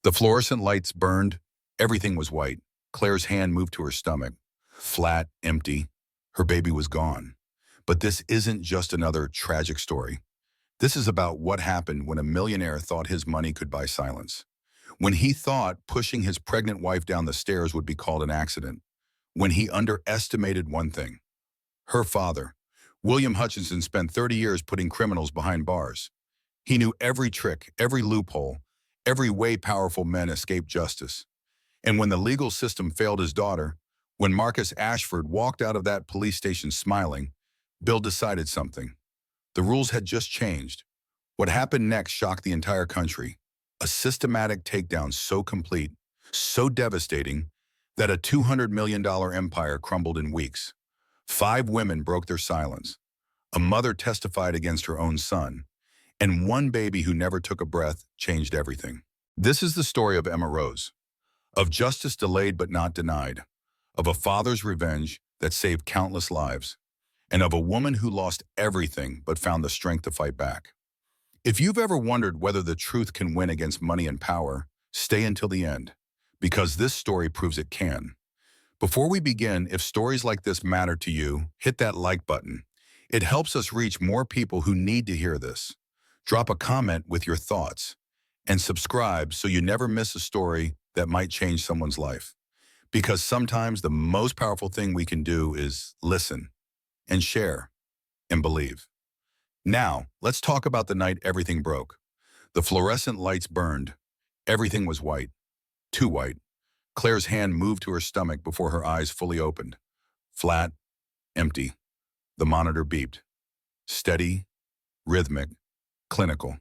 The fluorescent lights burned. Everything was white. Claire's hand moved to her stomach. Flat, empty. Her baby was gone. But this isn't just another tragic story. This is about what happened when a millionaire thought his money could buy silence. When he thought pushing his pregnant wife down the stairs would be called an accident. When he underestimated one thing. Her father. William Hutchinson spent 30 years putting criminals behind bars. He knew every trick, every loophole, every way powerful men escaped justice. And when the legal system failed his daughter, when Marcus Ashford walked out of that police station smiling, Bill decided something. The rules had just changed. What happened next shocked the entire country. A systematic takedown so complete, so devastating, that a $200 million empire crumbled in weeks. 5 women broke their silence. A mother testified against her own son. And one baby who never took a breath changed everything. This is the story of Emma Rose. Of justice delayed but not denied. Of a father's revenge that saved countless lives. And of a woman who lost everything but found the strength to fight back. If you've ever wondered whether the truth can win against money and power, stay until the end, because this story proves it can. Before we begin, if stories like this matter to you, hit that like button. It helps us reach more people who need to hear this. Drop a comment with your thoughts, and subscribe so you never miss a story that might change someone's life. Because sometimes the most powerful thing we can do is listen, and share, and believe. Now, let's talk about the night everything broke. The fluorescent lights burned. Everything was white. Too white. Claire's hand moved to her stomach before her eyes fully opened. Flat, empty. The monitor beeped. Steady, rhythmic, clinical.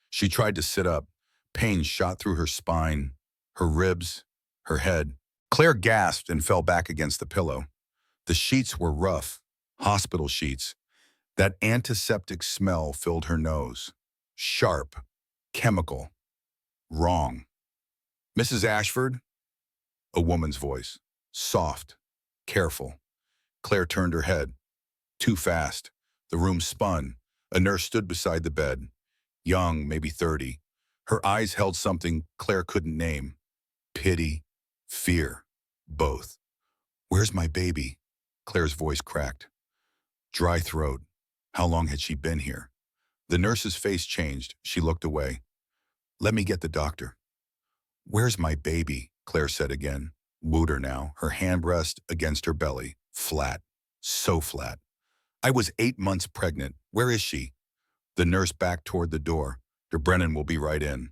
She tried to sit up. Pain shot through her spine, her ribs, her head. Claire gasped and fell back against the pillow. The sheets were rough, hospital sheets. That antiseptic smell filled her nose. Sharp, chemical, wrong. Mrs. Ashford? A woman's voice. Soft, careful. Claire turned her head. Too fast. The room spun. A nurse stood beside the bed. Young, maybe 30. Her eyes held something Claire couldn't name. Pity, fear, both. Where's my baby? Claire's voice cracked. Dry throat. How long had she been here? The nurse's face changed. She looked away. Let me get the doctor. Where's my baby? Claire said again. Wooed her now, her hand rest against her belly. Flat. So flat. I was 8 months pregnant. Where is she? The nurse backed toward the door. Brennan will be right in.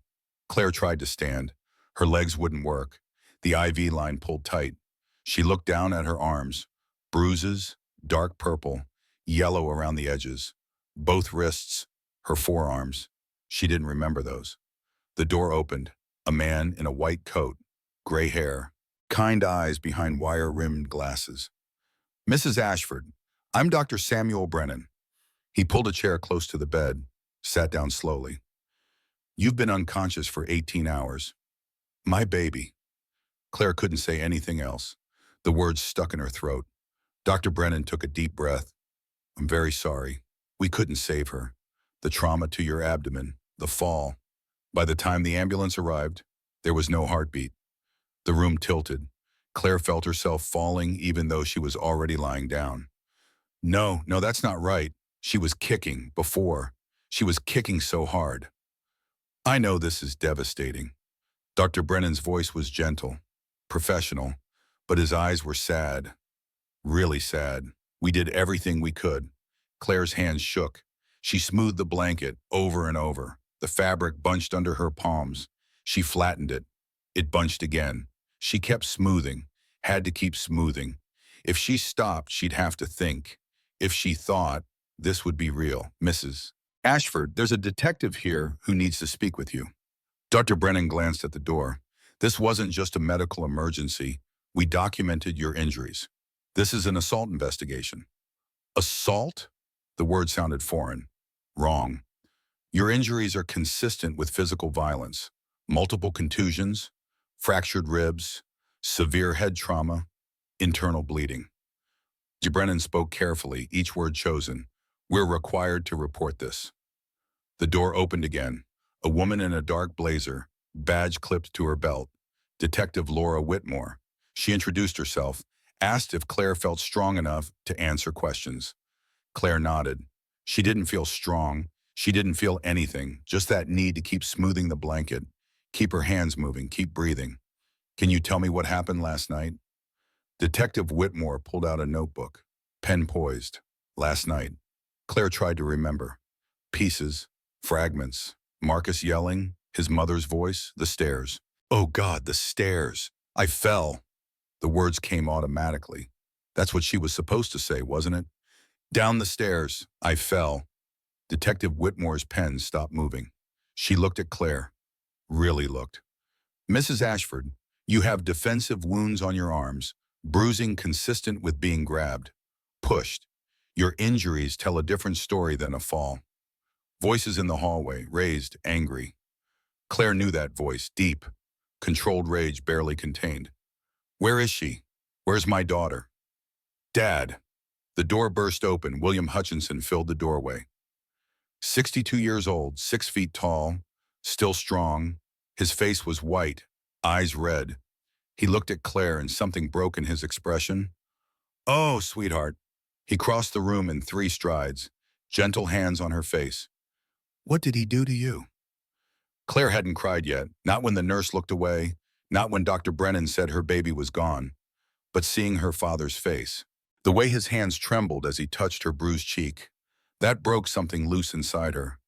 Claire tried to stand. Her legs wouldn't work. The IV line pulled tight. She looked down at her arms. Bruises, dark purple, yellow around the edges. Both wrists, her forearms. She didn't remember those. The door opened. A man in a white coat, gray hair, kind eyes behind wire-rimmed glasses. Mrs. Ashford, I'm Dr. Samuel Brennan. He pulled a chair close to the bed, sat down slowly. You've been unconscious for 18 hours. My baby. Claire couldn't say anything else. The words stuck in her throat. Dr. Brennan took a deep breath. I'm very sorry. We couldn't save her. The trauma to your abdomen, the fall. By the time the ambulance arrived, there was no heartbeat. The room tilted. Claire felt herself falling even though she was already lying down. No, that's not right. She was kicking before. She was kicking so hard. I know this is devastating. Dr. Brennan's voice was gentle, professional, but his eyes were sad. Really sad. We did everything we could. Claire's hands shook. She smoothed the blanket over and over. The fabric bunched under her palms. She flattened it. It bunched again. She kept smoothing, had to keep smoothing. If she stopped, she'd have to think. If she thought, this would be real. Mrs. Ashford, there's a detective here who needs to speak with you. Dr. Brennan glanced at the door. This wasn't just a medical emergency. We documented your injuries. This is an assault investigation. Assault? The word sounded foreign. Wrong. Your injuries are consistent with physical violence. Multiple contusions, fractured ribs, severe head trauma, internal bleeding. Brennan spoke carefully, each word chosen. We're required to report this. The door opened again. A woman in a dark blazer, badge clipped to her belt. Detective Laura Whitmore. She introduced herself, asked if Claire felt strong enough to answer questions. Claire nodded. She didn't feel strong. She didn't feel anything, just that need to keep smoothing the blanket, keep her hands moving, keep breathing. Can you tell me what happened last night? Detective Whitmore pulled out a notebook, pen poised. Last night, Claire tried to remember. Pieces, fragments, Marcus yelling, his mother's voice, the stairs. Oh God, the stairs. I fell. The words came automatically. That's what she was supposed to say, wasn't it? Down the stairs. I fell. Detective Whitmore's pen stopped moving. She looked at Claire. Really looked. Mrs. Ashford, you have defensive wounds on your arms, bruising consistent with being grabbed, pushed. Your injuries tell a different story than a fall. Voices in the hallway, raised, angry. Claire knew that voice, deep, controlled rage barely contained. Where is she? Where's my daughter? Dad. The door burst open. William Hutchinson filled the doorway. 62 years old, 6 feet tall, still strong. His face was white, eyes red. He looked at Claire and something broke in his expression. Oh, sweetheart. He crossed the room in 3 strides, gentle hands on her face. What did he do to you? Claire hadn't cried yet, not when the nurse looked away, not when Dr. Brennan said her baby was gone, but seeing her father's face. The way his hands trembled as he touched her bruised cheek, that broke something loose inside her.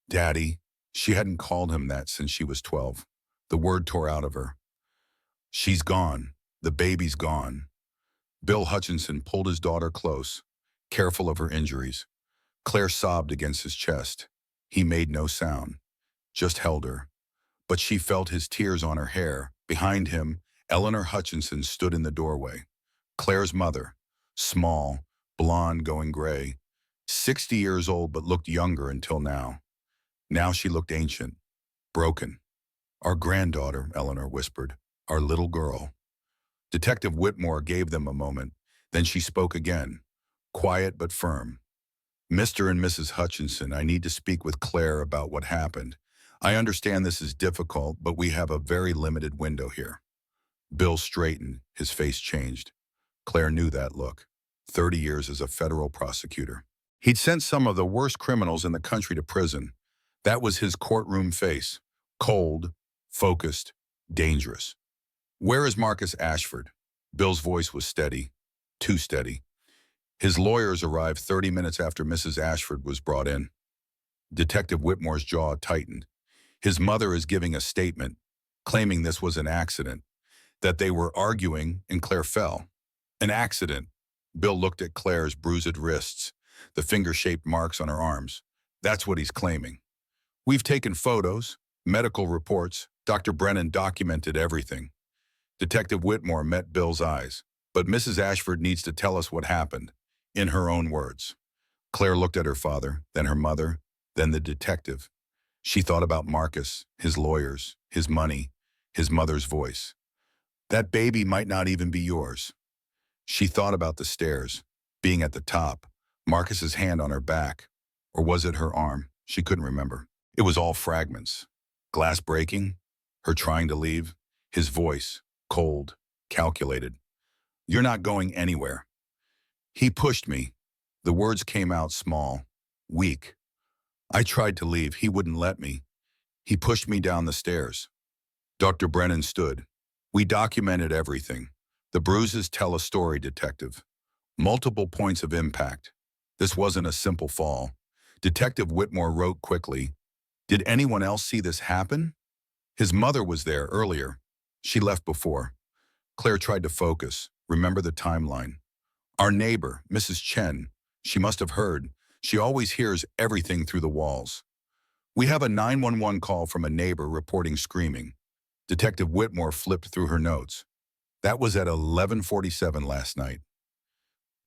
Daddy. She hadn't called him that since she was 12. The word tore out of her. She's gone. The baby's gone. Bill Hutchinson pulled his daughter close, careful of her injuries. Claire sobbed against his chest. He made no sound, just held her. But she felt his tears on her hair. Behind him, Eleanor Hutchinson stood in the doorway. Claire's mother, small, blonde going gray, 60 years old but looked younger until now. Now she looked ancient, broken. Our granddaughter, Eleanor whispered, our little girl. Detective Whitmore gave them a moment. Then she spoke again, quiet but firm. Mr. and Mrs. Hutchinson, I need to speak with Claire about what happened. I understand this is difficult, but we have a very limited window here. Bill straightened, his face changed. Claire knew that look. 30 years as a federal prosecutor. He'd sent some of the worst criminals in the country to prison. That was his courtroom face. Cold, focused, dangerous. Where is Marcus Ashford? Bill's voice was steady, too steady. His lawyers arrived 30 minutes after Mrs. Ashford was brought in. Detective Whitmore's jaw tightened. His mother is giving a statement, claiming this was an accident, that they were arguing and Claire fell. An accident. Bill looked at Claire's bruised wrists, the finger-shaped marks on her arms. That's what he's claiming. We've taken photos, medical reports. Dr. Brennan documented everything. Detective Whitmore met Bill's eyes. But Mrs. Ashford needs to tell us what happened, in her own words. Claire looked at her father, then her mother, then the detective. She thought about Marcus, his lawyers, his money, his mother's voice. That baby might not even be yours. She thought about the stairs, being at the top, Marcus's hand on her back. Or was it her arm? She couldn't remember. It was all fragments. Glass breaking, her trying to leave, his voice, cold, calculated. You're not going anywhere. He pushed me. The words came out small, weak. I tried to leave. He wouldn't let me. He pushed me down the stairs. Dr. Brennan stood. We documented everything. The bruises tell a story, detective. Multiple points of impact. This wasn't a simple fall. Detective Whitmore wrote quickly. Did anyone else see this happen? His mother was there earlier. She left before. Claire tried to focus, remember the timeline. Our neighbor, Mrs. Chen, she must have heard. She always hears everything through the walls. We have a 911 call from a neighbor reporting screaming. Detective Whitmore flipped through her notes. That was at 11:47 last night.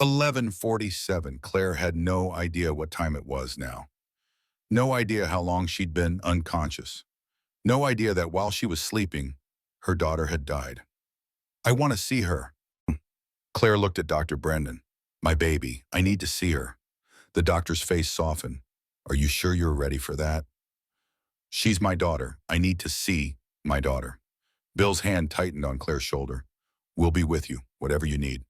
11:47. Claire had no idea what time it was now. No idea how long she'd been unconscious. No idea that while she was sleeping, her daughter had died. I want to see her. Claire looked at Dr. Brendan. My baby, I need to see her. The doctor's face softened. Are you sure you're ready for that? She's my daughter. I need to see My daughter. Bill's hand tightened on Claire's shoulder. We'll be with you, whatever you need.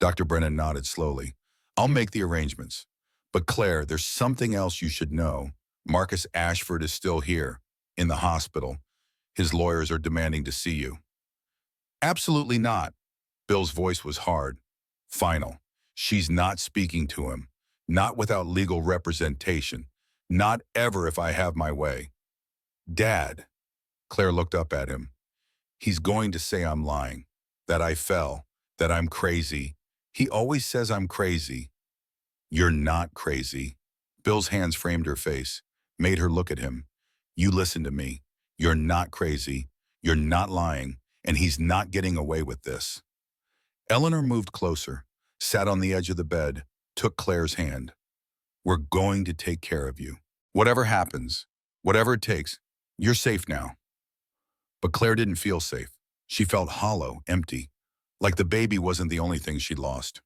Dr. Brennan nodded slowly. I'll make the arrangements. But Claire, there's something else you should know. Marcus Ashford is still here, in the hospital. His lawyers are demanding to see you. Absolutely not. Bill's voice was hard, final. She's not speaking to him. Not without legal representation. Not ever if I have my way. Dad. Claire looked up at him. He's going to say I'm lying, that I fell, that I'm crazy. He always says I'm crazy. You're not crazy. Bill's hands framed her face, made her look at him. You listen to me. You're not crazy. You're not lying, and he's not getting away with this. Eleanor moved closer, sat on the edge of the bed, took Claire's hand. We're going to take care of you. Whatever happens, whatever it takes, you're safe now. But Claire didn't feel safe. She felt hollow, empty, like the baby wasn't the only thing she'd lost.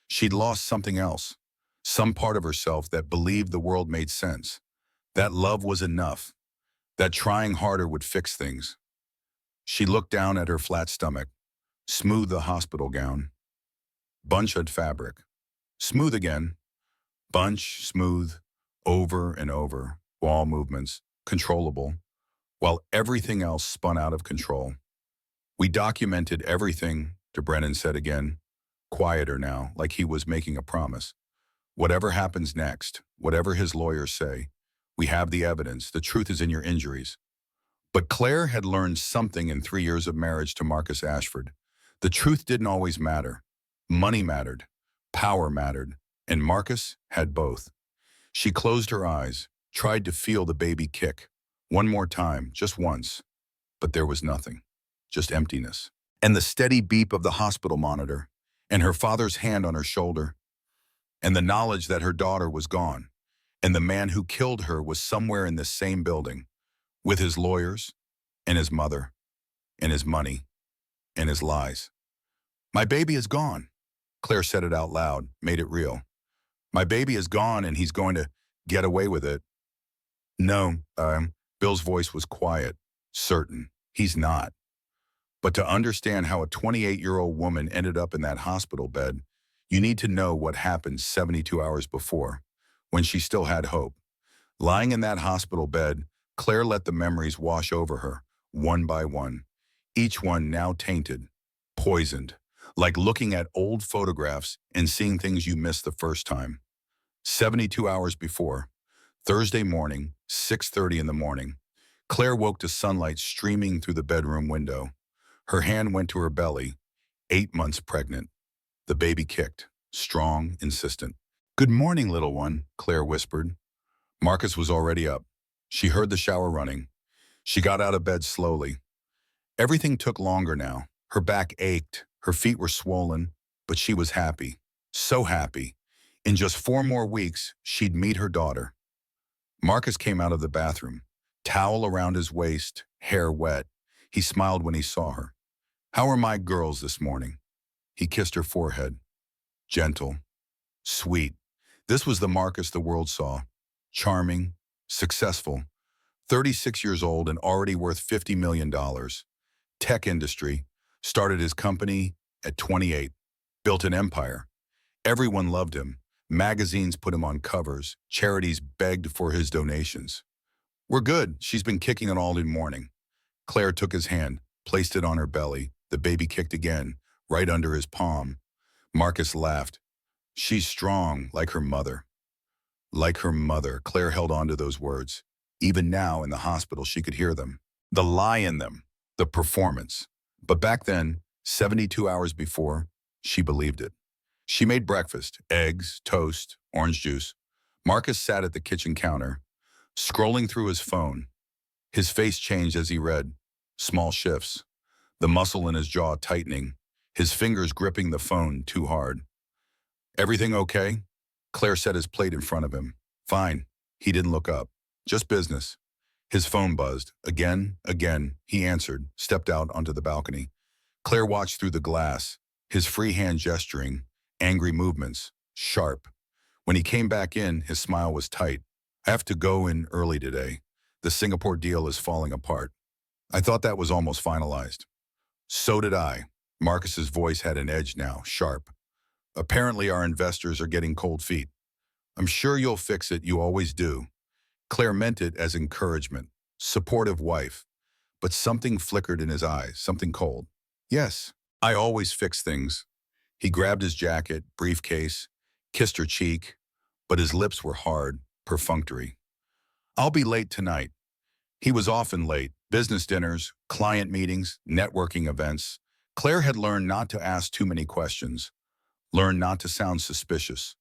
She'd lost something else, some part of herself that believed the world made sense, that love was enough, that trying harder would fix things. She looked down at her flat stomach, smoothed the hospital gown, bunched fabric, smooth again, bunch, smooth, over and over, wall movements, controllable, while everything else spun out of control. We documented everything, DeBrennan said again, quieter now, like he was making a promise. Whatever happens next, whatever his lawyers say, we have the evidence, the truth is in your injuries. But Claire had learned something in 3 years of marriage to Marcus Ashford. The truth didn't always matter. Money mattered, power mattered, and Marcus had both. She closed her eyes, tried to feel the baby kick. One more time, just once. But there was nothing, just emptiness. And the steady beep of the hospital monitor, and her father's hand on her shoulder, and the knowledge that her daughter was gone, and the man who killed her was somewhere in this same building, with his lawyers, and his mother, and his money, and his lies. My baby is gone. Claire said it out loud, made it real. My baby is gone and he's going to get away with it. No, Bill's voice was quiet, certain. He's not. But to understand how a 28-year-old woman ended up in that hospital bed, you need to know what happened 72 hours before, when she still had hope. Lying in that hospital bed, Claire let the memories wash over her, one by one, each one now tainted, poisoned, like looking at old photographs and seeing things you missed the first time. 72 hours before, Thursday morning, 6:30 in the morning, Claire woke to sunlight streaming through the bedroom window. Her hand went to her belly, 8 months pregnant. The baby kicked, strong, insistent. Good morning, little one, Claire whispered. Marcus was already up. She heard the shower running. She got out of bed slowly. Everything took longer now. Her back ached, her feet were swollen, but she was happy, so happy. In just 4 more weeks, she'd meet her daughter. Marcus came out of the bathroom, towel around his waist, hair wet. He smiled when he saw her. How are my girls this morning? He kissed her forehead. Gentle, sweet. This was the Marcus the world saw. Charming, successful, 36 years old and already worth $50 million. Tech industry, started his company at 28, built an empire. Everyone loved him. Magazines put him on covers. Charities begged for his donations. We're good. She's been kicking it all morning. Claire took his hand, placed it on her belly. The baby kicked again, right under his palm. Marcus laughed. She's strong, like her mother. Like her mother, Claire held on to those words. Even now in the hospital, she could hear them. The lie in them, the performance. But back then, 72 hours before, she believed it. She made breakfast, eggs, toast, orange juice. Marcus sat at the kitchen counter, scrolling through his phone. His face changed as he read. Small shifts. The muscle in his jaw tightening, his fingers gripping the phone too hard. Everything okay? Claire set his plate in front of him. Fine. He didn't look up. Just business. His phone buzzed. Again. He answered, stepped out onto the balcony. Claire watched through the glass, his free hand gesturing, angry movements, sharp. When he came back in, his smile was tight. I have to go in early today. The Singapore deal is falling apart. I thought that was almost finalized. So did I. Marcus's voice had an edge now, sharp. Apparently our investors are getting cold feet. I'm sure you'll fix it, you always do. Claire meant it as encouragement, supportive wife, but something flickered in his eyes, something cold. Yes, I always fix things. He grabbed his jacket, briefcase, kissed her cheek, but his lips were hard, perfunctory. I'll be late tonight. He was often late. Business dinners, client meetings, networking events. Claire had learned not to ask too many questions, learned not to sound suspicious,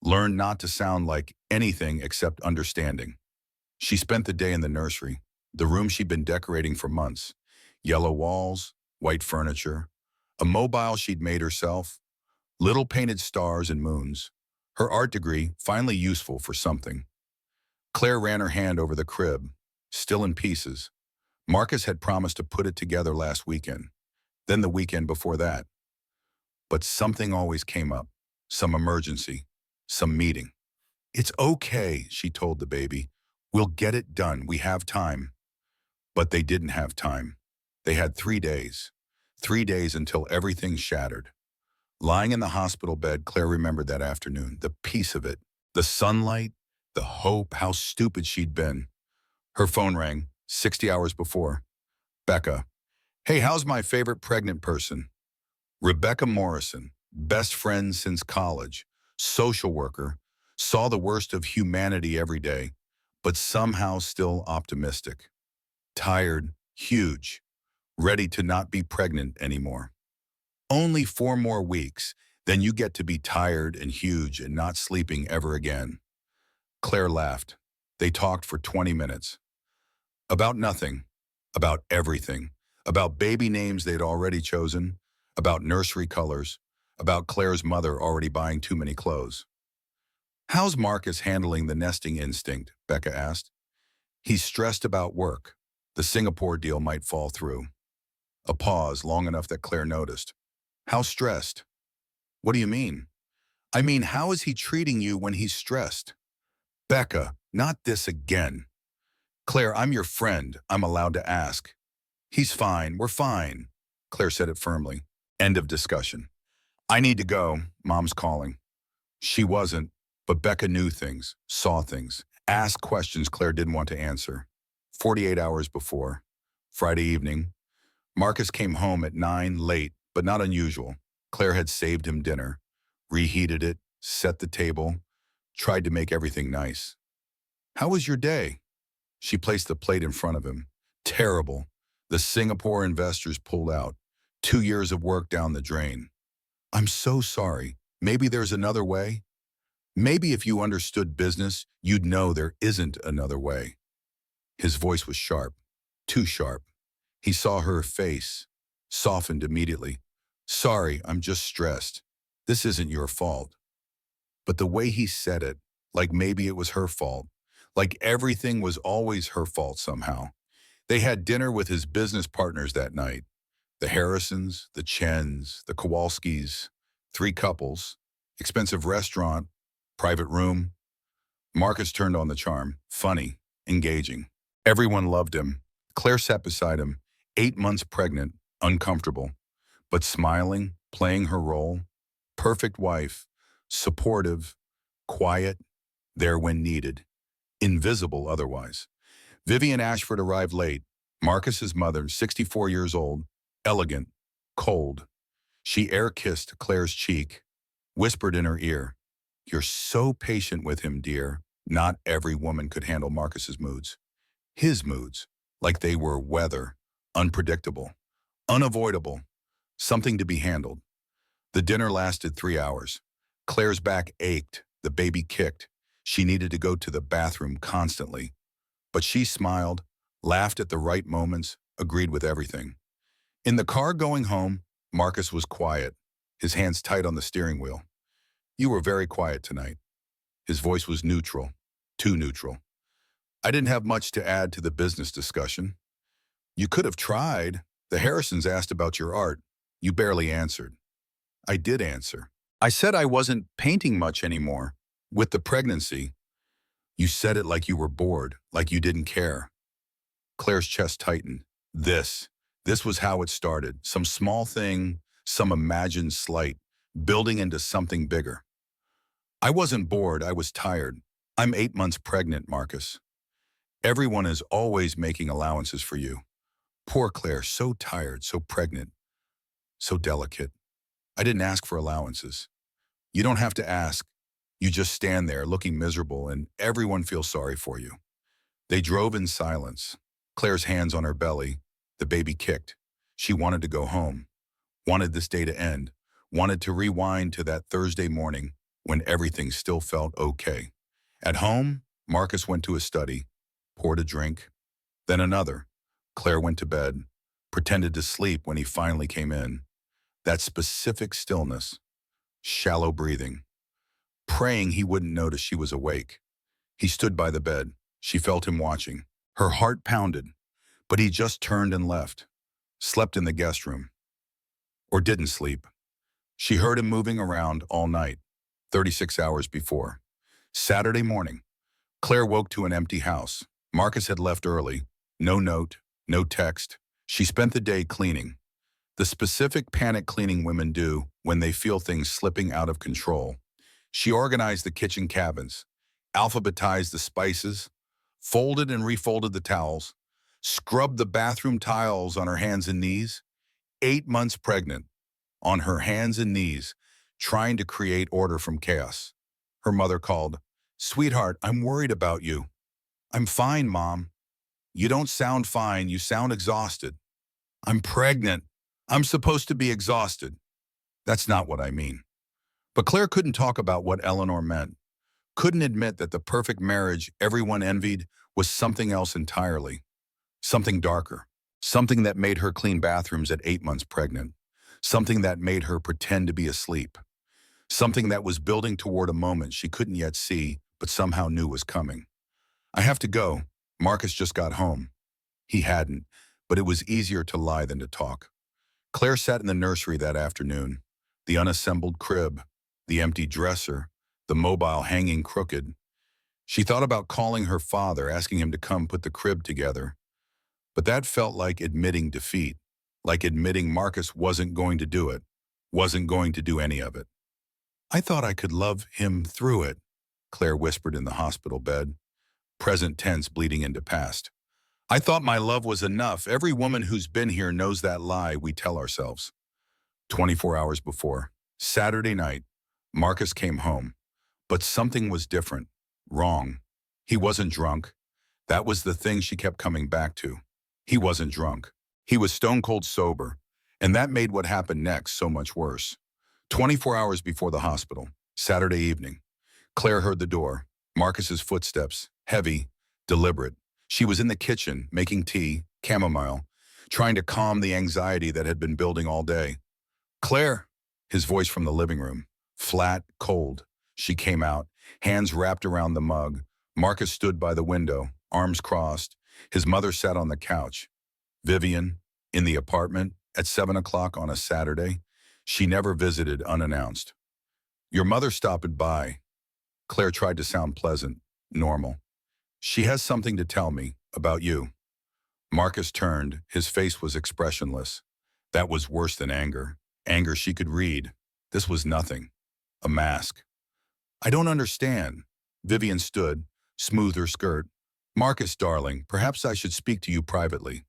learned not to sound like anything except understanding. She spent the day in the nursery, the room she'd been decorating for months. Yellow walls, white furniture, a mobile she'd made herself, little painted stars and moons. Her art degree finally useful for something. Claire ran her hand over the crib, still in pieces. Marcus had promised to put it together last weekend, then the weekend before that. But something always came up, some emergency, some meeting. It's okay, she told the baby. We'll get it done. We have time. But they didn't have time. They had 3 days. 3 days until everything shattered. Lying in the hospital bed, Claire remembered that afternoon, the peace of it, the sunlight, the hope, how stupid she'd been. Her phone rang, 60 hours before. Becca. Hey, how's my favorite pregnant person? Rebecca Morrison, best friend since college, social worker, saw the worst of humanity every day, but somehow still optimistic. Tired, huge, ready to not be pregnant anymore. Only 4 more weeks, then you get to be tired and huge and not sleeping ever again. Claire laughed. They talked for 20 minutes. About nothing, about everything, about baby names they'd already chosen, about nursery colors, about Claire's mother already buying too many clothes. How's Marcus handling the nesting instinct? Becca asked. He's stressed about work. The Singapore deal might fall through. A pause long enough that Claire noticed. How stressed? What do you mean? I mean, how is he treating you when he's stressed? Becca, not this again. Claire, I'm your friend. I'm allowed to ask. He's fine. We're fine. Claire said it firmly. End of discussion. I need to go. Mom's calling. She wasn't, but Becca knew things, saw things, asked questions Claire didn't want to answer. 48 hours before, Friday evening, Marcus came home at 9, late, but not unusual. Claire had saved him dinner, reheated it, set the table, tried to make everything nice. How was your day? She placed the plate in front of him. Terrible. The Singapore investors pulled out. 2 years of work down the drain. I'm so sorry. Maybe there's another way? Maybe if you understood business, you'd know there isn't another way. His voice was sharp, too sharp. He saw her face, softened immediately. Sorry, I'm just stressed. This isn't your fault. But the way he said it, like maybe it was her fault, like everything was always her fault somehow. They had dinner with his business partners that night. The Harrisons, the Chens, the Kowalskis, 3 couples, expensive restaurant, private room. Marcus turned on the charm, funny, engaging. Everyone loved him. Claire sat beside him, 8 months pregnant, uncomfortable, but smiling, playing her role. Perfect wife, supportive, quiet, there when needed, invisible otherwise. Vivian Ashford arrived late. Marcus's mother, 64 years old, elegant, cold. She air-kissed Claire's cheek, whispered in her ear, "You're so patient with him, dear." Not every woman could handle Marcus's moods. His moods, like they were weather, unpredictable, unavoidable, something to be handled. The dinner lasted 3 hours. Claire's back ached, the baby kicked. She needed to go to the bathroom constantly. But she smiled, laughed at the right moments, agreed with everything. In the car going home, Marcus was quiet, his hands tight on the steering wheel. You were very quiet tonight. His voice was neutral, too neutral. I didn't have much to add to the business discussion. You could have tried. The Harrisons asked about your art. You barely answered. I did answer. I said I wasn't painting much anymore. With the pregnancy, you said it like you were bored, like you didn't care. Claire's chest tightened. This, this was how it started. Some small thing, some imagined slight, building into something bigger. I wasn't bored, I was tired. I'm 8 months pregnant, Marcus. Everyone is always making allowances for you. Poor Claire, so tired, so pregnant, so delicate. I didn't ask for allowances. You don't have to ask. You just stand there looking miserable and everyone feels sorry for you. They drove in silence. Claire's hands on her belly. The baby kicked. She wanted to go home, wanted this day to end, wanted to rewind to that Thursday morning when everything still felt okay. At home, Marcus went to his study, poured a drink, then another. Claire went to bed, pretended to sleep when he finally came in. That specific stillness, shallow breathing, praying he wouldn't notice she was awake. He stood by the bed. She felt him watching. Her heart pounded, but he just turned and left, slept in the guest room. Or didn't sleep. She heard him moving around all night, 36 hours before. Saturday morning, Claire woke to an empty house. Marcus had left early. No note, no text. She spent the day cleaning. The specific panic cleaning women do when they feel things slipping out of control. She organized the kitchen cabins, alphabetized the spices, folded and refolded the towels, scrubbed the bathroom tiles on her hands and knees. 8 months pregnant, on her hands and knees, trying to create order from chaos. Her mother called, "Sweetheart, I'm worried about you." "I'm fine, Mom." "You don't sound fine, you sound exhausted." "I'm pregnant. I'm supposed to be exhausted." "That's not what I mean." But Claire couldn't talk about what Eleanor meant, couldn't admit that the perfect marriage everyone envied was something else entirely, something darker, something that made her clean bathrooms at 8 months pregnant, something that made her pretend to be asleep, something that was building toward a moment she couldn't yet see but somehow knew was coming. "I have to go. Marcus just got home." He hadn't, but it was easier to lie than to talk. Claire sat in the nursery that afternoon, the unassembled crib, the empty dresser, the mobile hanging crooked. She thought about calling her father, asking him to come put the crib together. But that felt like admitting defeat, like admitting Marcus wasn't going to do it, wasn't going to do any of it. "I thought I could love him through it," Claire whispered in the hospital bed, present tense bleeding into past. "I thought my love was enough. Every woman who's been here knows that lie we tell ourselves." 24 hours before, Saturday night, Marcus came home. But something was different, wrong. He wasn't drunk. That was the thing she kept coming back to. He wasn't drunk. He was stone cold sober, and that made what happened next so much worse. 24 hours before the hospital, Saturday evening, Claire heard the door, Marcus's footsteps, heavy, deliberate. She was in the kitchen, making tea, chamomile, trying to calm the anxiety that had been building all day. "Claire," his voice from the living room, flat, cold. She came out, hands wrapped around the mug. Marcus stood by the window, arms crossed. His mother sat on the couch. Vivian, in the apartment, at 7 o'clock on a Saturday. She never visited unannounced. "Your mother stopped by." Claire tried to sound pleasant, normal. "She has something to tell me, about you." Marcus turned. His face was expressionless. That was worse than anger. Anger she could read. This was nothing. A mask. "I don't understand." Vivian stood, smoothed her skirt. "Marcus, darling, perhaps I should speak to you privately."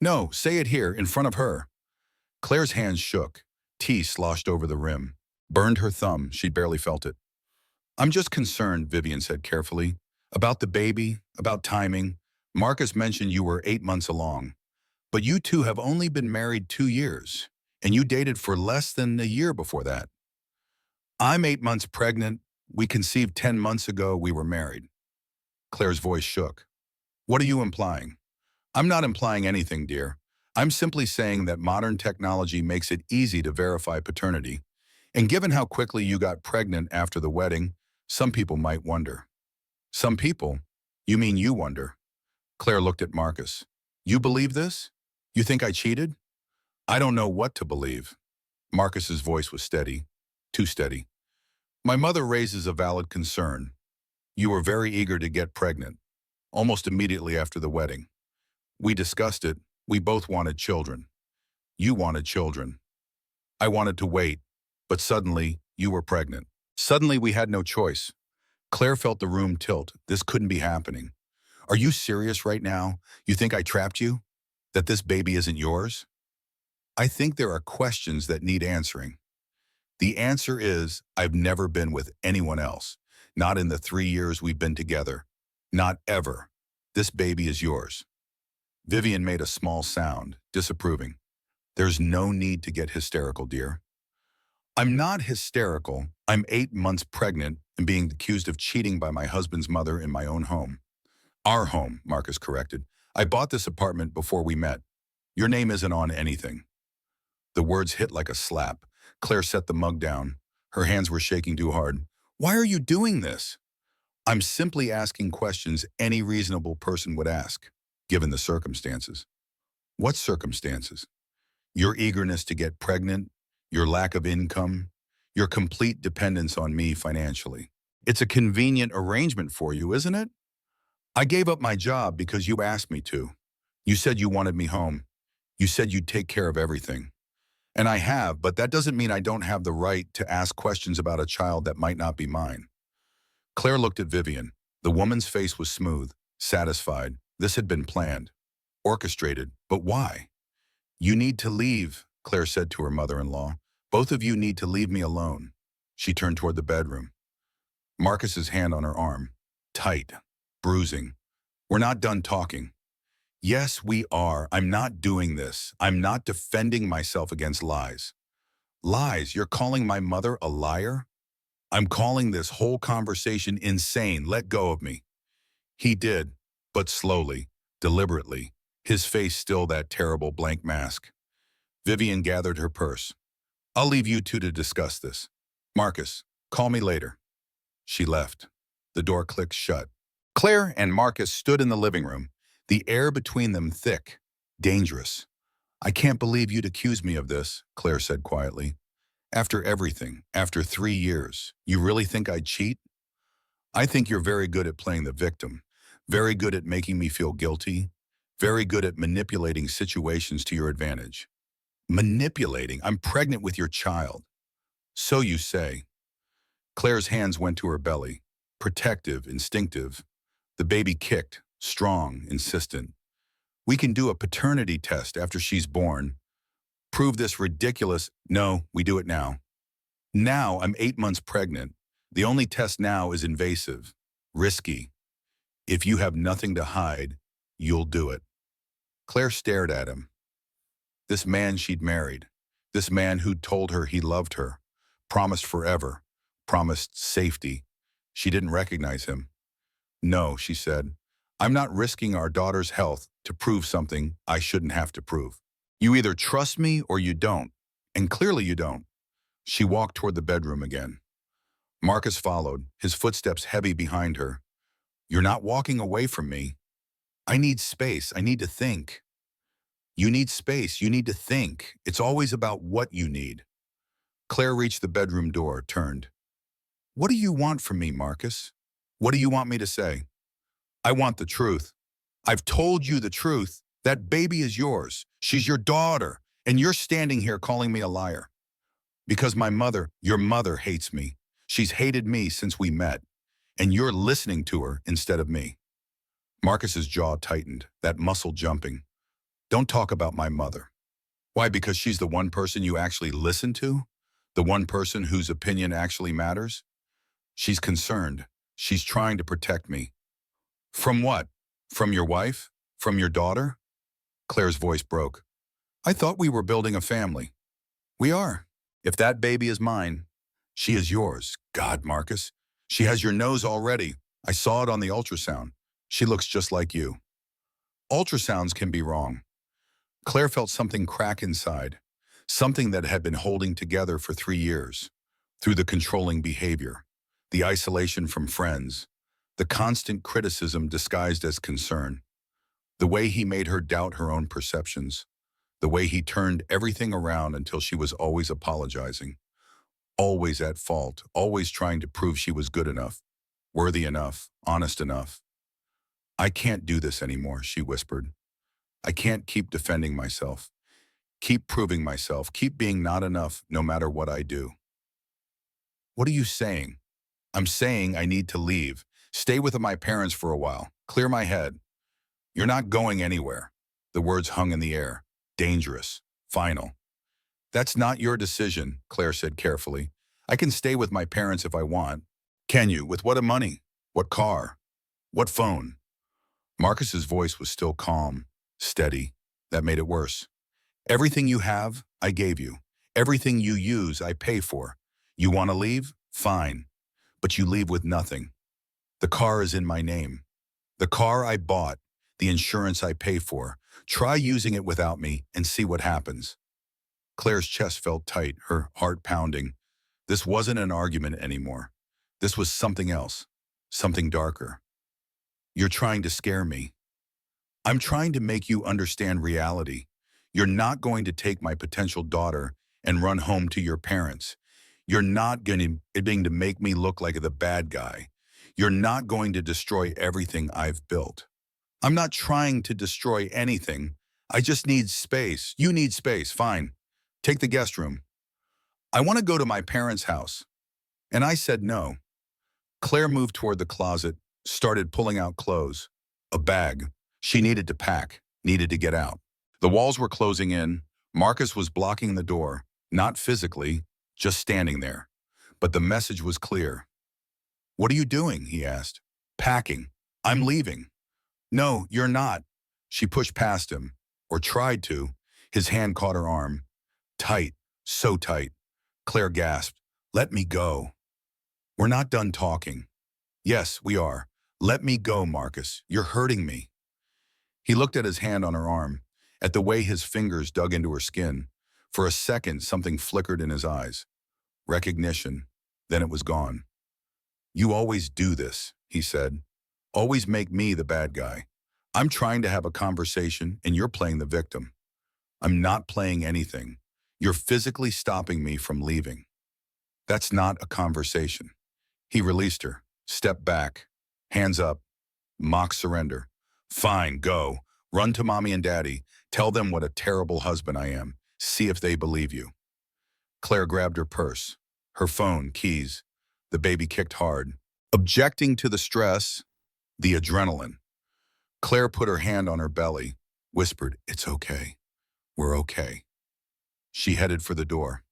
"No, say it here, in front of her." Claire's hands shook. Tea sloshed over the rim. Burned her thumb. She barely felt it. "I'm just concerned," Vivian said carefully. "About the baby, about timing. Marcus mentioned you were 8 months along. But you two have only been married 2 years, and you dated for less than a year before that." "I'm 8 months pregnant. We conceived 10 months ago. We were married." Claire's voice shook. "What are you implying?" "I'm not implying anything, dear. I'm simply saying that modern technology makes it easy to verify paternity. And given how quickly you got pregnant after the wedding, some people might wonder." "Some people? You mean you wonder?" Claire looked at Marcus. "You believe this? You think I cheated?" "I don't know what to believe." Marcus's voice was steady, too steady. "My mother raises a valid concern. You were very eager to get pregnant, almost immediately after the wedding. We discussed it. We both wanted children. You wanted children. I wanted to wait, but suddenly you were pregnant. Suddenly we had no choice. Claire felt the room tilt. This couldn't be happening. Are you serious right now? You think I trapped you? That this baby isn't yours? I think there are questions that need answering. The answer is, I've never been with anyone else. Not in the 3 years we've been together. Not ever. This baby is yours. Vivian made a small sound, disapproving. There's no need to get hysterical, dear. I'm not hysterical. I'm 8 months pregnant and being accused of cheating by my husband's mother in my own home. Our home, Marcus corrected. I bought this apartment before we met. Your name isn't on anything. The words hit like a slap. Claire set the mug down. Her hands were shaking too hard. Why are you doing this? I'm simply asking questions any reasonable person would ask, given the circumstances. What circumstances? Your eagerness to get pregnant, your lack of income, your complete dependence on me financially. It's a convenient arrangement for you, isn't it? I gave up my job because you asked me to. You said you wanted me home. You said you'd take care of everything. And I have, but that doesn't mean I don't have the right to ask questions about a child that might not be mine. Claire looked at Vivian. The woman's face was smooth, satisfied. This had been planned, orchestrated, but why? You need to leave, Claire said to her mother-in-law. Both of you need to leave me alone. She turned toward the bedroom. Marcus's hand on her arm, tight, bruising. We're not done talking. Yes, we are. I'm not doing this. I'm not defending myself against lies. Lies? You're calling my mother a liar? I'm calling this whole conversation insane. Let go of me. He did, but slowly, deliberately, his face still that terrible blank mask. Vivian gathered her purse. I'll leave you two to discuss this. Marcus, call me later. She left. The door clicked shut. Claire and Marcus stood in the living room, the air between them thick, dangerous. I can't believe you'd accuse me of this, Claire said quietly. After everything, after 3 years, you really think I'd cheat? I think you're very good at playing the victim, very good at making me feel guilty, very good at manipulating situations to your advantage. Manipulating? I'm pregnant with your child. So you say. Claire's hands went to her belly, protective, instinctive. The baby kicked, strong, insistent. We can do a paternity test after she's born. Prove this ridiculous. No, we do it now. Now I'm 8 months pregnant. The only test now is invasive, risky. If you have nothing to hide, you'll do it. Claire stared at him. This man she'd married, this man who'd told her he loved her, promised forever, promised safety. She didn't recognize him. No, she said, I'm not risking our daughter's health to prove something I shouldn't have to prove. You either trust me or you don't, and clearly you don't. She walked toward the bedroom again. Marcus followed, his footsteps heavy behind her. You're not walking away from me. I need space. I need to think. You need space. You need to think. It's always about what you need. Claire reached the bedroom door, turned. What do you want from me, Marcus? What do you want me to say? I want the truth. I've told you the truth. That baby is yours. She's your daughter. And you're standing here calling me a liar. Because my mother, your mother, hates me. She's hated me since we met. And you're listening to her instead of me. Marcus's jaw tightened, that muscle jumping. Don't talk about my mother. Why? Because she's the one person you actually listen to? The one person whose opinion actually matters? She's concerned. She's trying to protect me. From what? From your wife? From your daughter? Claire's voice broke. I thought we were building a family. We are. If that baby is mine, she is yours. God, Marcus. She has your nose already. I saw it on the ultrasound. She looks just like you. Ultrasounds can be wrong. Claire felt something crack inside, something that had been holding together for 3 years, through the controlling behavior, the isolation from friends, the constant criticism disguised as concern, the way he made her doubt her own perceptions, the way he turned everything around until she was always apologizing, always at fault, always trying to prove she was good enough, worthy enough, honest enough. I can't do this anymore, she whispered. I can't keep defending myself, keep proving myself, keep being not enough no matter what I do. What are you saying? I'm saying I need to leave, stay with my parents for a while, clear my head. You're not going anywhere. The words hung in the air. Dangerous. Final. That's not your decision, Claire said carefully. I can stay with my parents if I want. Can you? With what money? What car? What phone? Marcus's voice was still calm, steady. That made it worse. Everything you have, I gave you. Everything you use, I pay for. You want to leave? Fine. But you leave with nothing. The car is in my name. The car I bought, the insurance I pay for. Try using it without me and see what happens. Claire's chest felt tight, her heart pounding. This wasn't an argument anymore. This was something else, something darker. You're trying to scare me. I'm trying to make you understand reality. You're not going to take my potential daughter and run home to your parents. You're not going to make me look like the bad guy. You're not going to destroy everything I've built. I'm not trying to destroy anything. I just need space. You need space. Fine. Take the guest room. I want to go to my parents' house. And I said no. Claire moved toward the closet, started pulling out clothes. A bag. She needed to pack, needed to get out. The walls were closing in. Marcus was blocking the door, not physically, just standing there. But the message was clear. What are you doing? He asked. Packing. I'm leaving. No, you're not. She pushed past him, or tried to. His hand caught her arm. Tight, so tight. Claire gasped. Let me go. We're not done talking. Yes, we are. Let me go, Marcus. You're hurting me. He looked at his hand on her arm, at the way his fingers dug into her skin. For a second, something flickered in his eyes. Recognition. Then it was gone. You always do this, he said. Always make me the bad guy. I'm trying to have a conversation and you're playing the victim. I'm not playing anything. You're physically stopping me from leaving. That's not a conversation. He released her, stepped back, hands up, mock surrender. Fine, go. Run to mommy and daddy. Tell them what a terrible husband I am. See if they believe you. Claire grabbed her purse, her phone, keys. The baby kicked hard. Objecting to the stress, the adrenaline. Claire put her hand on her belly, whispered, "It's okay. We're okay." She headed for the door.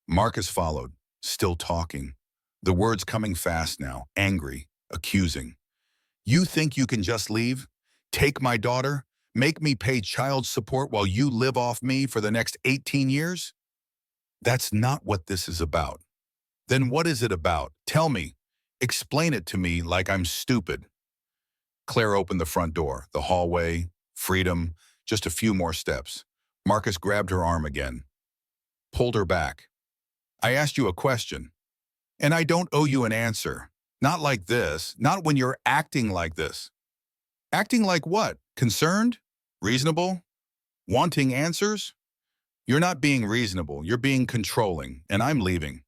Marcus followed, still talking. The words coming fast now, angry, accusing. You think you can just leave? Take my daughter? Make me pay child support while you live off me for the next 18 years? That's not what this is about. Then what is it about? Tell me. Explain it to me like I'm stupid. Claire opened the front door, the hallway, freedom, just a few more steps. Marcus grabbed her arm again, pulled her back. I asked you a question, and I don't owe you an answer. Not like this, not when you're acting like this. Acting like what? Concerned? Reasonable? Wanting answers? You're not being reasonable, you're being controlling, and I'm leaving.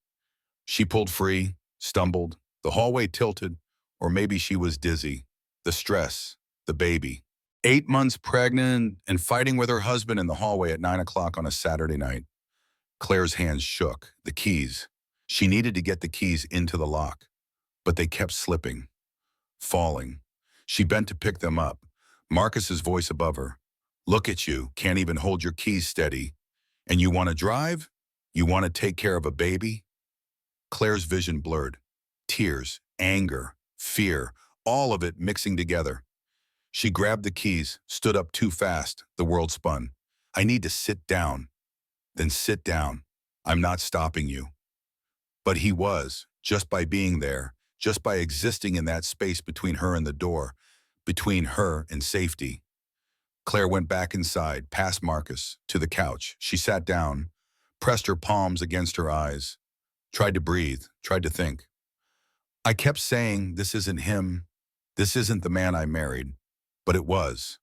She pulled free, stumbled, the hallway tilted, or maybe she was dizzy. The stress, the baby. 8 months pregnant and fighting with her husband in the hallway at 9 o'clock on a Saturday night. Claire's hands shook, the keys. She needed to get the keys into the lock, but they kept slipping, falling. She bent to pick them up, Marcus's voice above her. Look at you, can't even hold your keys steady. And you want to drive? You want to take care of a baby? Claire's vision blurred. Tears, anger, fear, all of it mixing together. She grabbed the keys, stood up too fast. The world spun. I need to sit down. Then sit down. I'm not stopping you. But he was, just by being there, just by existing in that space between her and the door, between her and safety. Claire went back inside, past Marcus, to the couch. She sat down, pressed her palms against her eyes, tried to breathe, tried to think. I kept saying, this isn't him. This isn't the man I married. But it was.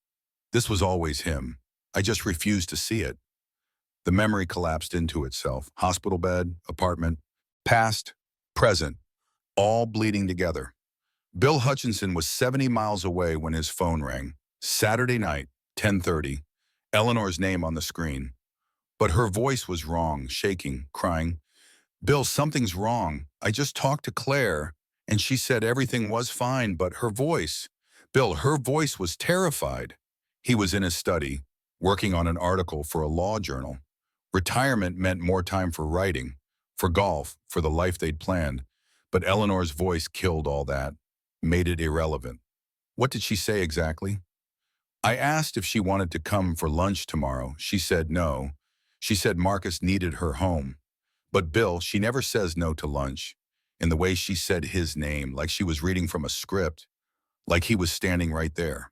This was always him. I just refused to see it. The memory collapsed into itself. Hospital bed, apartment, past, present, all bleeding together. Bill Hutchinson was 70 miles away when his phone rang. Saturday night, 10:30. Eleanor's name on the screen. But her voice was wrong, shaking, crying. Bill, something's wrong. I just talked to Claire, and she said everything was fine, but her voice. Bill, her voice was terrified. He was in his study, working on an article for a law journal. Retirement meant more time for writing, for golf, for the life they'd planned. But Eleanor's voice killed all that, made it irrelevant. What did she say exactly? I asked if she wanted to come for lunch tomorrow. She said no. She said Marcus needed her home. But Bill, she never says no to lunch. In the way she said his name, like she was reading from a script, like he was standing right there.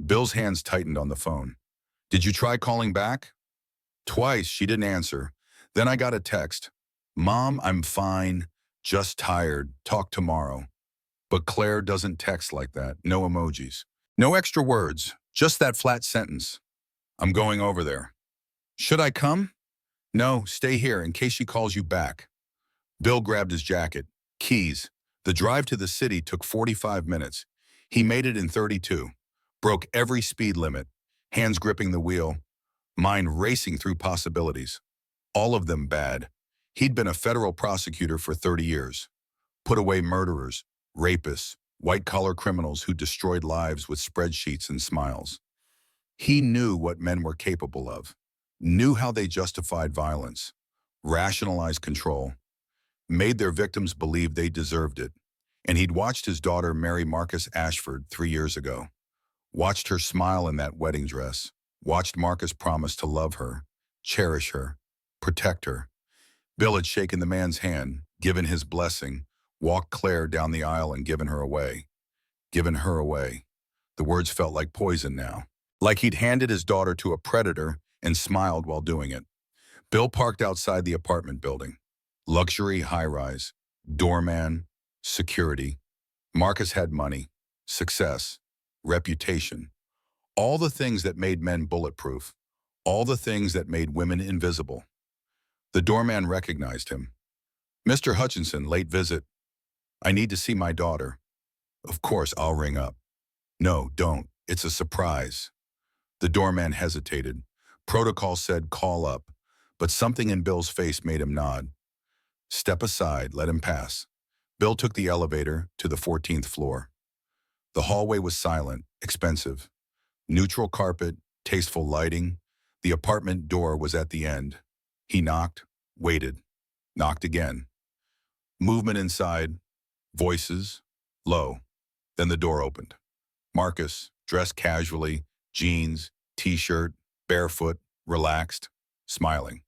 Bill's hands tightened on the phone. Did you try calling back? Twice, she didn't answer. Then I got a text. Mom, I'm fine, just tired, talk tomorrow. But Claire doesn't text like that, no emojis. No extra words, just that flat sentence. I'm going over there. Should I come? No, stay here in case she calls you back. Bill grabbed his jacket, keys. The drive to the city took 45 minutes. He made it in 32. Broke every speed limit, hands gripping the wheel, mind racing through possibilities. All of them bad. He'd been a federal prosecutor for 30 years. Put away murderers, rapists, white-collar criminals who destroyed lives with spreadsheets and smiles. He knew what men were capable of, knew how they justified violence, rationalized control, made their victims believe they deserved it. And he'd watched his daughter marry Marcus Ashford 3 years ago. Watched her smile in that wedding dress. Watched Marcus promise to love her, cherish her, protect her. Bill had shaken the man's hand, given his blessing, walked Claire down the aisle and given her away. Given her away. The words felt like poison now. Like he'd handed his daughter to a predator and smiled while doing it. Bill parked outside the apartment building. Luxury high-rise, doorman, security. Marcus had money, success, reputation. All the things that made men bulletproof. All the things that made women invisible. The doorman recognized him. Mr. Hutchinson, late visit. I need to see my daughter. Of course, I'll ring up. No, don't. It's a surprise. The doorman hesitated. Protocol said call up, but something in Bill's face made him nod. Step aside, let him pass. Bill took the elevator to the 14th floor. The hallway was silent, expensive. Neutral carpet, tasteful lighting. The apartment door was at the end. He knocked, waited, knocked again. Movement inside, voices, low. Then the door opened. Marcus, dressed casually, jeans, t-shirt, barefoot, relaxed, smiling.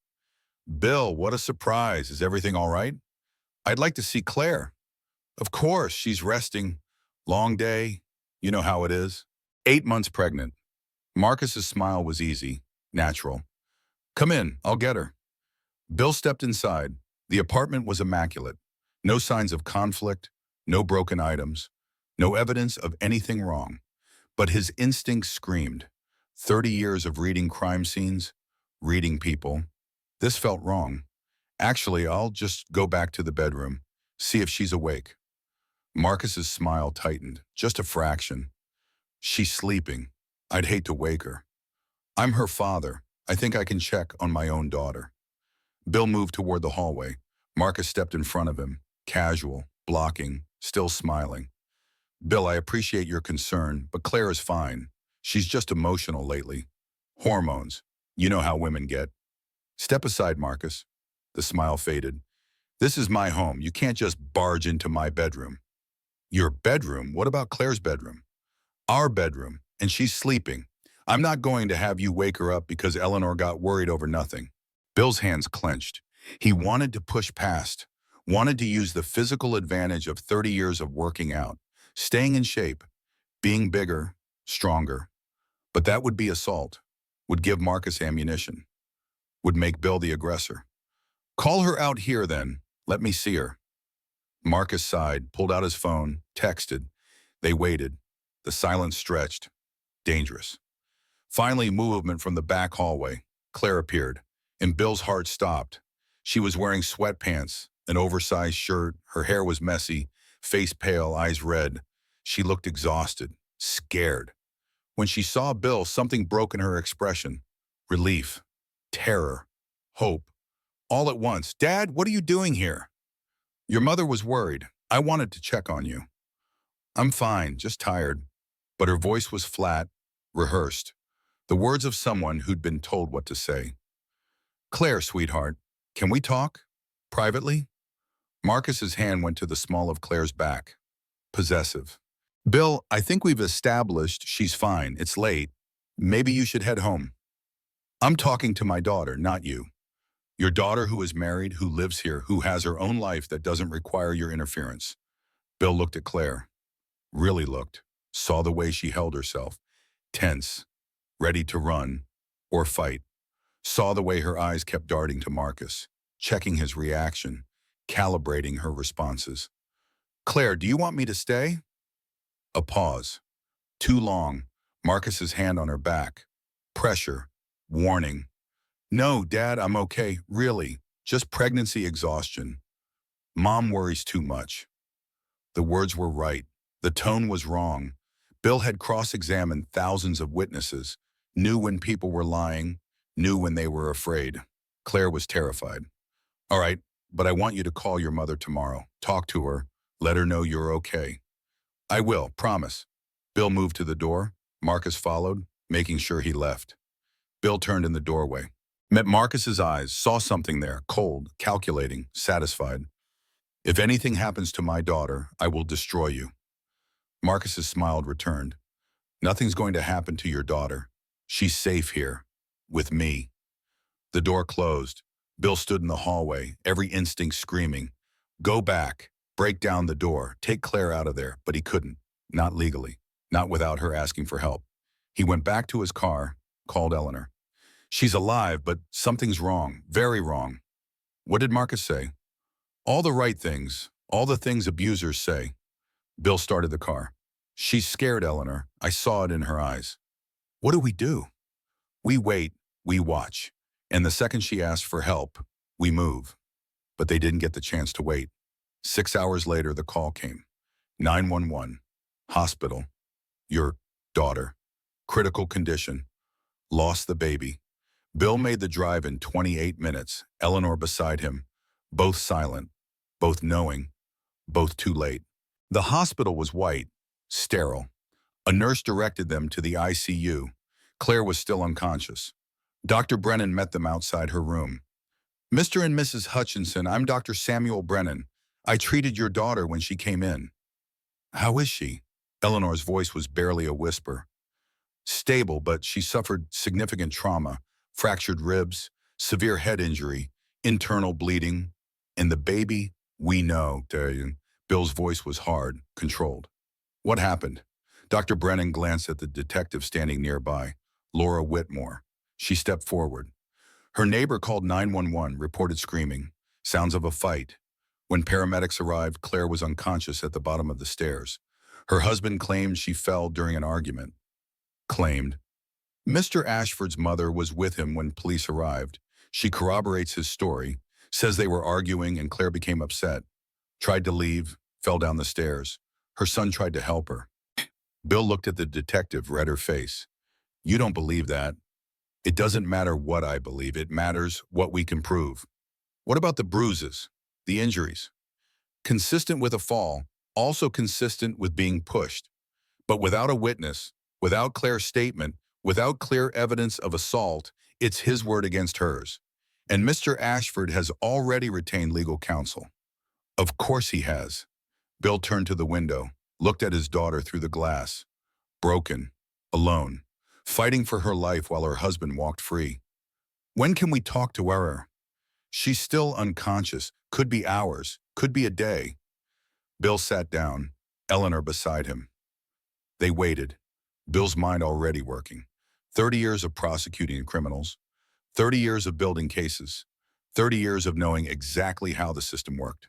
Bill, what a surprise. Is everything all right? I'd like to see Claire. Of course, she's resting. Long day. You know how it is. 8 months pregnant. Marcus's smile was easy, natural. Come in, I'll get her. Bill stepped inside. The apartment was immaculate. No signs of conflict, no broken items, no evidence of anything wrong. But his instincts screamed. 30 years of reading crime scenes, reading people. This felt wrong. Actually, I'll just go back to the bedroom, see if she's awake. Marcus's smile tightened, just a fraction. She's sleeping. I'd hate to wake her. I'm her father. I think I can check on my own daughter. Bill moved toward the hallway. Marcus stepped in front of him, casual, blocking, still smiling. Bill, I appreciate your concern, but Claire is fine. She's just emotional lately. Hormones. You know how women get. Step aside, Marcus. The smile faded. This is my home. You can't just barge into my bedroom. Your bedroom? What about Claire's bedroom? Our bedroom, and she's sleeping. I'm not going to have you wake her up because Eleanor got worried over nothing. Bill's hands clenched. He wanted to push past, wanted to use the physical advantage of 30 years of working out, staying in shape, being bigger, stronger. But that would be assault, would give Marcus ammunition, would make Bill the aggressor. Call her out here then. Let me see her. Marcus sighed, pulled out his phone, texted. They waited. The silence stretched. Dangerous. Finally, movement from the back hallway. Claire appeared, and Bill's heart stopped. She was wearing sweatpants, an oversized shirt. Her hair was messy, face pale, eyes red. She looked exhausted, scared. When she saw Bill, something broke in her expression. Relief, terror, hope, all at once. "Dad, what are you doing here?" "Your mother was worried. I wanted to check on you." "I'm fine, just tired." But her voice was flat, rehearsed. The words of someone who'd been told what to say. "Claire, sweetheart, can we talk? Privately?" Marcus's hand went to the small of Claire's back. Possessive. "Bill, I think we've established she's fine. It's late. Maybe you should head home." "I'm talking to my daughter, not you. Your daughter who is married, who lives here, who has her own life that doesn't require your interference." Bill looked at Claire. Really looked. Saw the way she held herself. Tense. Ready to run. Or fight. Saw the way her eyes kept darting to Marcus. Checking his reaction. Calibrating her responses. "Claire, do you want me to stay?" A pause. Too long. Marcus's hand on her back. Pressure. Warning. "No, Dad, I'm okay. Really. Just pregnancy exhaustion. Mom worries too much." The words were right. The tone was wrong. Bill had cross-examined thousands of witnesses, knew when people were lying, knew when they were afraid. Claire was terrified. "All right, but I want you to call your mother tomorrow. Talk to her. Let her know you're okay." "I will, promise." Bill moved to the door. Marcus followed, making sure he left. Bill turned in the doorway. Met Marcus's eyes, saw something there, cold, calculating, satisfied. "If anything happens to my daughter, I will destroy you." Marcus's smile returned. "Nothing's going to happen to your daughter. She's safe here. With me." The door closed. Bill stood in the hallway, every instinct screaming. Go back. Break down the door. Take Claire out of there. But he couldn't. Not legally. Not without her asking for help. He went back to his car, called Eleanor. "She's alive, but something's wrong. Very wrong." What did Marcus say? "All the right things. All the things abusers say." Bill started the car. "She's scared, Eleanor. I saw it in her eyes." "What do we do?" "We wait. We watch. And the second she asks for help, we move." But they didn't get the chance to wait. 6 hours later, the call came. 911. Hospital. "Your daughter. Critical condition. Lost the baby." Bill made the drive in 28 minutes, Eleanor beside him, both silent, both knowing, both too late. The hospital was white, sterile. A nurse directed them to the ICU. Claire was still unconscious. Dr. Brennan met them outside her room. "Mr. and Mrs. Hutchinson, I'm Dr. Samuel Brennan. I treated your daughter when she came in." "How is she?" Eleanor's voice was barely a whisper. "Stable, but she suffered significant trauma, fractured ribs, severe head injury, internal bleeding. And the baby, we know." Bill's voice was hard, controlled. "What happened?" Dr. Brennan glanced at the detective standing nearby, Laura Whitmore. She stepped forward. Her neighbor called 911, reported screaming, sounds of a fight. When paramedics arrived, Claire was unconscious at the bottom of the stairs. Her husband claimed she fell during an argument. Claimed. Mr. Ashford's mother was with him when police arrived. She corroborates his story, says they were arguing and Claire became upset. Tried to leave, fell down the stairs. Her son tried to help her. Bill looked at the detective, read her face. "You don't believe that." "It doesn't matter what I believe. It matters what we can prove." "What about the bruises, the injuries?" "Consistent with a fall, also consistent with being pushed. But without a witness, without Claire's statement, without clear evidence of assault, it's his word against hers. And Mr. Ashford has already retained legal counsel." "Of course he has." Bill turned to the window, looked at his daughter through the glass. Broken, alone, fighting for her life while her husband walked free. "When can we talk to her?" "She's still unconscious. Could be hours, could be a day." Bill sat down, Eleanor beside him. They waited, Bill's mind already working. 30 years of prosecuting criminals, 30 years of building cases, 30 years of knowing exactly how the system worked.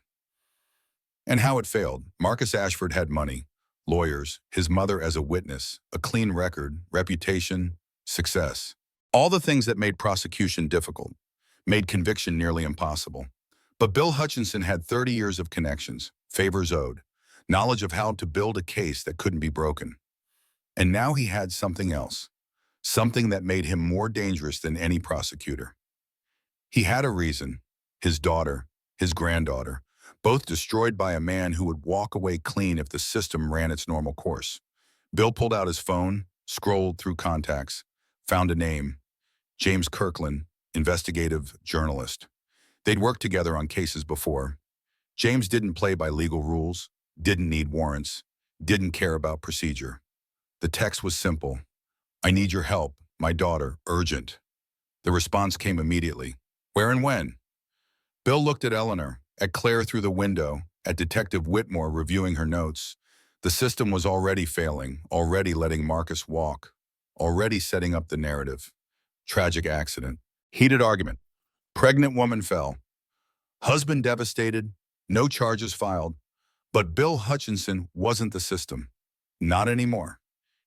And how it failed. Marcus Ashford had money, lawyers, his mother as a witness, a clean record, reputation, success. All the things that made prosecution difficult, made conviction nearly impossible. But Bill Hutchinson had 30 years of connections, favors owed, knowledge of how to build a case that couldn't be broken. And now he had something else, something that made him more dangerous than any prosecutor. He had a reason, his daughter, his granddaughter, both destroyed by a man who would walk away clean if the system ran its normal course. Bill pulled out his phone, scrolled through contacts, found a name, James Kirkland, investigative journalist. They'd worked together on cases before. James didn't play by legal rules, didn't need warrants, didn't care about procedure. The text was simple. I need your help, my daughter, urgent. The response came immediately. Where and when? Bill looked at Eleanor, at Claire through the window, at Detective Whitmore reviewing her notes. The system was already failing, already letting Marcus walk, already setting up the narrative. Tragic accident. Heated argument. Pregnant woman fell. Husband devastated. No charges filed. But Bill Hutchinson wasn't the system. Not anymore.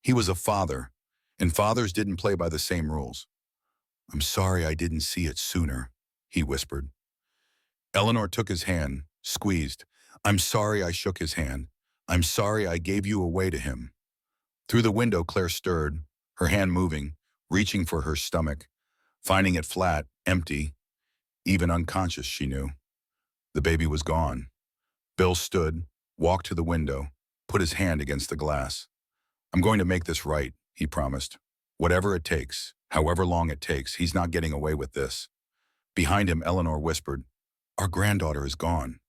He was a father, and fathers didn't play by the same rules. I'm sorry I didn't see it sooner, he whispered. Eleanor took his hand, squeezed. I'm sorry I shook his hand. I'm sorry I gave you away to him. Through the window, Claire stirred, her hand moving, reaching for her stomach, finding it flat, empty, even unconscious, she knew. The baby was gone. Bill stood, walked to the window, put his hand against the glass. I'm going to make this right, he promised. Whatever it takes, however long it takes, he's not getting away with this. Behind him, Eleanor whispered, Our granddaughter is gone.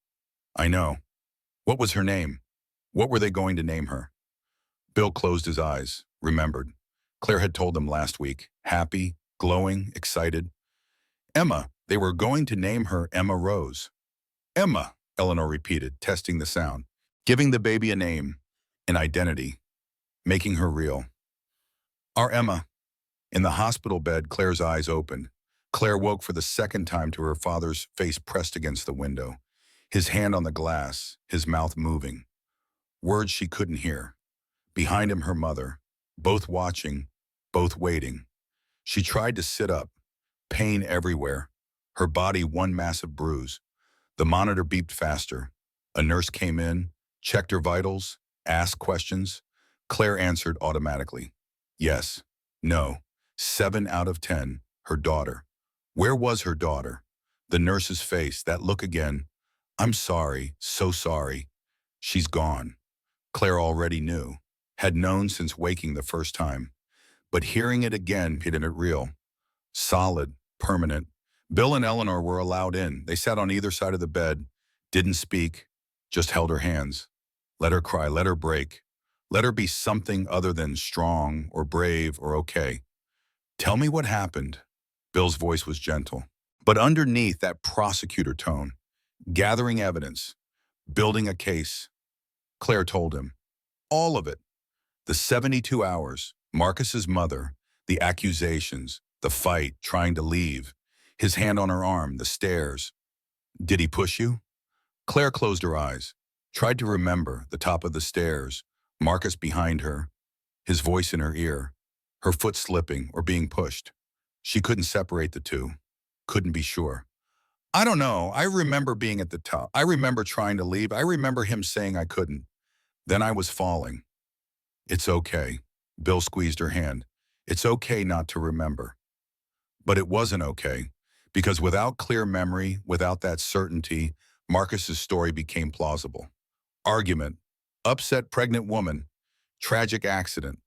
I know. What was her name? What were they going to name her? Bill closed his eyes, remembered. Claire had told him last week, happy, glowing, excited. Emma, they were going to name her Emma Rose. Emma, Eleanor repeated, testing the sound, giving the baby a name, an identity, making her real. Our Emma. In the hospital bed, Claire's eyes opened. Claire woke for the second time to her father's face pressed against the window, his hand on the glass, his mouth moving. Words she couldn't hear. Behind him, her mother, both watching, both waiting. She tried to sit up, pain everywhere, her body one massive bruise. The monitor beeped faster. A nurse came in, checked her vitals, asked questions. Claire answered automatically. Yes, no, 7 out of 10, her daughter. Where was her daughter? The nurse's face, that look again. I'm sorry, so sorry. She's gone. Claire already knew, had known since waking the first time. But hearing it again made it real. Solid, permanent. Bill and Eleanor were allowed in. They sat on either side of the bed, didn't speak, just held her hands. Let her cry, let her break. Let her be something other than strong or brave or okay. Tell me what happened. Bill's voice was gentle. But underneath that prosecutor tone, gathering evidence, building a case, Claire told him. All of it. The 72 hours, Marcus's mother, the accusations, the fight, trying to leave, his hand on her arm, the stairs. Did he push you? Claire closed her eyes, tried to remember the top of the stairs, Marcus behind her, his voice in her ear, her foot slipping or being pushed. She couldn't separate the two, couldn't be sure. I don't know. I remember being at the top. I remember trying to leave. I remember him saying I couldn't. Then I was falling. It's okay. Bill squeezed her hand. It's okay not to remember. But it wasn't okay, because without clear memory, without that certainty, Marcus's story became plausible. Argument. Upset pregnant woman. Tragic accident.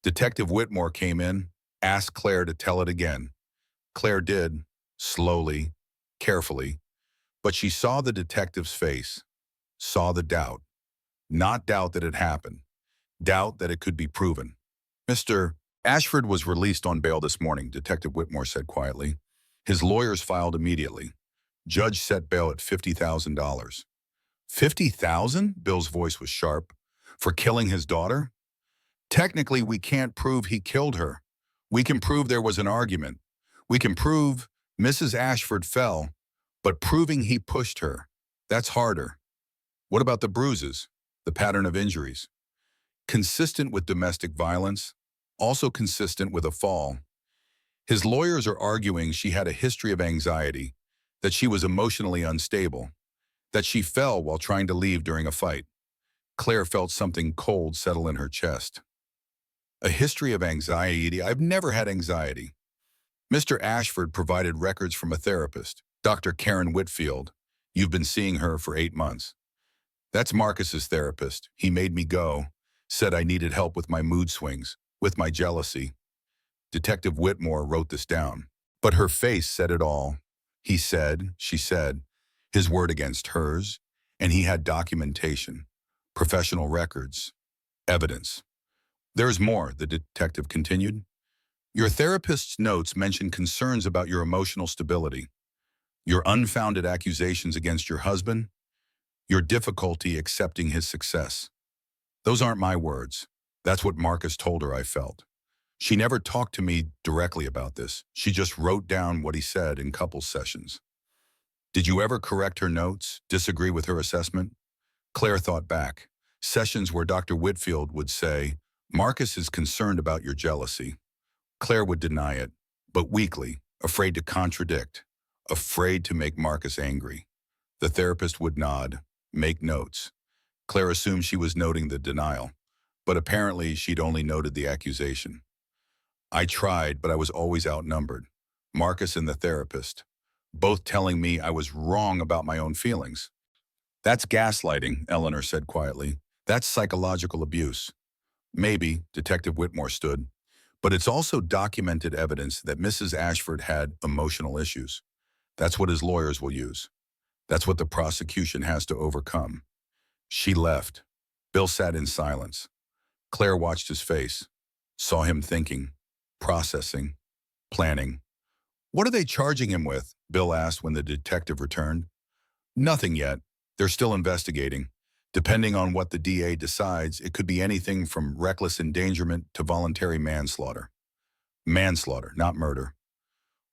Detective Whitmore came in, asked Claire to tell it again. Claire did, slowly, carefully, but she saw the detective's face, saw the doubt. Not doubt that it happened, doubt that it could be proven. Mr. Ashford was released on bail this morning, Detective Whitmore said quietly. His lawyers filed immediately. Judge set bail at $50,000. $50,000? Bill's voice was sharp. For killing his daughter? Technically, we can't prove he killed her. We can prove there was an argument. We can prove Mrs. Ashford fell, but proving he pushed her, that's harder. What about the bruises, the pattern of injuries? Consistent with domestic violence, also consistent with a fall. His lawyers are arguing she had a history of anxiety, that she was emotionally unstable, that she fell while trying to leave during a fight. Claire felt something cold settle in her chest. A history of anxiety. I've never had anxiety. Mr. Ashford provided records from a therapist, Dr. Karen Whitfield. You've been seeing her for 8 months. That's Marcus's therapist. He made me go, said I needed help with my mood swings, with my jealousy. Detective Whitmore wrote this down. But her face said it all. He said, she said, his word against hers, and he had documentation, professional records, evidence. There's more, the detective continued. Your therapist's notes mention concerns about your emotional stability, your unfounded accusations against your husband, your difficulty accepting his success. Those aren't my words. That's what Marcus told her I felt. She never talked to me directly about this. She just wrote down what he said in couples sessions. Did you ever correct her notes, disagree with her assessment? Claire thought back. Sessions where Dr. Whitfield would say, Marcus is concerned about your jealousy. Claire would deny it, but weakly, afraid to contradict, afraid to make Marcus angry. The therapist would nod, make notes. Claire assumed she was noting the denial, but apparently she'd only noted the accusation. I tried, but I was always outnumbered. Marcus and the therapist, both telling me I was wrong about my own feelings. That's gaslighting, Eleanor said quietly. That's psychological abuse. Maybe, Detective Whitmore stood, but it's also documented evidence that Mrs. Ashford had emotional issues. That's what his lawyers will use. That's what the prosecution has to overcome. She left. Bill sat in silence. Claire watched his face, saw him thinking, processing, planning. What are they charging him with? Bill asked when the detective returned. Nothing yet. They're still investigating. Depending on what the DA decides, it could be anything from reckless endangerment to voluntary manslaughter. Manslaughter, not murder.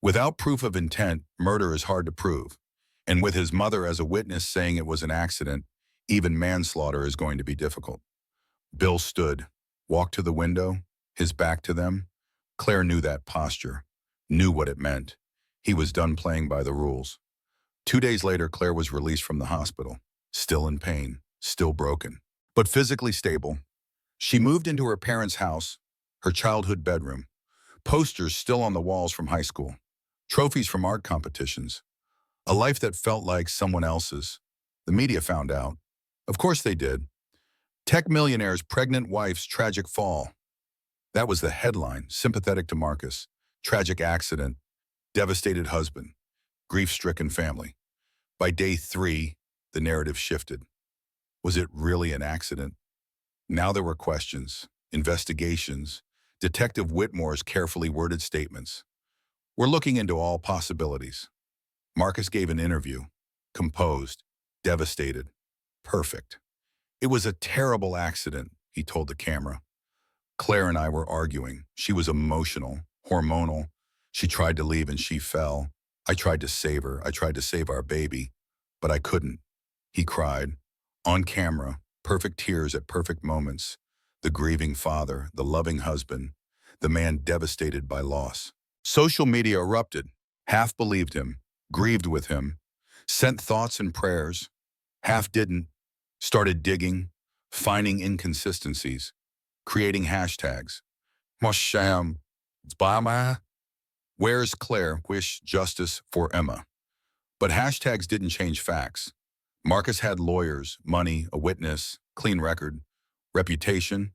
Without proof of intent, murder is hard to prove. And with his mother as a witness saying it was an accident, even manslaughter is going to be difficult. Bill stood, walked to the window, his back to them. Claire knew that posture, knew what it meant. He was done playing by the rules. 2 days later, Claire was released from the hospital, still in pain, still broken, but physically stable. She moved into her parents' house, her childhood bedroom, posters still on the walls from high school, trophies from art competitions, a life that felt like someone else's. The media found out. Of course they did. Tech millionaire's pregnant wife's tragic fall. That was the headline, sympathetic to Marcus. Tragic accident, devastated husband, grief-stricken family. By day 3, the narrative shifted. Was it really an accident? Now there were questions, investigations, Detective Whitmore's carefully worded statements. We're looking into all possibilities. Marcus gave an interview, composed, devastated, perfect. It was a terrible accident, he told the camera. Claire and I were arguing. She was emotional, hormonal. She tried to leave and she fell. I tried to save her. I tried to save our baby, but I couldn't. He cried. On camera, perfect tears at perfect moments. The grieving father, the loving husband, the man devastated by loss. Social media erupted. Half believed him, grieved with him, sent thoughts and prayers. Half didn't. Started digging, finding inconsistencies, creating hashtags. Mosham, Zbama. Where's Claire? Wish justice for Emma. But hashtags didn't change facts. Marcus had lawyers, money, a witness, clean record, reputation,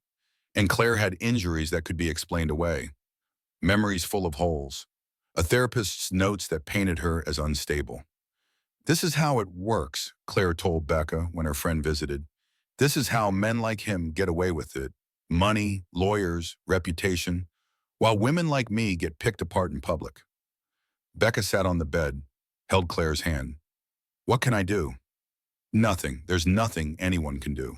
and Claire had injuries that could be explained away. Memories full of holes. A therapist's notes that painted her as unstable. This is how it works, Claire told Becca when her friend visited. This is how men like him get away with it. Money, lawyers, reputation, while women like me get picked apart in public. Becca sat on the bed, held Claire's hand. What can I do? Nothing. There's nothing anyone can do.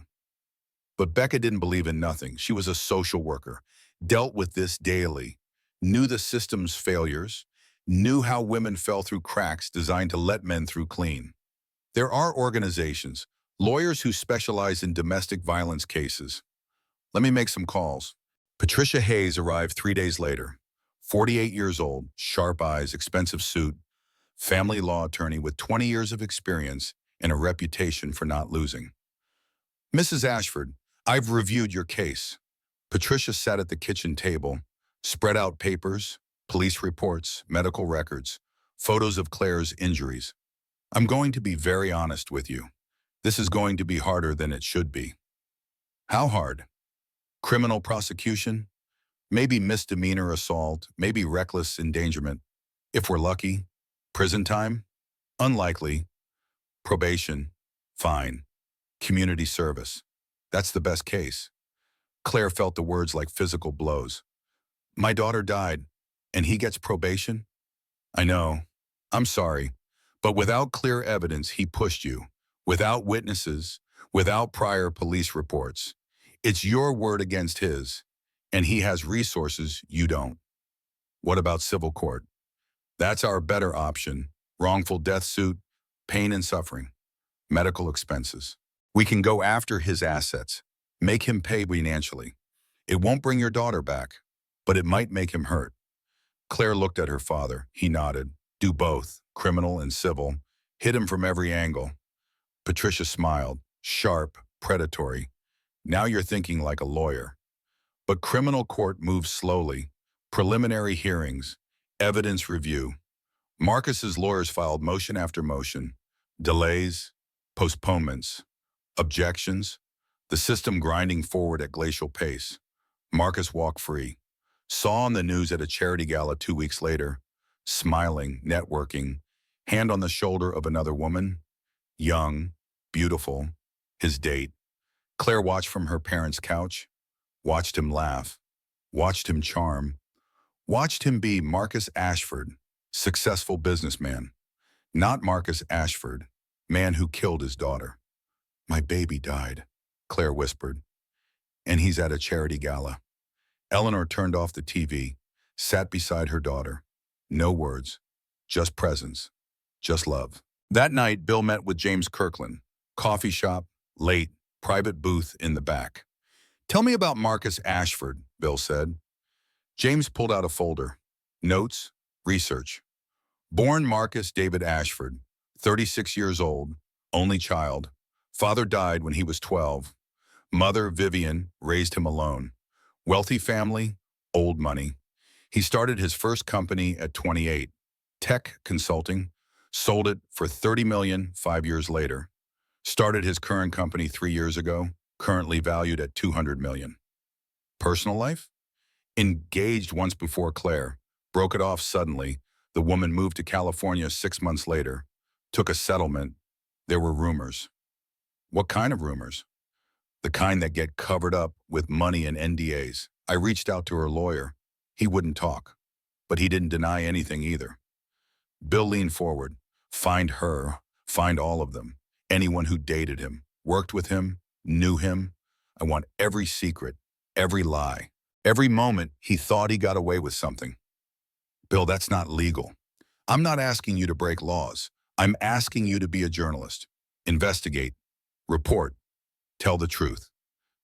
But Becca didn't believe in nothing. She was a social worker, dealt with this daily, knew the system's failures, knew how women fell through cracks designed to let men through clean. There are organizations, lawyers who specialize in domestic violence cases. Let me make some calls. Patricia Hayes arrived 3 days later. 48 years old, sharp eyes, expensive suit, family law attorney with 20 years of experience and a reputation for not losing. Mrs. Ashford, I've reviewed your case. Patricia sat at the kitchen table, spread out papers, police reports, medical records, photos of Claire's injuries. I'm going to be very honest with you. This is going to be harder than it should be. How hard? Criminal prosecution? Maybe misdemeanor assault, maybe reckless endangerment. If we're lucky, prison time? Unlikely. Probation? Fine. Community service? That's the best case. Claire felt the words like physical blows. My daughter died, and he gets probation? I know. I'm sorry. But without clear evidence, he pushed you. Without witnesses, without prior police reports. It's your word against his, and he has resources you don't. What about civil court? That's our better option. Wrongful death suit, pain and suffering, medical expenses. We can go after his assets, make him pay financially. It won't bring your daughter back, but it might make him hurt. Claire looked at her father. He nodded. Do both, criminal and civil. Hit him from every angle. Patricia smiled, sharp, predatory. Now you're thinking like a lawyer. But criminal court moves slowly. Preliminary hearings, evidence review. Marcus's lawyers filed motion after motion. Delays, postponements, objections. The system grinding forward at glacial pace. Marcus walked free. Saw on the news at a charity gala 2 weeks later. Smiling, networking, hand on the shoulder of another woman. Young, beautiful, his date. Claire watched from her parents' couch, watched him laugh, watched him charm, watched him be Marcus Ashford, successful businessman. Not Marcus Ashford, man who killed his daughter. My baby died, Claire whispered, and he's at a charity gala. Eleanor turned off the TV, sat beside her daughter. No words, just presence, just love. That night, Bill met with James Kirkland. Coffee shop, late, private booth in the back. Tell me about Marcus Ashford, Bill said. James pulled out a folder. Notes, research. Born Marcus David Ashford, 36 years old, only child. Father died when he was 12. Mother, Vivian, raised him alone. Wealthy family, old money. He started his first company at 28, tech consulting, sold it for $30 million 5 years later. Started his current company 3 years ago, currently valued at $200 million. Personal life? Engaged once before Claire, broke it off suddenly. The woman moved to California 6 months later, took a settlement. There were rumors. What kind of rumors? The kind that get covered up with money and NDAs. I reached out to her lawyer. He wouldn't talk, but he didn't deny anything either. Bill leaned forward. Find her, find all of them. Anyone who dated him, worked with him, knew him. I want every secret, every lie, every moment he thought he got away with something. Bill, that's not legal. I'm not asking you to break laws. I'm asking you to be a journalist. Investigate, report, tell the truth.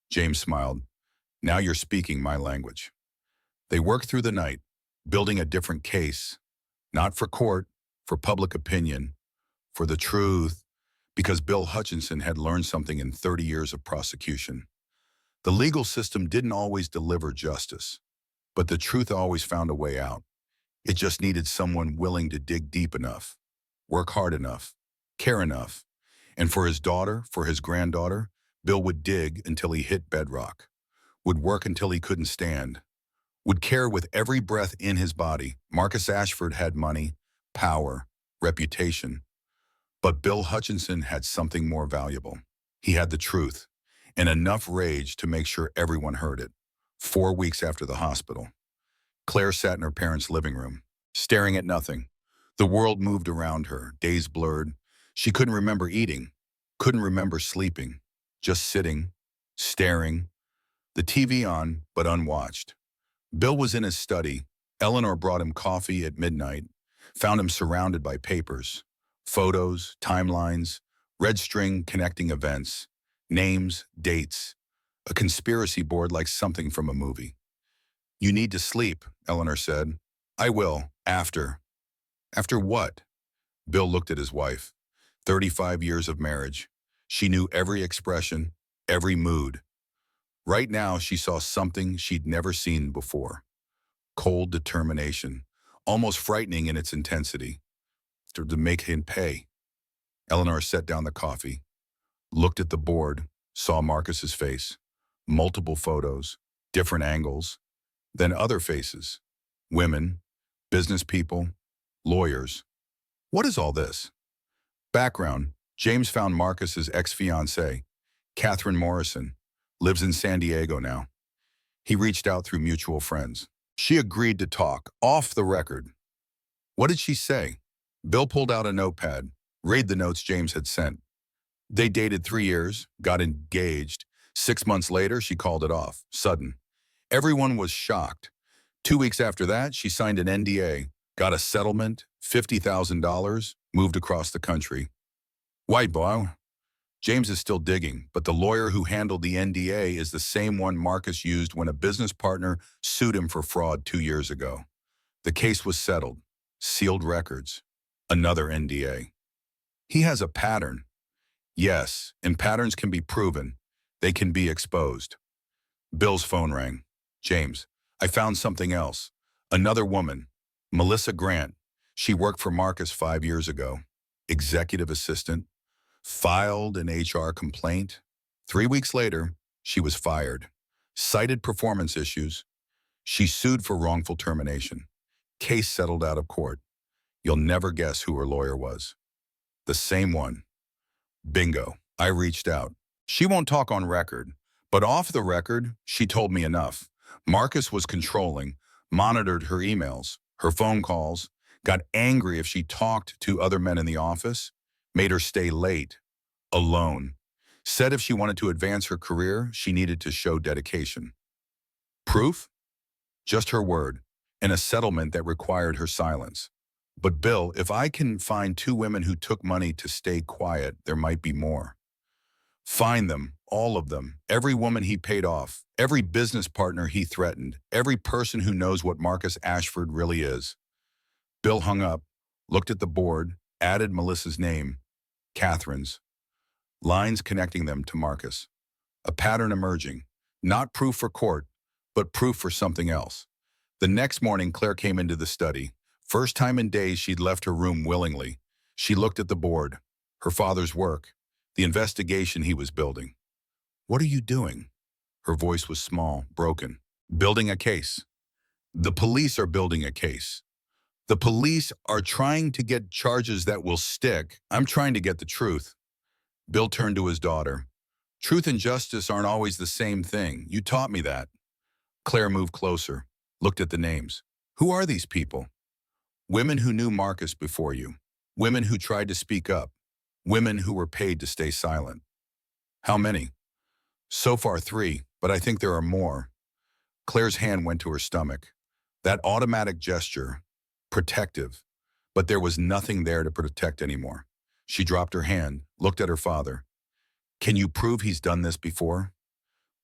James smiled. Now you're speaking my language. They worked through the night, building a different case, not for court, for public opinion, for the truth, because Bill Hutchinson had learned something in 30 years of prosecution. The legal system didn't always deliver justice, but the truth always found a way out. It just needed someone willing to dig deep enough, work hard enough, care enough. And for his daughter, for his granddaughter, Bill would dig until he hit bedrock, would work until he couldn't stand, would care with every breath in his body. Marcus Ashford had money, power, reputation. But Bill Hutchinson had something more valuable. He had the truth, and enough rage to make sure everyone heard it. 4 weeks after the hospital, Claire sat in her parents' living room, staring at nothing. The world moved around her, days blurred. She couldn't remember eating, couldn't remember sleeping, just sitting, staring. The TV on, but unwatched. Bill was in his study. Eleanor brought him coffee at midnight, found him surrounded by papers, photos, timelines, red string connecting events, names, dates, a conspiracy board like something from a movie. You need to sleep, Eleanor said. I will, after. After what? Bill looked at his wife. 35 years of marriage. She knew every expression, every mood. Right now, she saw something she'd never seen before. Cold determination, almost frightening in its intensity, to make him pay. Eleanor set down the coffee, looked at the board, saw Marcus's face, multiple photos, different angles, then other faces, women, business people, lawyers. What is all this? Background: James found Marcus's ex-fiancée, Catherine Morrison, lives in San Diego now. He reached out through mutual friends. She agreed to talk, off the record. What did she say? Bill pulled out a notepad, read the notes James had sent. They dated 3 years, got engaged. 6 months later, she called it off, sudden. Everyone was shocked. 2 weeks after that, she signed an NDA, got a settlement, $50,000, moved across the country. White boy. James is still digging, but the lawyer who handled the NDA is the same one Marcus used when a business partner sued him for fraud 2 years ago. The case was settled. Sealed records. Another NDA. He has a pattern. Yes, and patterns can be proven. They can be exposed. Bill's phone rang. James, I found something else. Another woman, Melissa Grant. She worked for Marcus 5 years ago. Executive assistant. Filed an HR complaint. 3 weeks later, she was fired. Cited performance issues. She sued for wrongful termination. Case settled out of court. You'll never guess who her lawyer was. The same one. Bingo. I reached out. She won't talk on record, but off the record, she told me enough. Marcus was controlling, monitored her emails, her phone calls, got angry if she talked to other men in the office, made her stay late, alone. Said if she wanted to advance her career, she needed to show dedication. Proof? Just her word, and a settlement that required her silence. But Bill, if I can find 2 women who took money to stay quiet, there might be more. Find them, all of them, every woman he paid off, every business partner he threatened, every person who knows what Marcus Ashford really is. Bill hung up, looked at the board, added Melissa's name, Catherine's. Lines connecting them to Marcus. A pattern emerging. Not proof for court, but proof for something else. The next morning, Claire came into the study. First time in days she'd left her room willingly. She looked at the board, her father's work, the investigation he was building. What are you doing? Her voice was small, broken. Building a case. The police are building a case. The police are trying to get charges that will stick. I'm trying to get the truth. Bill turned to his daughter. Truth and justice aren't always the same thing. You taught me that. Claire moved closer, looked at the names. Who are these people? Women who knew Marcus before you. Women who tried to speak up. Women who were paid to stay silent. How many? So far 3, but I think there are more. Claire's hand went to her stomach. That automatic gesture, protective, but there was nothing there to protect anymore. She dropped her hand, looked at her father. Can you prove he's done this before?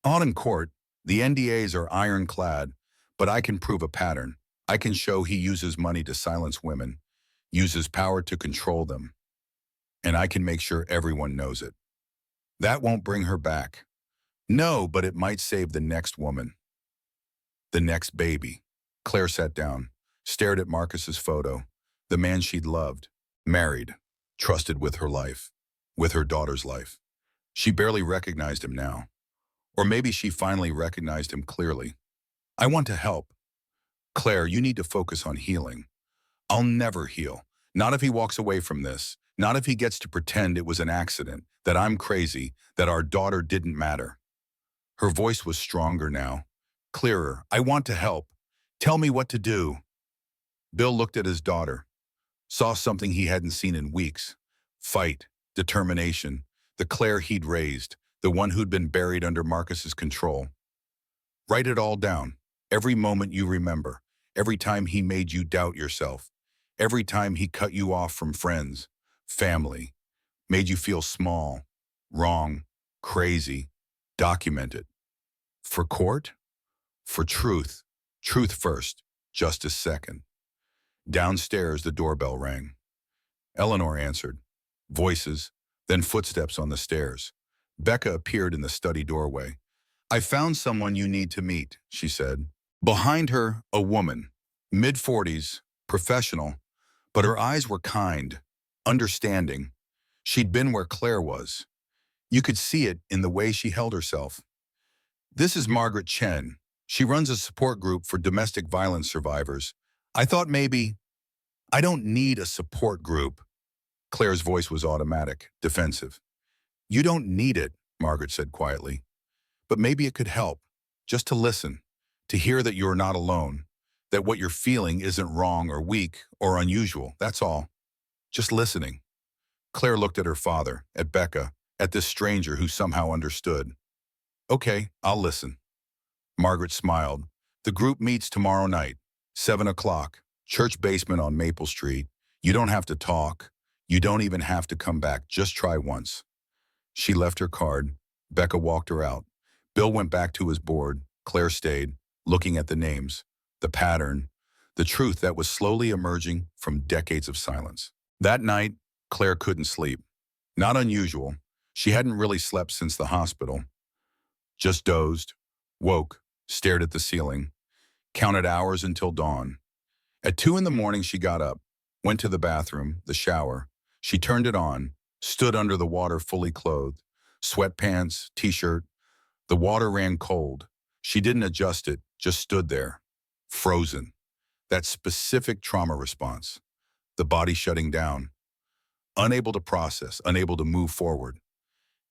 On in court, the NDAs are ironclad, but I can prove a pattern. I can show he uses money to silence women, uses power to control them, and I can make sure everyone knows it. That won't bring her back. No, but it might save the next woman. The next baby. Claire sat down, stared at Marcus's photo, the man she'd loved, married, trusted with her life, with her daughter's life. She barely recognized him now. Or maybe she finally recognized him clearly. I want to help. Claire, you need to focus on healing. I'll never heal. Not if he walks away from this. Not if he gets to pretend it was an accident, that I'm crazy, that our daughter didn't matter. Her voice was stronger now, clearer. I want to help. Tell me what to do. Bill looked at his daughter, saw something he hadn't seen in weeks. Fight, determination, the Claire he'd raised, the one who'd been buried under Marcus's control. Write it all down, every moment you remember, every time he made you doubt yourself, every time he cut you off from friends, family, made you feel small, wrong, crazy. Document it. For court? For truth. Truth first, justice second. Downstairs, the doorbell rang. Eleanor answered. Voices, then footsteps on the stairs. Becca appeared in the study doorway. I found someone you need to meet, she said. Behind her, a woman, mid-40s, professional, but her eyes were kind, understanding. She'd been where Claire was. You could see it in the way she held herself. This is Margaret Chen. She runs a support group for domestic violence survivors. I thought maybe, I don't need a support group. Claire's voice was automatic, defensive. You don't need it, Margaret said quietly. But maybe it could help, just to listen, to hear that you're not alone, that what you're feeling isn't wrong or weak or unusual, that's all. Just listening. Claire looked at her father, at Becca, at this stranger who somehow understood. Okay, I'll listen. Margaret smiled. The group meets tomorrow night, 7 o'clock, church basement on Maple Street. You don't have to talk. You don't even have to come back. Just try once. She left her card. Becca walked her out. Bill went back to his board. Claire stayed, looking at the names, the pattern, the truth that was slowly emerging from decades of silence. That night, Claire couldn't sleep. Not unusual. She hadn't really slept since the hospital. Just dozed, woke, stared at the ceiling, counted hours until dawn. At 2 in the morning, she got up, went to the bathroom, the shower. She turned it on, stood under the water fully clothed, sweatpants, t-shirt. The water ran cold. She didn't adjust it, just stood there, frozen. That specific trauma response, the body shutting down, unable to process, unable to move forward.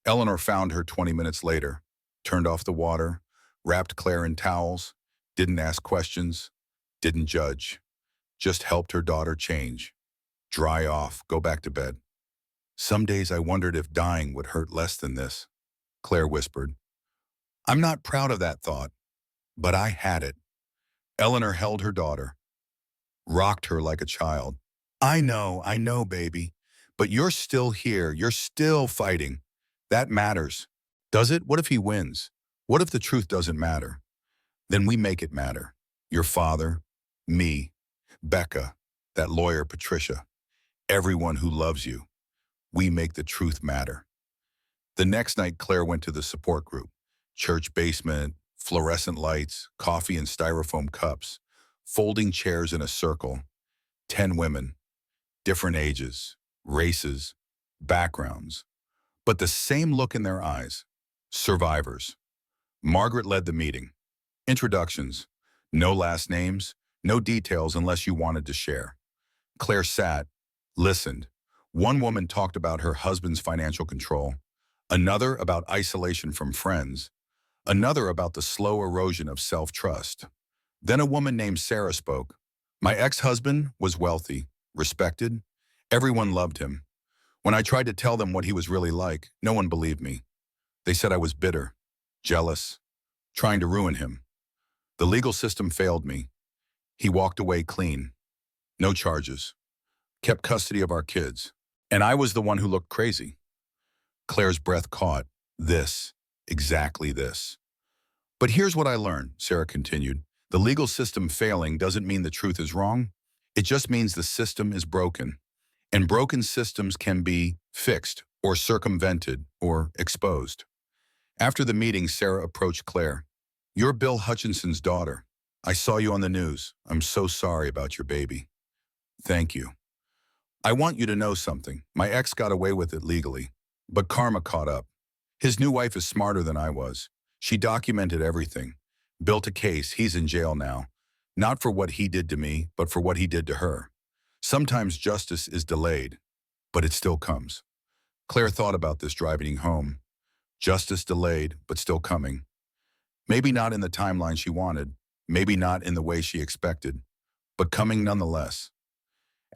Eleanor found her 20 minutes later, turned off the water, wrapped Claire in towels, didn't ask questions, didn't judge, just helped her daughter change, dry off, go back to bed. Some days I wondered if dying would hurt less than this, Claire whispered. I'm not proud of that thought, but I had it. Eleanor held her daughter, rocked her like a child. I know, baby, but you're still here. You're still fighting. That matters. Does it? What if he wins? What if the truth doesn't matter? Then we make it matter. Your father, me, Becca, that lawyer Patricia, everyone who loves you. We make the truth matter. The next night, Claire went to the support group. Church basement, fluorescent lights, coffee in styrofoam cups, folding chairs in a circle, 10 women, different ages, races, backgrounds, but the same look in their eyes, survivors. Margaret led the meeting. Introductions, no last names, no details unless you wanted to share. Claire sat, listened. One woman talked about her husband's financial control, another about isolation from friends, another about the slow erosion of self-trust. Then a woman named Sarah spoke. My ex-husband was wealthy, respected. Everyone loved him. When I tried to tell them what he was really like, no one believed me. They said I was bitter, jealous, trying to ruin him. The legal system failed me. He walked away clean. No charges. Kept custody of our kids. And I was the one who looked crazy. Claire's breath caught. This, exactly this. But here's what I learned, Sarah continued. The legal system failing doesn't mean the truth is wrong. It just means the system is broken. And broken systems can be fixed or circumvented or exposed. After the meeting, Sarah approached Claire. You're Bill Hutchinson's daughter. I saw you on the news. I'm so sorry about your baby. Thank you. I want you to know something. My ex got away with it legally, but karma caught up. His new wife is smarter than I was. She documented everything, built a case. He's in jail now, not for what he did to me, but for what he did to her. Sometimes justice is delayed, but it still comes. Claire thought about this driving home. Justice delayed, but still coming. Maybe not in the timeline she wanted, maybe not in the way she expected, but coming nonetheless.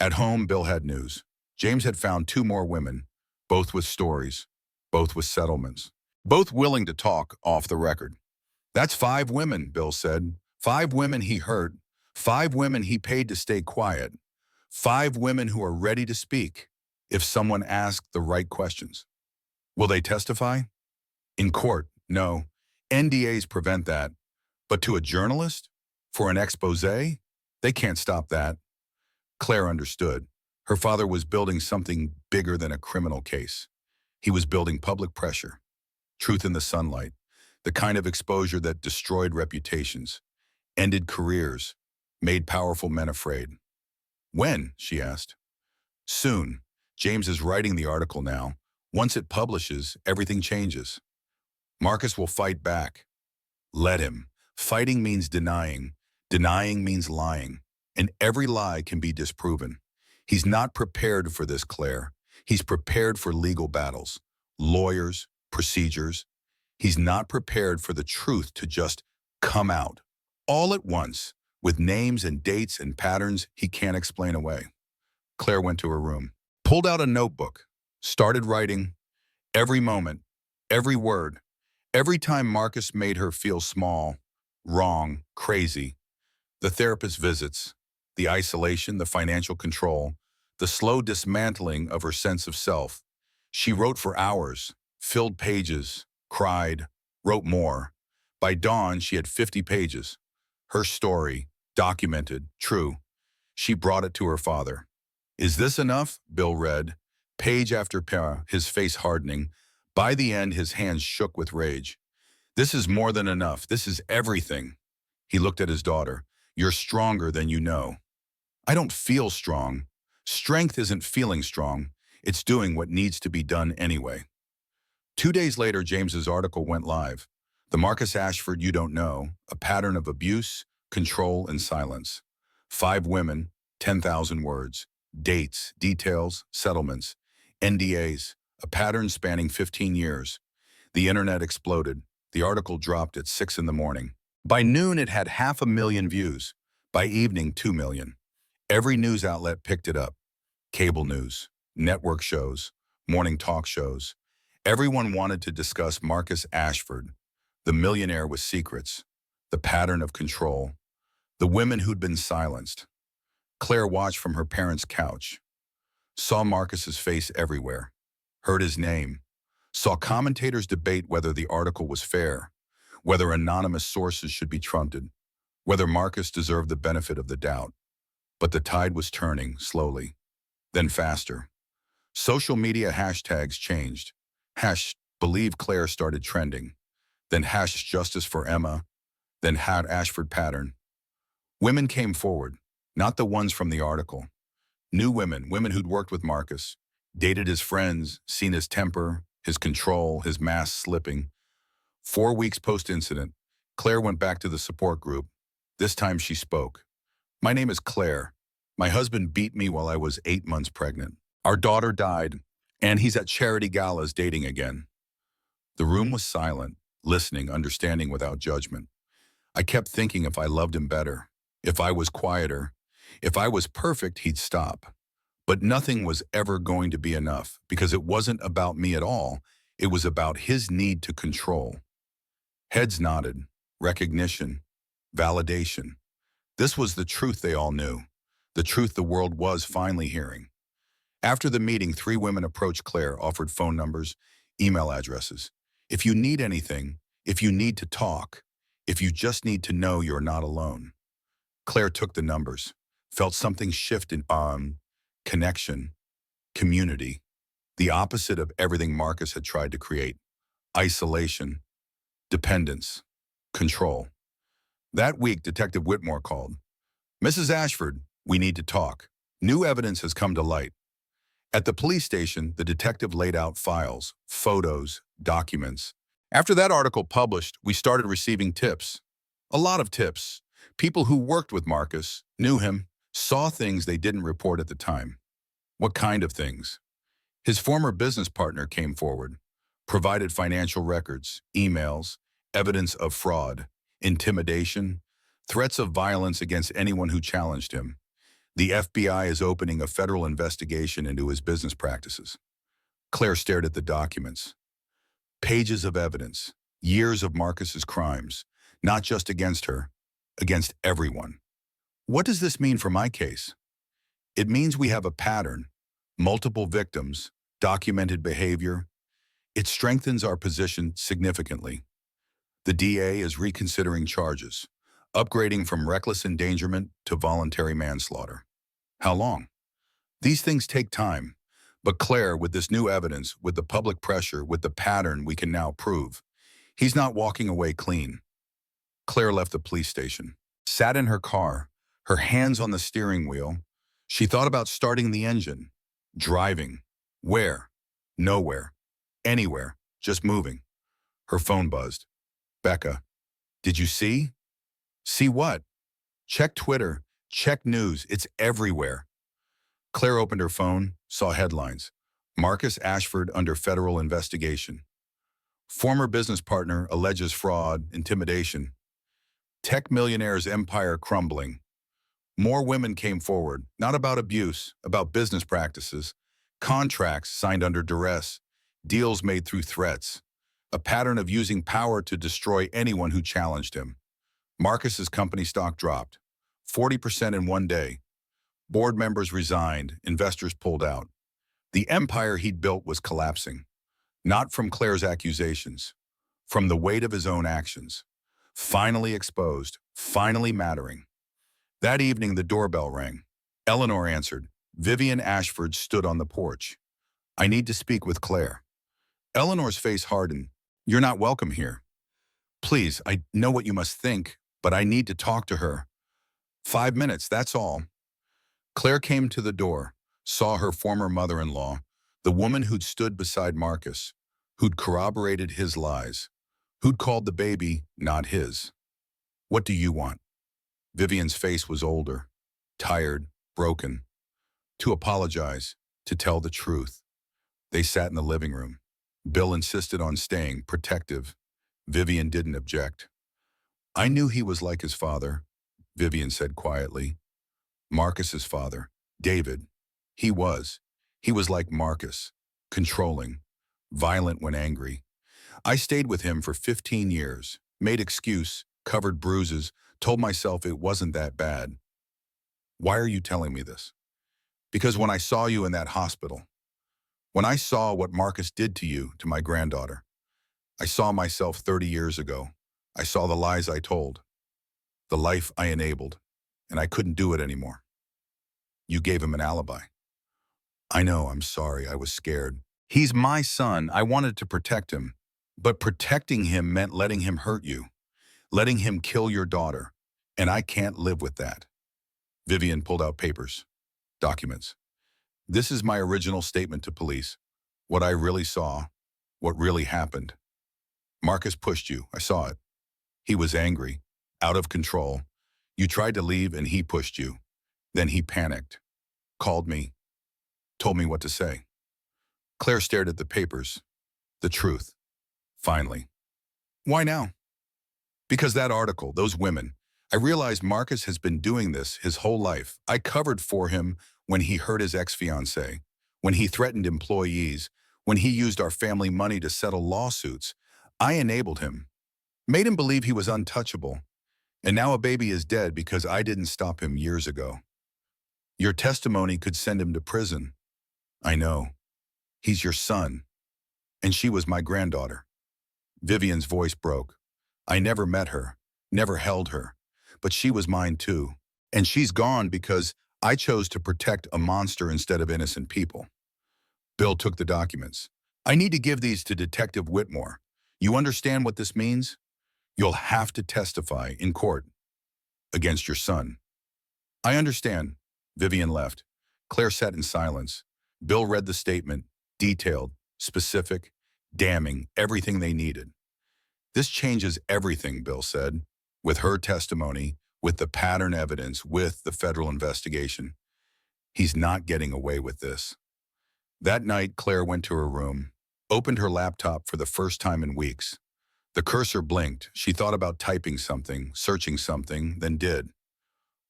At home, Bill had news. James had found 2 more women, both with stories, both with settlements, both willing to talk off the record. That's 5 women, Bill said. 5 women he hurt, 5 women he paid to stay quiet, 5 women who are ready to speak if someone asked the right questions. Will they testify? In court, no. NDAs prevent that. But to a journalist? For an expose? They can't stop that. Claire understood. Her father was building something bigger than a criminal case. He was building public pressure, truth in the sunlight, the kind of exposure that destroyed reputations, ended careers, made powerful men afraid. When? She asked. Soon. James is writing the article now. Once it publishes, everything changes. Marcus will fight back. Let him. Fighting means denying. Denying means lying. And every lie can be disproven. He's not prepared for this, Claire. He's prepared for legal battles, lawyers, procedures. He's not prepared for the truth to just come out all at once with names and dates and patterns he can't explain away. Claire went to her room, pulled out a notebook, started writing every moment, every word, every time Marcus made her feel small, wrong, crazy. The therapist visits, the isolation, the financial control, the slow dismantling of her sense of self. She wrote for hours, filled pages, cried, wrote more. By dawn, she had 50 pages. Her story, documented, true. She brought it to her father. Is this enough? Bill read, page after page, his face hardening. By the end, his hands shook with rage. This is more than enough. This is everything. He looked at his daughter. You're stronger than you know. I don't feel strong. Strength isn't feeling strong. It's doing what needs to be done anyway. 2 days later, James's article went live. The Marcus Ashford You Don't Know, a pattern of abuse, control, and silence. 5 women, 10,000 words. Dates, details, settlements, NDAs, a pattern spanning 15 years. The internet exploded. The article dropped at 6 in the morning. By noon, it had 500,000 views. By evening, 2 million. Every news outlet picked it up. Cable news, network shows, morning talk shows. Everyone wanted to discuss Marcus Ashford, the millionaire with secrets, the pattern of control, the women who'd been silenced. Claire watched from her parents' couch, saw Marcus's face everywhere, heard his name, saw commentators debate whether the article was fair, whether anonymous sources should be trusted, whether Marcus deserved the benefit of the doubt. But the tide was turning, slowly, then faster. Social media hashtags changed. #Believe Claire started trending. Then #Justice for Emma. Then #Ashford Pattern. Women came forward, not the ones from the article. New women, women who'd worked with Marcus, dated his friends, seen his temper, his control, his mask slipping. 4 weeks post-incident, Claire went back to the support group. This time she spoke. My name is Claire. My husband beat me while I was 8 months pregnant. Our daughter died, and he's at charity galas dating again. The room was silent, listening, understanding without judgment. I kept thinking if I loved him better, if I was quieter, if I was perfect, he'd stop. But nothing was ever going to be enough because it wasn't about me at all. It was about his need to control. Heads nodded, recognition, validation. This was the truth they all knew, the truth the world was finally hearing. After the meeting, 3 women approached Claire, offered phone numbers, email addresses. If you need anything, if you need to talk, if you just need to know you're not alone. Claire took the numbers, felt something shift in connection, community, the opposite of everything Marcus had tried to create. Isolation, dependence, control. That week, Detective Whitmore called. Mrs. Ashford, we need to talk. New evidence has come to light. At the police station, the detective laid out files, photos, documents. After that article published, we started receiving tips. A lot of tips. People who worked with Marcus, knew him, saw things they didn't report at the time. What kind of things? His former business partner came forward, provided financial records, emails, evidence of fraud, intimidation, threats of violence against anyone who challenged him. The FBI is opening a federal investigation into his business practices. Claire stared at the documents. Pages of evidence, years of Marcus's crimes, not just against her, against everyone. What does this mean for my case? It means we have a pattern, multiple victims, documented behavior. It strengthens our position significantly. The DA is reconsidering charges, upgrading from reckless endangerment to voluntary manslaughter. How long? These things take time. But Claire, with this new evidence, with the public pressure, with the pattern we can now prove, He's not walking away clean. Claire left the police station, sat in her car, her hands on the steering wheel. She thought about starting the engine, driving. Where? Nowhere. Anywhere. Just moving. Her phone buzzed. Becca, did you see? See what? Check Twitter. Check news. It's everywhere. Claire opened her phone, saw headlines. Marcus Ashford under federal investigation. Former business partner alleges fraud, intimidation. Tech millionaire's empire crumbling. More women came forward, not about abuse, about business practices. Contracts signed under duress. Deals made through threats. A pattern of using power to destroy anyone who challenged him. Marcus's company stock dropped. 40% in one day. Board members resigned, investors pulled out. The empire he'd built was collapsing. Not from Claire's accusations, from the weight of his own actions. Finally exposed, finally mattering. That evening, the doorbell rang. Eleanor answered. Vivian Ashford stood on the porch. I need to speak with Claire. Eleanor's face hardened. You're not welcome here. Please, I know what you must think, but I need to talk to her. 5 minutes, that's all. Claire came to the door, saw her former mother-in-law, the woman who'd stood beside Marcus, who'd corroborated his lies, who'd called the baby not his. What do you want? Vivian's face was older, tired, broken. To apologize, to tell the truth. They sat in the living room. Bill insisted on staying, protective. Vivian didn't object. I knew he was like his father, Vivian said quietly. Marcus's father, David. He was. He was like Marcus, controlling, violent when angry. I stayed with him for 15 years, made excuse, covered bruises, told myself it wasn't that bad. Why are you telling me this? Because when I saw you in that hospital, when I saw what Marcus did to you, to my granddaughter, I saw myself 30 years ago. I saw the lies I told, the life I enabled, and I couldn't do it anymore. You gave him an alibi. I know, I'm sorry, I was scared. He's my son, I wanted to protect him. But protecting him meant letting him hurt you, letting him kill your daughter, and I can't live with that. Vivian pulled out papers, documents. This is my original statement to police, what I really saw, what really happened. Marcus pushed you, I saw it. He was angry, out of control. You tried to leave and he pushed you. Then he panicked, called me, told me what to say. Claire stared at the papers, the truth, finally. Why now? Because that article, those women, I realized Marcus has been doing this his whole life. I covered for him when he hurt his ex-fiancée, when he threatened employees, when he used our family money to settle lawsuits. I enabled him, made him believe he was untouchable. And now a baby is dead because I didn't stop him years ago. Your testimony could send him to prison. I know. He's your son. And she was my granddaughter. Vivian's voice broke. I never met her, never held her. But she was mine too. And she's gone because I chose to protect a monster instead of innocent people. Bill took the documents. I need to give these to Detective Whitmore. You understand what this means? You'll have to testify in court against your son. I understand. Vivian left. Claire sat in silence. Bill read the statement, detailed, specific, damning, everything they needed. This changes everything, Bill said, with her testimony, with the pattern evidence, with the federal investigation. He's not getting away with this. That night, Claire went to her room, opened her laptop for the first time in weeks. The cursor blinked. She thought about typing something, searching something, then did.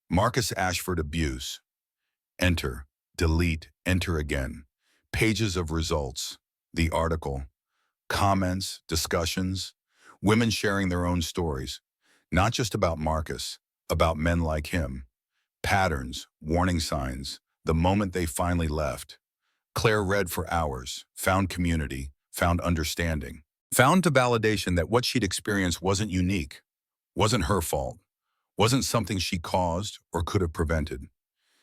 Marcus Ashford abuse. Enter, delete, enter again. Pages of results, the article, comments, discussions, women sharing their own stories, not just about Marcus, about men like him. Patterns, warning signs, the moment they finally left. Claire read for hours, found community, found understanding, found the validation that what she'd experienced wasn't unique, wasn't her fault, wasn't something she caused or could have prevented.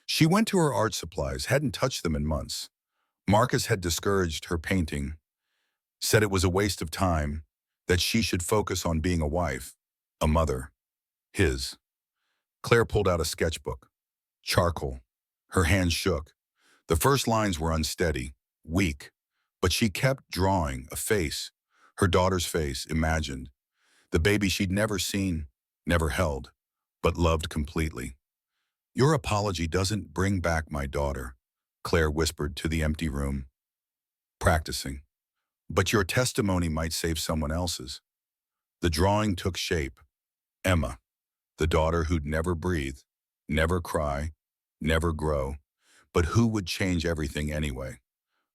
She went to her art supplies, hadn't touched them in months. Marcus had discouraged her painting, said it was a waste of time, that she should focus on being a wife, a mother, his. Claire pulled out a sketchbook. Charcoal. Her hands shook. The first lines were unsteady, weak, but she kept drawing a face, her daughter's face, imagined, the baby she'd never seen, never held, but loved completely. Your apology doesn't bring back my daughter, Claire whispered to the empty room, practicing. But your testimony might save someone else's. The drawing took shape. Emma, the daughter who'd never breathe, never cry, never grow, but who would change everything anyway.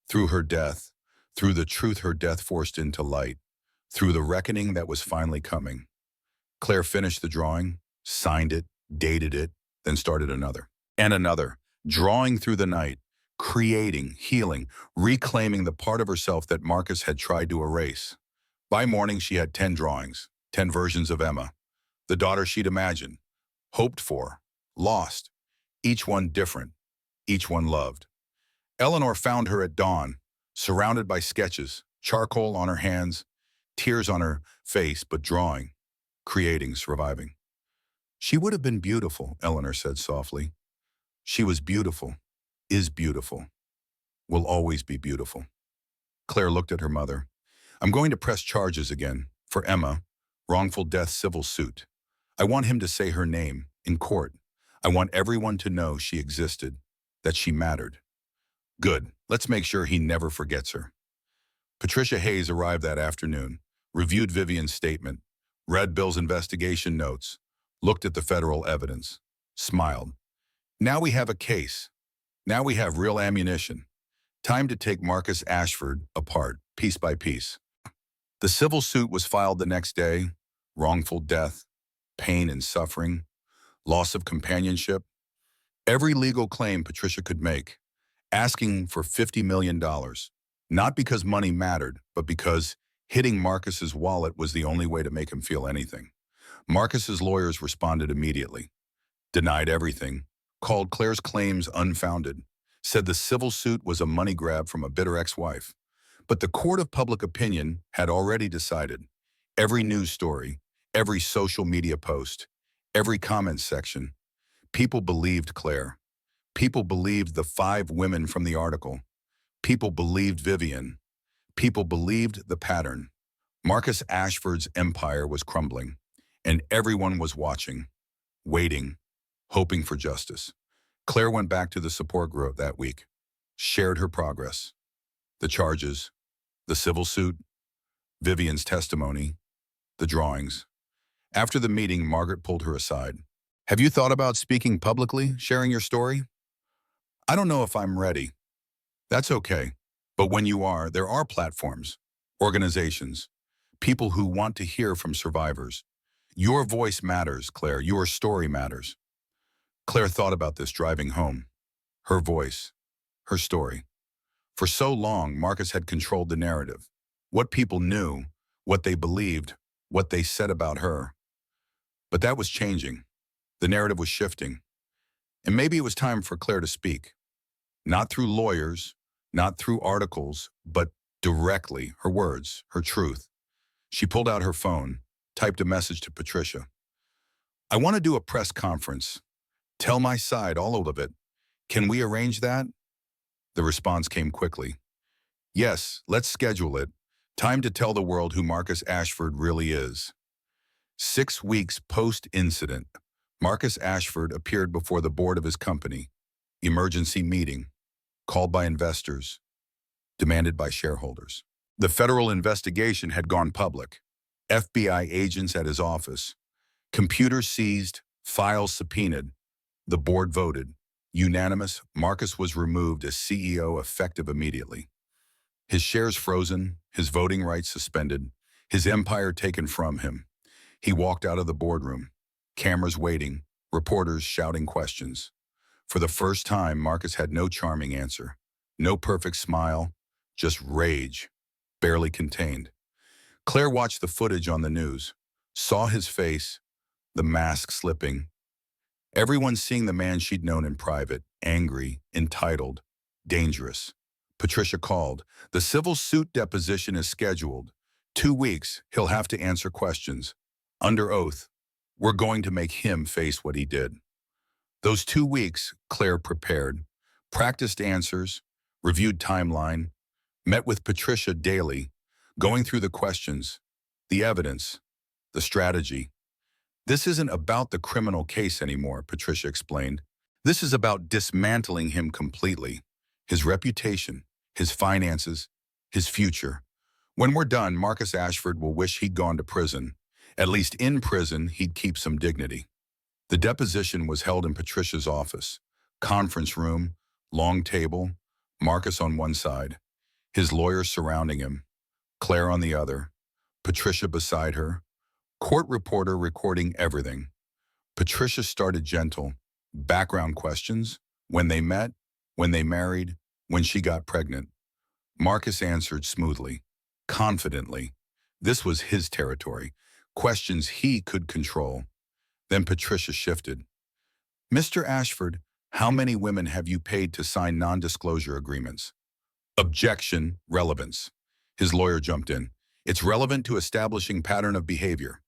Through her death, through the truth her death forced into light, through the reckoning that was finally coming. Claire finished the drawing, signed it, dated it, then started another. And another, drawing through the night, creating, healing, reclaiming the part of herself that Marcus had tried to erase. By morning, she had 10 drawings, 10 versions of Emma, the daughter she'd imagined, hoped for, lost, each one different, each one loved. Eleanor found her at dawn, surrounded by sketches, charcoal on her hands, tears on her face, but drawing, creating, surviving. She would have been beautiful, Eleanor said softly. She was beautiful, is beautiful, will always be beautiful. Claire looked at her mother. I'm going to press charges again, for Emma, wrongful death civil suit. I want him to say her name, in court. I want everyone to know she existed, that she mattered. Good, let's make sure he never forgets her. Patricia Hayes arrived that afternoon, reviewed Vivian's statement, read Bill's investigation notes, looked at the federal evidence, smiled. Now we have a case. Now we have real ammunition. Time to take Marcus Ashford apart, piece by piece. The civil suit was filed the next day. Wrongful death, pain and suffering, loss of companionship. Every legal claim Patricia could make, asking for $50 million. Not because money mattered, but because hitting Marcus's wallet was the only way to make him feel anything. Marcus's lawyers responded immediately, denied everything, called Claire's claims unfounded, said the civil suit was a money grab from a bitter ex-wife. But the court of public opinion had already decided. Every news story, every social media post, every comment section, people believed Claire. People believed the 5 women from the article. People believed Vivian. People believed the pattern. Marcus Ashford's empire was crumbling, and everyone was watching, waiting, hoping for justice. Claire went back to the support group that week, shared her progress, the charges, the civil suit, Vivian's testimony, the drawings. After the meeting, Margaret pulled her aside. Have you thought about speaking publicly, sharing your story? I don't know if I'm ready. That's okay. But when you are, there are platforms, organizations, people who want to hear from survivors. Your voice matters, Claire. Your story matters. Claire thought about this driving home. Her voice, her story. For so long, Marcus had controlled the narrative. What people knew, what they believed, what they said about her. But that was changing. The narrative was shifting. And maybe it was time for Claire to speak. Not through lawyers, not through articles, but directly, her words, her truth. She pulled out her phone, typed a message to Patricia. I want to do a press conference. Tell my side, all of it. Can we arrange that? The response came quickly. Yes, let's schedule it. Time to tell the world who Marcus Ashford really is. 6 weeks post-incident, Marcus Ashford appeared before the board of his company. Emergency meeting, called by investors, demanded by shareholders. The federal investigation had gone public. FBI agents at his office. Computers seized, files subpoenaed. The board voted. Unanimous, Marcus was removed as CEO effective immediately. His shares frozen, his voting rights suspended, his empire taken from him. He walked out of the boardroom, cameras waiting, reporters shouting questions. For the first time, Marcus had no charming answer, no perfect smile, just rage, barely contained. Claire watched the footage on the news, saw his face, the mask slipping. Everyone seeing the man she'd known in private, angry, entitled, dangerous. Patricia called. The civil suit deposition is scheduled. 2 weeks, he'll have to answer questions. Under oath, we're going to make him face what he did. Those 2 weeks, Claire prepared, practiced answers, reviewed timeline, met with Patricia daily, going through the questions, the evidence, the strategy. This isn't about the criminal case anymore, Patricia explained. This is about dismantling him completely. His reputation, his finances, his future. When we're done, Marcus Ashford will wish he'd gone to prison. At least in prison, he'd keep some dignity. The deposition was held in Patricia's office. Conference room, long table, Marcus on one side, his lawyers surrounding him, Claire on the other, Patricia beside her, court reporter recording everything. Patricia started gentle. Background questions, when they met, when they married, when she got pregnant. Marcus answered smoothly, confidently. This was his territory, questions he could control. Then Patricia shifted. Mr. Ashford, how many women have you paid to sign non-disclosure agreements? Objection, relevance. His lawyer jumped in. It's relevant to establishing pattern of behavior.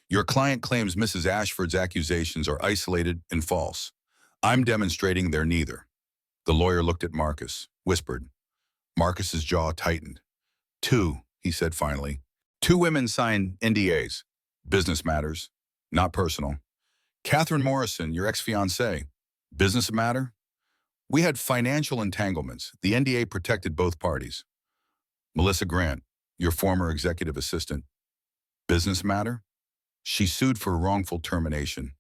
Your client claims Mrs. Ashford's accusations are isolated and false. I'm demonstrating they're neither. The lawyer looked at Marcus, whispered. Marcus's jaw tightened. Two, he said finally. 2 women signed NDAs. Business matters, not personal. Catherine Morrison, your ex-fiancée. Business matter? We had financial entanglements. The NDA protected both parties. Melissa Grant, your former executive assistant. Business matter? She sued for wrongful termination.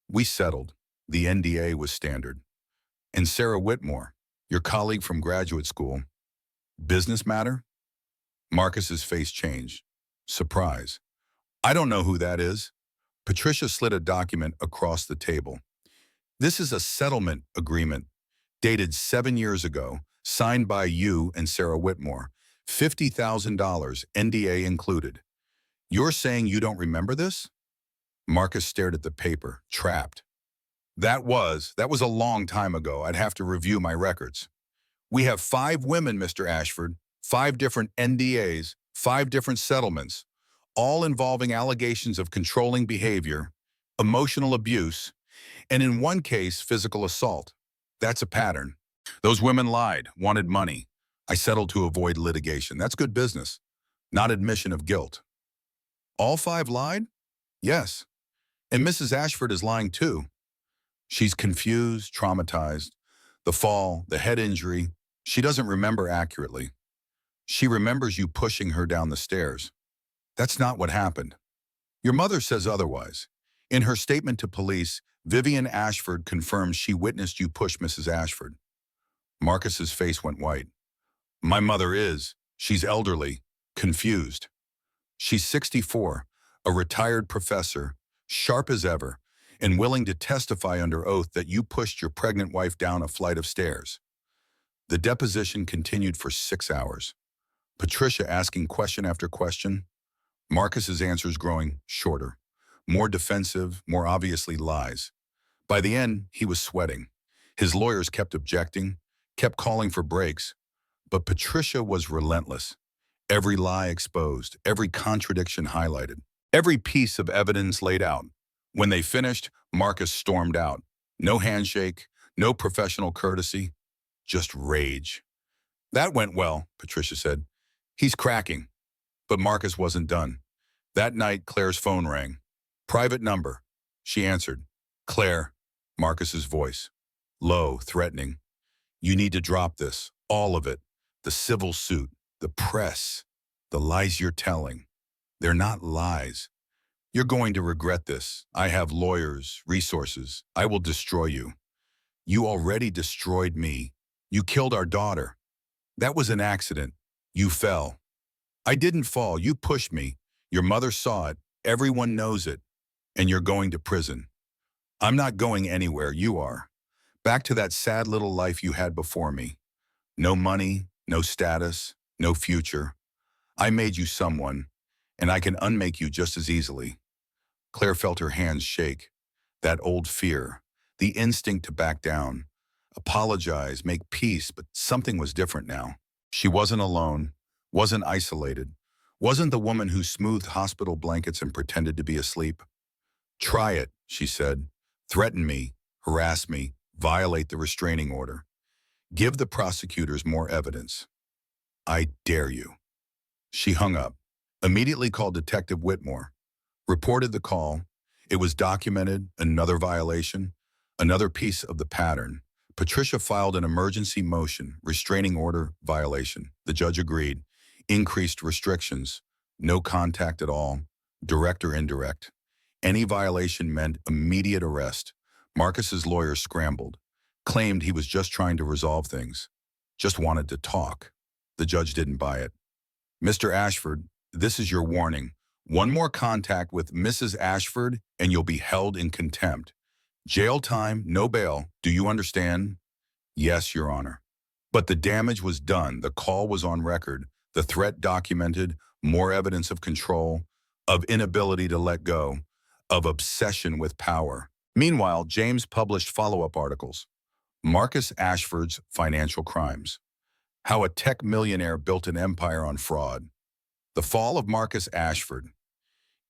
We settled. The NDA was standard. And Sarah Whitmore, your colleague from graduate school. Business matter? Marcus's face changed. Surprise. I don't know who that is. Patricia slid a document across the table. This is a settlement agreement dated 7 years ago, signed by you and Sarah Whitmore. $50,000, NDA included. You're saying you don't remember this? Marcus stared at the paper, trapped. That was a long time ago. I'd have to review my records. We have 5 women, Mr. Ashford, 5 different NDAs, 5 different settlements, all involving allegations of controlling behavior, emotional abuse, and in one case, physical assault. That's a pattern. Those women lied, wanted money. I settled to avoid litigation. That's good business, not admission of guilt. All 5 lied? Yes. And Mrs. Ashford is lying too. She's confused, traumatized. The fall, the head injury, she doesn't remember accurately. She remembers you pushing her down the stairs. That's not what happened. Your mother says otherwise. In her statement to police, Vivian Ashford confirms she witnessed you push Mrs. Ashford. Marcus's face went white. My mother is. She's elderly, confused. She's 64, a retired professor, sharp as ever, and willing to testify under oath that you pushed your pregnant wife down a flight of stairs. The deposition continued for 6 hours. Patricia asking question after question, Marcus's answers growing shorter, more defensive, more obviously lies. By the end, he was sweating. His lawyers kept objecting, kept calling for breaks, but Patricia was relentless. Every lie exposed, every contradiction highlighted, every piece of evidence laid out. When they finished, Marcus stormed out. No handshake, no professional courtesy, just rage. That went well, Patricia said. He's cracking. But Marcus wasn't done. That night, Claire's phone rang. Private number. She answered. Claire, Marcus's voice. Low, threatening. You need to drop this, all of it. The civil suit, the press, the lies you're telling. They're not lies. You're going to regret this. I have lawyers, resources. I will destroy you. You already destroyed me. You killed our daughter. That was an accident. You fell. I didn't fall. You pushed me. Your mother saw it. Everyone knows it. And you're going to prison. I'm not going anywhere. You are. Back to that sad little life you had before me. No money, no status, no future. I made you someone, and I can unmake you just as easily. Claire felt her hands shake. That old fear, the instinct to back down, apologize, make peace, but something was different now. She wasn't alone, wasn't isolated, Wasn't the woman who smoothed hospital blankets and pretended to be asleep. Try it, she said. Threaten me, harass me, violate the restraining order. Give the prosecutors more evidence. I dare you. She hung up, immediately called Detective Whitmore, reported the call. It was documented, another violation, another piece of the pattern. Patricia filed an emergency motion, restraining order violation. The judge agreed. Increased restrictions, no contact at all, direct or indirect. Any violation meant immediate arrest. Marcus's lawyer scrambled, claimed he was just trying to resolve things, just wanted to talk. The judge didn't buy it. Mr. Ashford, this is your warning. One more contact with Mrs. Ashford and you'll be held in contempt. Jail time, no bail. Do you understand? Yes, Your Honor. But the damage was done. The call was on record. The threat documented. More evidence of control, of inability to let go, of obsession with power. Meanwhile, James published follow-up articles. Marcus Ashford's Financial Crimes. How a tech millionaire built an empire on fraud. The Fall of Marcus Ashford.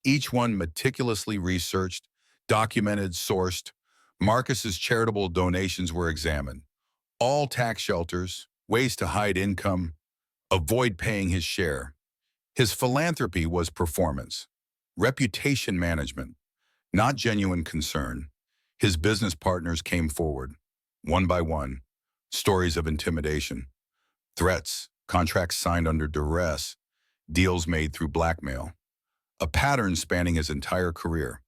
Each one meticulously researched, documented, sourced. Marcus's charitable donations were examined. All tax shelters, ways to hide income, avoid paying his share. His philanthropy was performance, reputation management, not genuine concern. His business partners came forward, one by one, stories of intimidation, threats, contracts signed under duress, deals made through blackmail. A pattern spanning his entire career.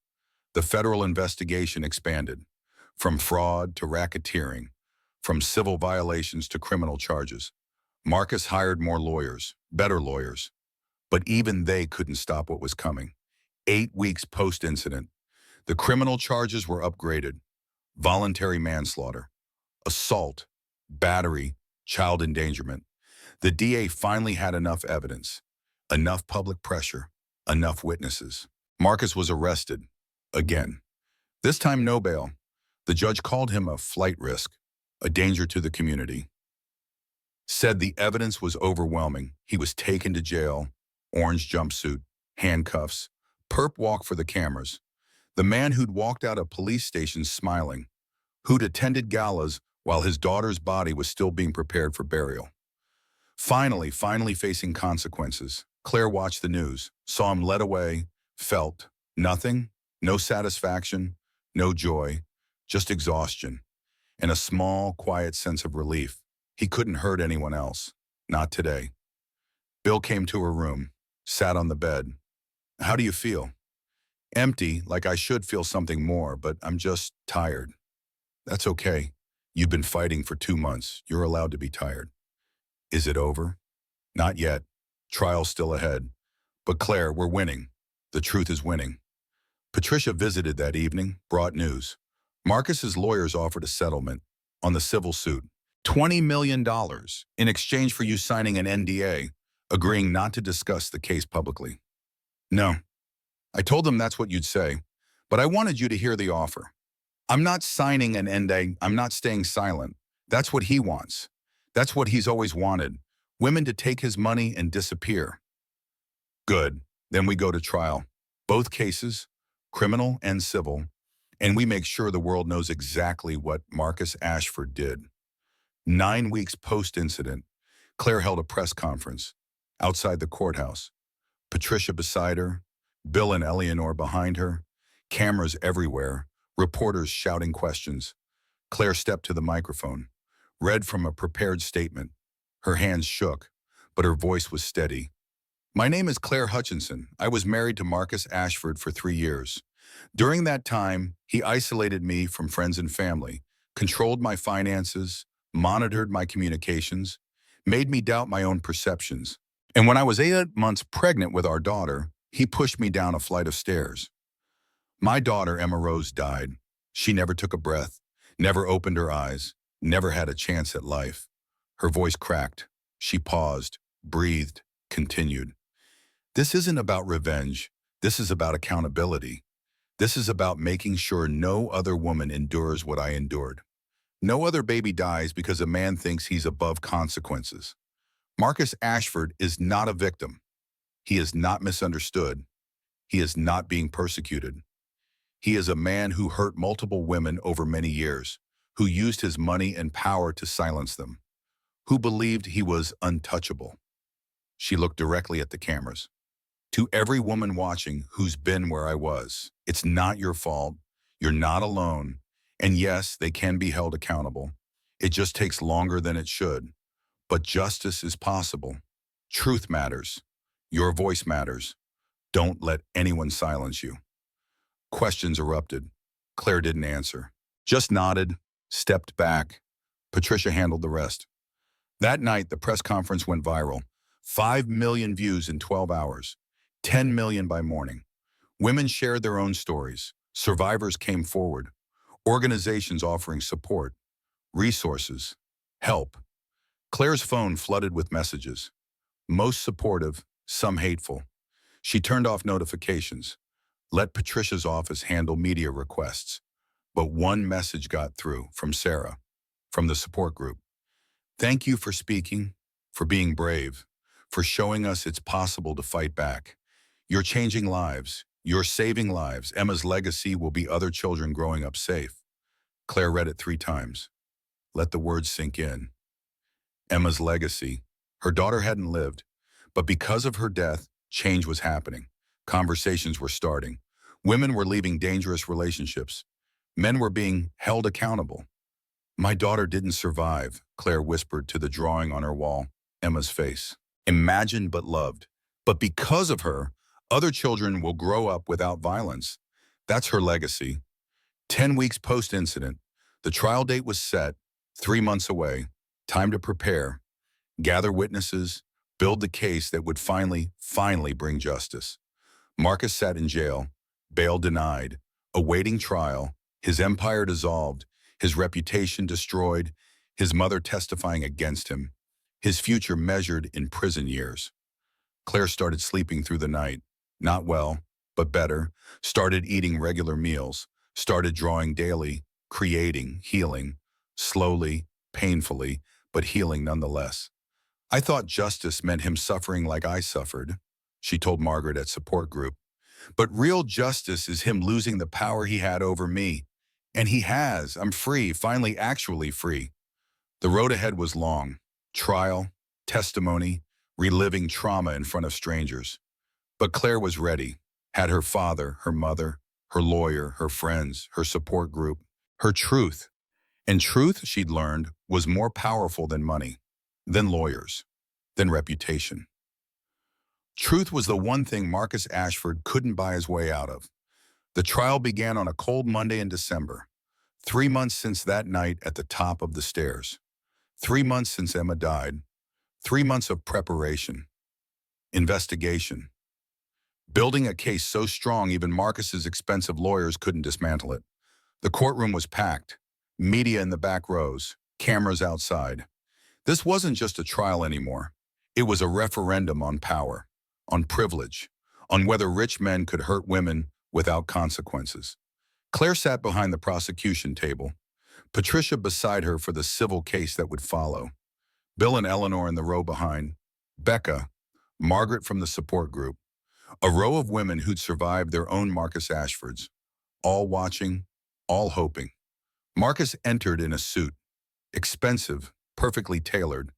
The federal investigation expanded, from fraud to racketeering, from civil violations to criminal charges. Marcus hired more lawyers, better lawyers, but even they couldn't stop what was coming. 8 weeks post-incident, the criminal charges were upgraded. Voluntary manslaughter, assault, battery, child endangerment. The DA finally had enough evidence, enough public pressure, enough witnesses. Marcus was arrested, again. This time no bail. The judge called him a flight risk, a danger to the community. Said the evidence was overwhelming. He was taken to jail, orange jumpsuit, handcuffs, perp walk for the cameras. The man who'd walked out of police stations smiling, who'd attended galas while his daughter's body was still being prepared for burial. Finally facing consequences. Claire watched the news, saw him led away, felt nothing, no satisfaction, no joy, just exhaustion, and a small, quiet sense of relief. He couldn't hurt anyone else, not today. Bill came to her room, sat on the bed. How do you feel? Empty, like I should feel something more, but I'm just tired. That's okay. You've been fighting for 2 months. You're allowed to be tired. Is it over? Not yet. Trial's still ahead. But Claire, we're winning. The truth is winning. Patricia visited that evening, brought news. Marcus's lawyers offered a settlement on the civil suit. $20 million in exchange for you signing an NDA, agreeing not to discuss the case publicly. No. I told them that's what you'd say, but I wanted you to hear the offer. I'm not signing an NDA. I'm not staying silent. That's what he wants. That's what he's always wanted. Women to take his money and disappear. Good. Then we go to trial. Both cases, criminal and civil, and we make sure the world knows exactly what Marcus Ashford did. 9 weeks post-incident, Claire held a press conference outside the courthouse. Patricia beside her, Bill and Eleanor behind her, cameras everywhere, reporters shouting questions. Claire stepped to the microphone, read from a prepared statement. Her hands shook, but her voice was steady. My name is Claire Hutchinson. I was married to Marcus Ashford for 3 years. During that time, he isolated me from friends and family, controlled my finances, monitored my communications, made me doubt my own perceptions. And when I was 8 months pregnant with our daughter, he pushed me down a flight of stairs. My daughter, Emma Rose, died. She never took a breath, never opened her eyes, never had a chance at life. Her voice cracked. She paused, breathed, continued. This isn't about revenge. This is about accountability. This is about making sure no other woman endures what I endured. No other baby dies because a man thinks he's above consequences. Marcus Ashford is not a victim. He is not misunderstood. He is not being persecuted. He is a man who hurt multiple women over many years, who used his money and power to silence them, who believed he was untouchable. She looked directly at the cameras. To every woman watching who's been where I was, it's not your fault. You're not alone. And yes, they can be held accountable. It just takes longer than it should. But justice is possible. Truth matters. Your voice matters. Don't let anyone silence you. Questions erupted. Claire didn't answer. Just nodded, stepped back. Patricia handled the rest. That night, the press conference went viral. 5 million views in 12 hours. 10 million by morning. Women shared their own stories. Survivors came forward. Organizations offering support, resources, help. Claire's phone flooded with messages. Most supportive, some hateful. She turned off notifications. Let Patricia's office handle media requests. But one message got through from Sarah, from the support group. Thank you for speaking, for being brave, for showing us it's possible to fight back. You're changing lives. You're saving lives. Emma's legacy will be other children growing up safe. Claire read it 3 times. Let the words sink in. Emma's legacy. Her daughter hadn't lived, but because of her death, change was happening. Conversations were starting. Women were leaving dangerous relationships. Men were being held accountable. My daughter didn't survive, Claire whispered to the drawing on her wall, Emma's face. Imagined but loved. But because of her, other children will grow up without violence. That's her legacy. 10 weeks post-incident, the trial date was set, 3 months away. Time to prepare, gather witnesses, build the case that would finally bring justice. Marcus sat in jail, bail denied, awaiting trial, his empire dissolved, his reputation destroyed, his mother testifying against him, his future measured in prison years. Claire started sleeping through the night, not well, but better, started eating regular meals, started drawing daily, creating, healing, slowly, painfully, but healing nonetheless. I thought justice meant him suffering like I suffered, she told Margaret at support group. But real justice is him losing the power he had over me. And he has. I'm free, finally actually free. The road ahead was long. Trial, testimony, reliving trauma in front of strangers. But Claire was ready, had her father, her mother, her lawyer, her friends, her support group, her truth. And truth, she'd learned, was more powerful than money, than lawyers, than reputation. Truth was the one thing Marcus Ashford couldn't buy his way out of. The trial began on a cold Monday in December, 3 months since that night at the top of the stairs. 3 months since Emma died. 3 months of preparation, investigation, building a case so strong even Marcus's expensive lawyers couldn't dismantle it. The courtroom was packed, media in the back rows, cameras outside. This wasn't just a trial anymore. It was a referendum on power, on privilege, on whether rich men could hurt women without consequences. Claire sat behind the prosecution table, Patricia beside her for the civil case that would follow. Bill and Eleanor in the row behind, Becca, Margaret from the support group, a row of women who'd survived their own Marcus Ashfords, all watching, all hoping. Marcus entered in a suit, expensive, perfectly tailored.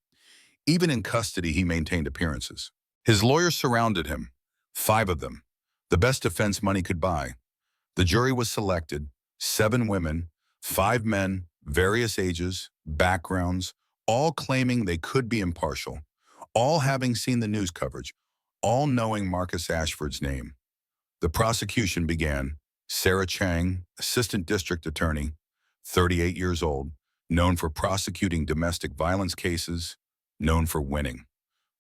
Even in custody, he maintained appearances. His lawyers surrounded him, 5 of them, the best defense money could buy. The jury was selected, 7 women, 5 men, various ages, backgrounds, all claiming they could be impartial, all having seen the news coverage, all knowing Marcus Ashford's name. The prosecution began. Sarah Chang, assistant district attorney, 38 years old, known for prosecuting domestic violence cases, known for winning.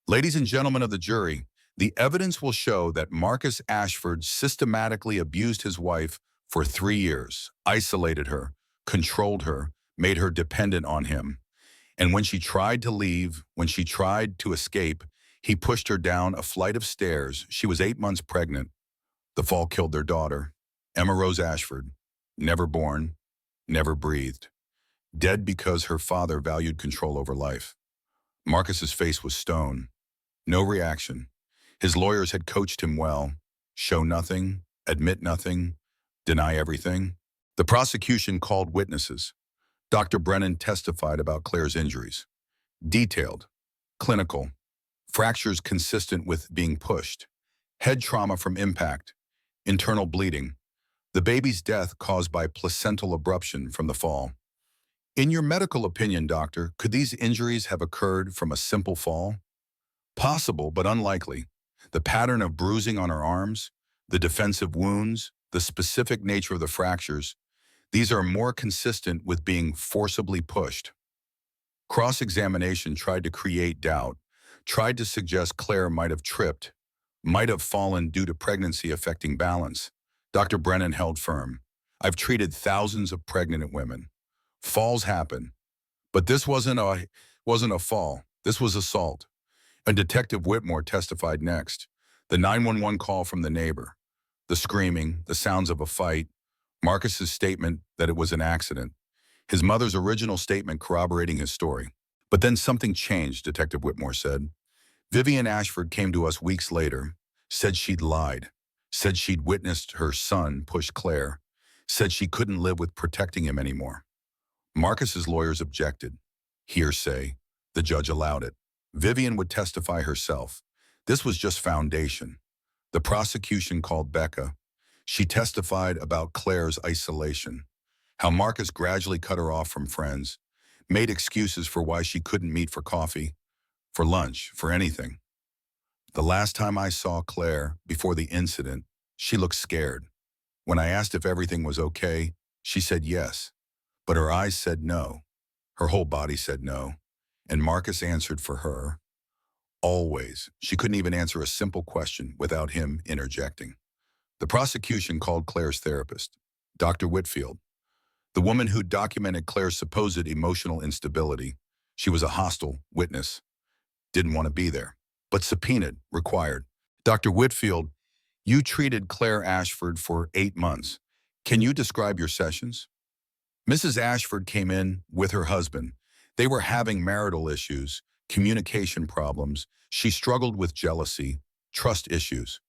Ladies and gentlemen of the jury, the evidence will show that Marcus Ashford systematically abused his wife for 3 years, isolated her, controlled her, made her dependent on him. And when she tried to leave, when she tried to escape, he pushed her down a flight of stairs. She was 8 months pregnant. The fall killed their daughter, Emma Rose Ashford, never born, never breathed, dead because her father valued control over life. Marcus's face was stone, no reaction. His lawyers had coached him well. Show nothing, admit nothing, deny everything. The prosecution called witnesses. Dr. Brennan testified about Claire's injuries. Detailed, clinical, fractures consistent with being pushed, head trauma from impact, internal bleeding, the baby's death caused by placental abruption from the fall. In your medical opinion, doctor, could these injuries have occurred from a simple fall? Possible, but unlikely. The pattern of bruising on her arms, the defensive wounds, the specific nature of the fractures, these are more consistent with being forcibly pushed. Cross-examination tried to create doubt, tried to suggest Claire might have tripped, might have fallen due to pregnancy affecting balance. Dr. Brennan held firm. I've treated thousands of pregnant women. Falls happen, but this wasn't a fall. This was assault. And Detective Whitmore testified next. The 911 call from the neighbor, the screaming, the sounds of a fight, Marcus's statement that it was an accident, his mother's original statement corroborating his story. But then something changed, Detective Whitmore said. Vivian Ashford came to us weeks later, said she'd lied, said she'd witnessed her son push Claire, said she couldn't live with protecting him anymore. Marcus's lawyers objected. Hearsay. The judge allowed it. Vivian would testify herself. This was just foundation. The prosecution called Becca. She testified about Claire's isolation, how Marcus gradually cut her off from friends, made excuses for why she couldn't meet for coffee, for lunch, for anything. The last time I saw Claire, before the incident, she looked scared. When I asked if everything was okay, she said yes, but her eyes said no. Her whole body said no, and Marcus answered for her. Always. She couldn't even answer a simple question without him interjecting. The prosecution called Claire's therapist, Dr. Whitfield, the woman who documented Claire's supposed emotional instability. She was a hostile witness, didn't want to be there, but subpoenaed, required. Dr. Whitfield, you treated Claire Ashford for 8 months. Can you describe your sessions? Mrs. Ashford came in with her husband. They were having marital issues, communication problems. She struggled with jealousy, trust issues.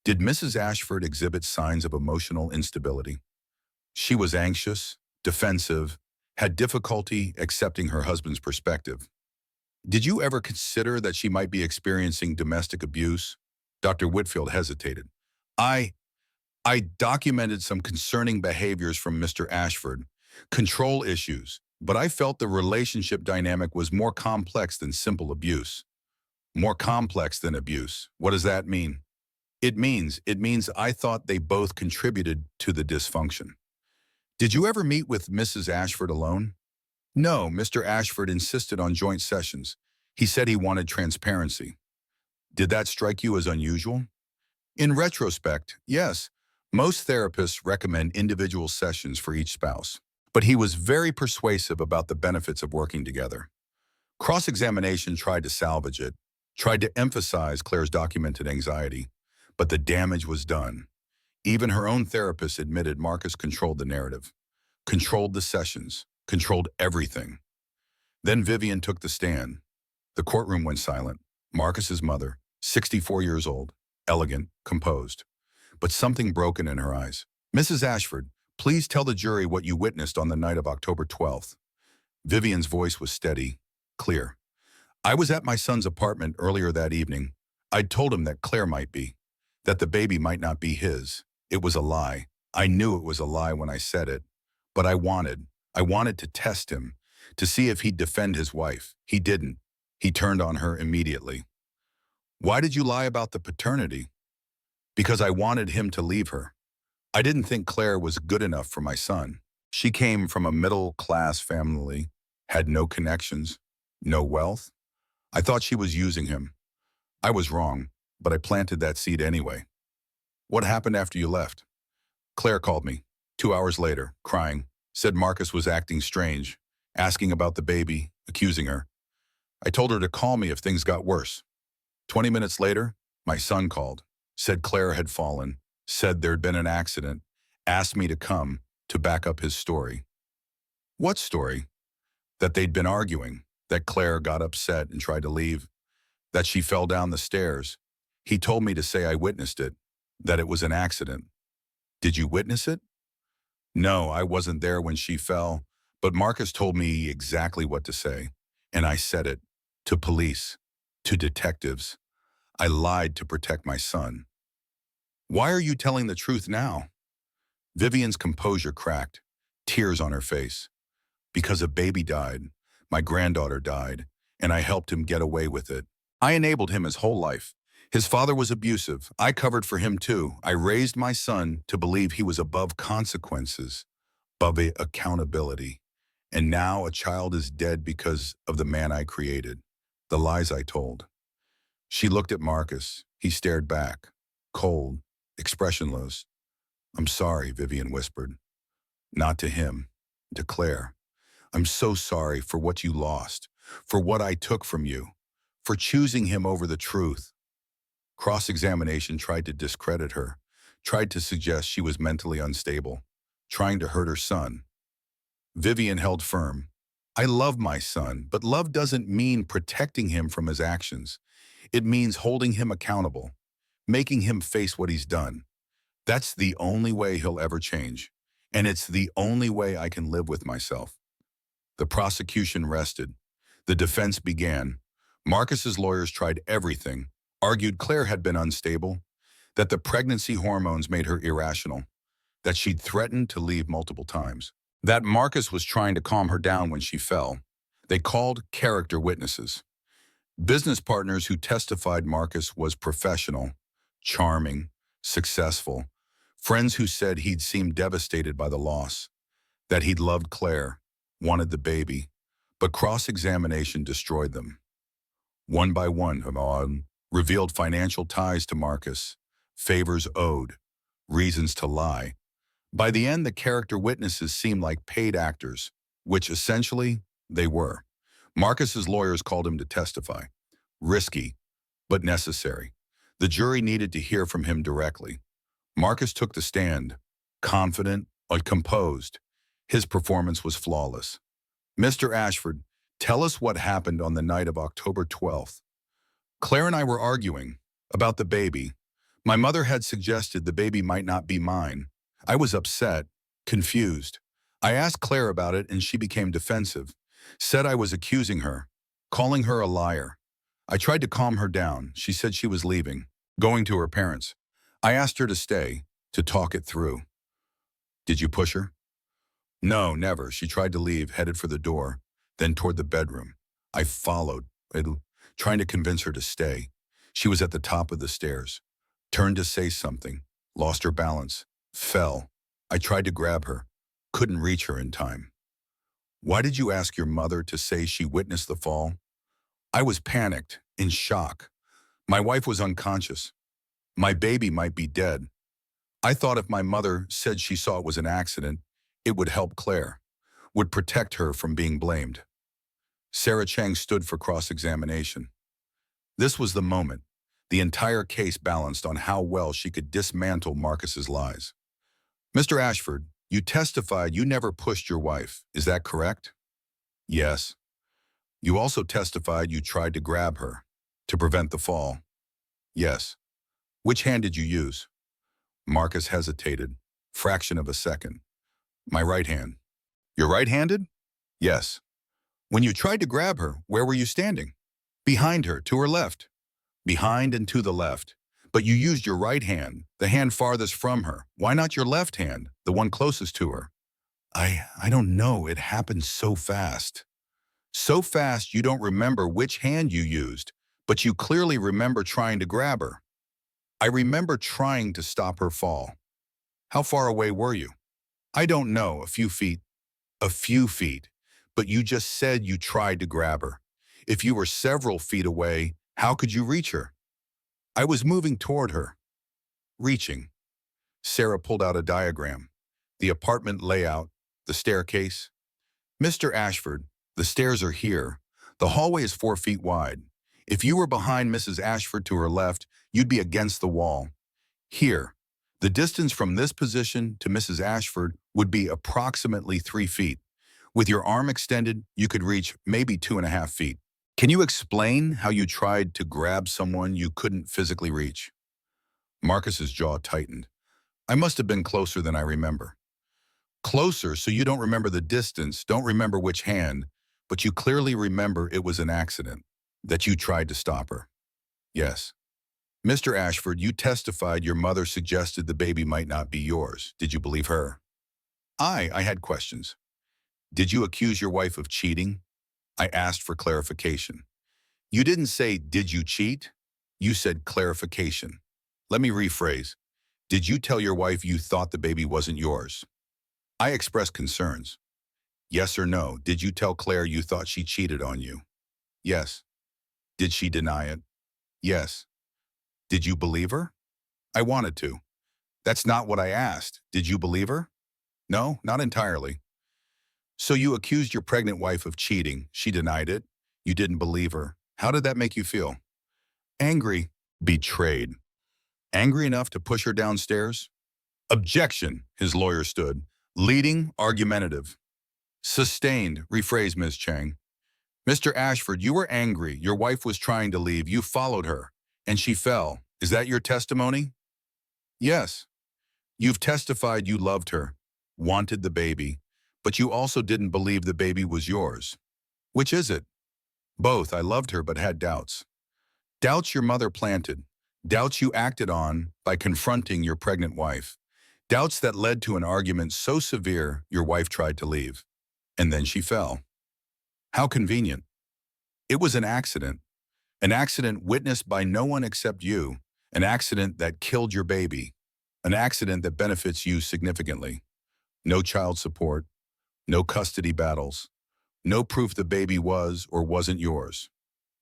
Did Mrs. Ashford exhibit signs of emotional instability? She was anxious, defensive, had difficulty accepting her husband's perspective. Did you ever consider that she might be experiencing domestic abuse? Dr. Whitfield hesitated. I documented some concerning behaviors from Mr. Ashford, control issues, but I felt the relationship dynamic was more complex than simple abuse. More complex than abuse. What does that mean? It means I thought they both contributed to the dysfunction. Did you ever meet with Mrs. Ashford alone? No, Mr. Ashford insisted on joint sessions. He said he wanted transparency. Did that strike you as unusual? In retrospect, yes. Most therapists recommend individual sessions for each spouse, but he was very persuasive about the benefits of working together. Cross-examination tried to salvage it, tried to emphasize Claire's documented anxiety, but the damage was done. Even her own therapist admitted Marcus controlled the narrative, controlled the sessions, controlled everything. Then Vivian took the stand. The courtroom went silent. Marcus's mother, 64 years old, elegant, composed, but something broken in her eyes. Mrs. Ashford, please tell the jury what you witnessed on the night of October 12th. Vivian's voice was steady, clear. I was at my son's apartment earlier that evening. I'd told him that Claire might be, that the baby might not be his. It was a lie. I knew it was a lie when I said it, but I wanted to test him, to see if he'd defend his wife. He didn't. He turned on her immediately. Why did you lie about the paternity? Because I wanted him to leave her. I didn't think Claire was good enough for my son. She came from a middle-class family, had no connections, no wealth. I thought she was using him. I was wrong, but I planted that seed anyway. What happened after you left? Claire called me, 2 hours later, crying, said Marcus was acting strange, asking about the baby, accusing her. I told her to call me if things got worse. 20 minutes later, my son called, said Claire had fallen, said there'd been an accident, asked me to come to back up his story. What story? That they'd been arguing, that Claire got upset and tried to leave, that she fell down the stairs. He told me to say I witnessed it, that it was an accident. Did you witness it? No, I wasn't there when she fell, but Marcus told me exactly what to say, and I said it. To police, to detectives. I lied to protect my son. Why are you telling the truth now? Vivian's composure cracked, tears on her face. Because a baby died, my granddaughter died, and I helped him get away with it. I enabled him his whole life. His father was abusive. I covered for him too. I raised my son to believe he was above consequences, above accountability. And now a child is dead because of the man I created, the lies I told. She looked at Marcus. He stared back, cold, expressionless. I'm sorry, Vivian whispered. Not to him, to Claire. I'm so sorry for what you lost, for what I took from you, for choosing him over the truth. Cross-examination tried to discredit her, tried to suggest she was mentally unstable, trying to hurt her son. Vivian held firm. I love my son, but love doesn't mean protecting him from his actions. It means holding him accountable, making him face what he's done. That's the only way he'll ever change, and it's the only way I can live with myself. The prosecution rested. The defense began. Marcus's lawyers tried everything, argued Claire had been unstable, that the pregnancy hormones made her irrational, that she'd threatened to leave multiple times, that Marcus was trying to calm her down when she fell. They called character witnesses. Business partners who testified Marcus was professional, charming, successful, friends who said he'd seemed devastated by the loss, that he'd loved Claire, wanted the baby, but cross-examination destroyed them. One by one, Hamad revealed financial ties to Marcus, favors owed, reasons to lie. By the end, the character witnesses seemed like paid actors, which essentially they were. Marcus's lawyers called him to testify. Risky, but necessary. The jury needed to hear from him directly. Marcus took the stand, confident but composed. His performance was flawless. Mr. Ashford, tell us what happened on the night of October 12th. Claire and I were arguing about the baby. My mother had suggested the baby might not be mine. I was upset, confused. I asked Claire about it and she became defensive, said I was accusing her, calling her a liar. I tried to calm her down. She said she was leaving, going to her parents. I asked her to stay, to talk it through. Did you push her? No, never. She tried to leave, headed for the door, then toward the bedroom. I followed, trying to convince her to stay. She was at the top of the stairs, turned to say something, lost her balance, fell. I tried to grab her, couldn't reach her in time. Why did you ask your mother to say she witnessed the fall? I was panicked, in shock. My wife was unconscious. My baby might be dead. I thought if my mother said she saw it was an accident, it would help Claire, would protect her from being blamed. Sarah Chang stood for cross-examination. This was the moment. The entire case balanced on how well she could dismantle Marcus's lies. Mr. Ashford, you testified you never pushed your wife. Is that correct? Yes. You also testified you tried to grab her to prevent the fall. Yes. Which hand did you use? Marcus hesitated, fraction of a second. My right hand. You're right-handed? Yes. When you tried to grab her, where were you standing? Behind her, to her left. Behind and to the left. But you used your right hand, the hand farthest from her. Why not your left hand, the one closest to her? I don't know. It happened so fast. So fast you don't remember which hand you used, but you clearly remember trying to grab her. I remember trying to stop her fall. How far away were you? I don't know, a few feet. A few feet. But you just said you tried to grab her. If you were several feet away, how could you reach her? I was moving toward her. Reaching. Sarah pulled out a diagram. The apartment layout, the staircase. Mr. Ashford, the stairs are here. The hallway is 4 feet wide. If you were behind Mrs. Ashford to her left, you'd be against the wall. Here, the distance from this position to Mrs. Ashford would be approximately 3 feet. With your arm extended, you could reach maybe 2.5 feet. Can you explain how you tried to grab someone you couldn't physically reach? Marcus's jaw tightened. I must have been closer than I remember. Closer so you don't remember the distance, don't remember which hand, but you clearly remember it was an accident, that you tried to stop her. Yes. Mr. Ashford, you testified your mother suggested the baby might not be yours. Did you believe her? I had questions. Did you accuse your wife of cheating? I asked for clarification. You didn't say, did you cheat? You said clarification. Let me rephrase. Did you tell your wife you thought the baby wasn't yours? I expressed concerns. Yes or no, did you tell Claire you thought she cheated on you? Yes. Did she deny it? Yes. Did you believe her? I wanted to. That's not what I asked. Did you believe her? No, not entirely. So you accused your pregnant wife of cheating. She denied it. You didn't believe her. How did that make you feel? Angry. Betrayed. Angry enough to push her downstairs? Objection, his lawyer stood. Leading, argumentative. Sustained, rephrased Ms. Chang. Mr. Ashford, you were angry. Your wife was trying to leave. You followed her, and she fell. Is that your testimony? Yes. You've testified you loved her, wanted the baby, but you also didn't believe the baby was yours. Which is it? Both. I loved her but had doubts. Doubts your mother planted. Doubts you acted on by confronting your pregnant wife. Doubts that led to an argument so severe your wife tried to leave. And then she fell. How convenient. It was an accident witnessed by no one except you, an accident that killed your baby, an accident that benefits you significantly. No child support, no custody battles, no proof the baby was or wasn't yours.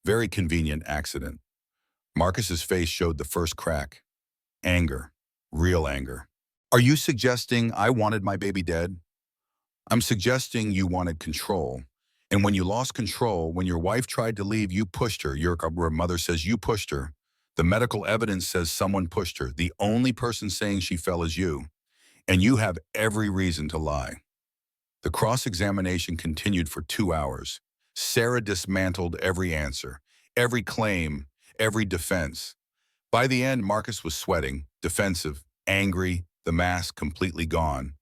Very convenient accident. Marcus's face showed the first crack. Anger, real anger. Are you suggesting I wanted my baby dead? I'm suggesting you wanted control. And when you lost control, when your wife tried to leave, you pushed her. Your mother says you pushed her. The medical evidence says someone pushed her. The only person saying she fell is you. And you have every reason to lie. The cross-examination continued for 2 hours. Sarah dismantled every answer, every claim, every defense. By the end, Marcus was sweating, defensive, angry, the mask completely gone.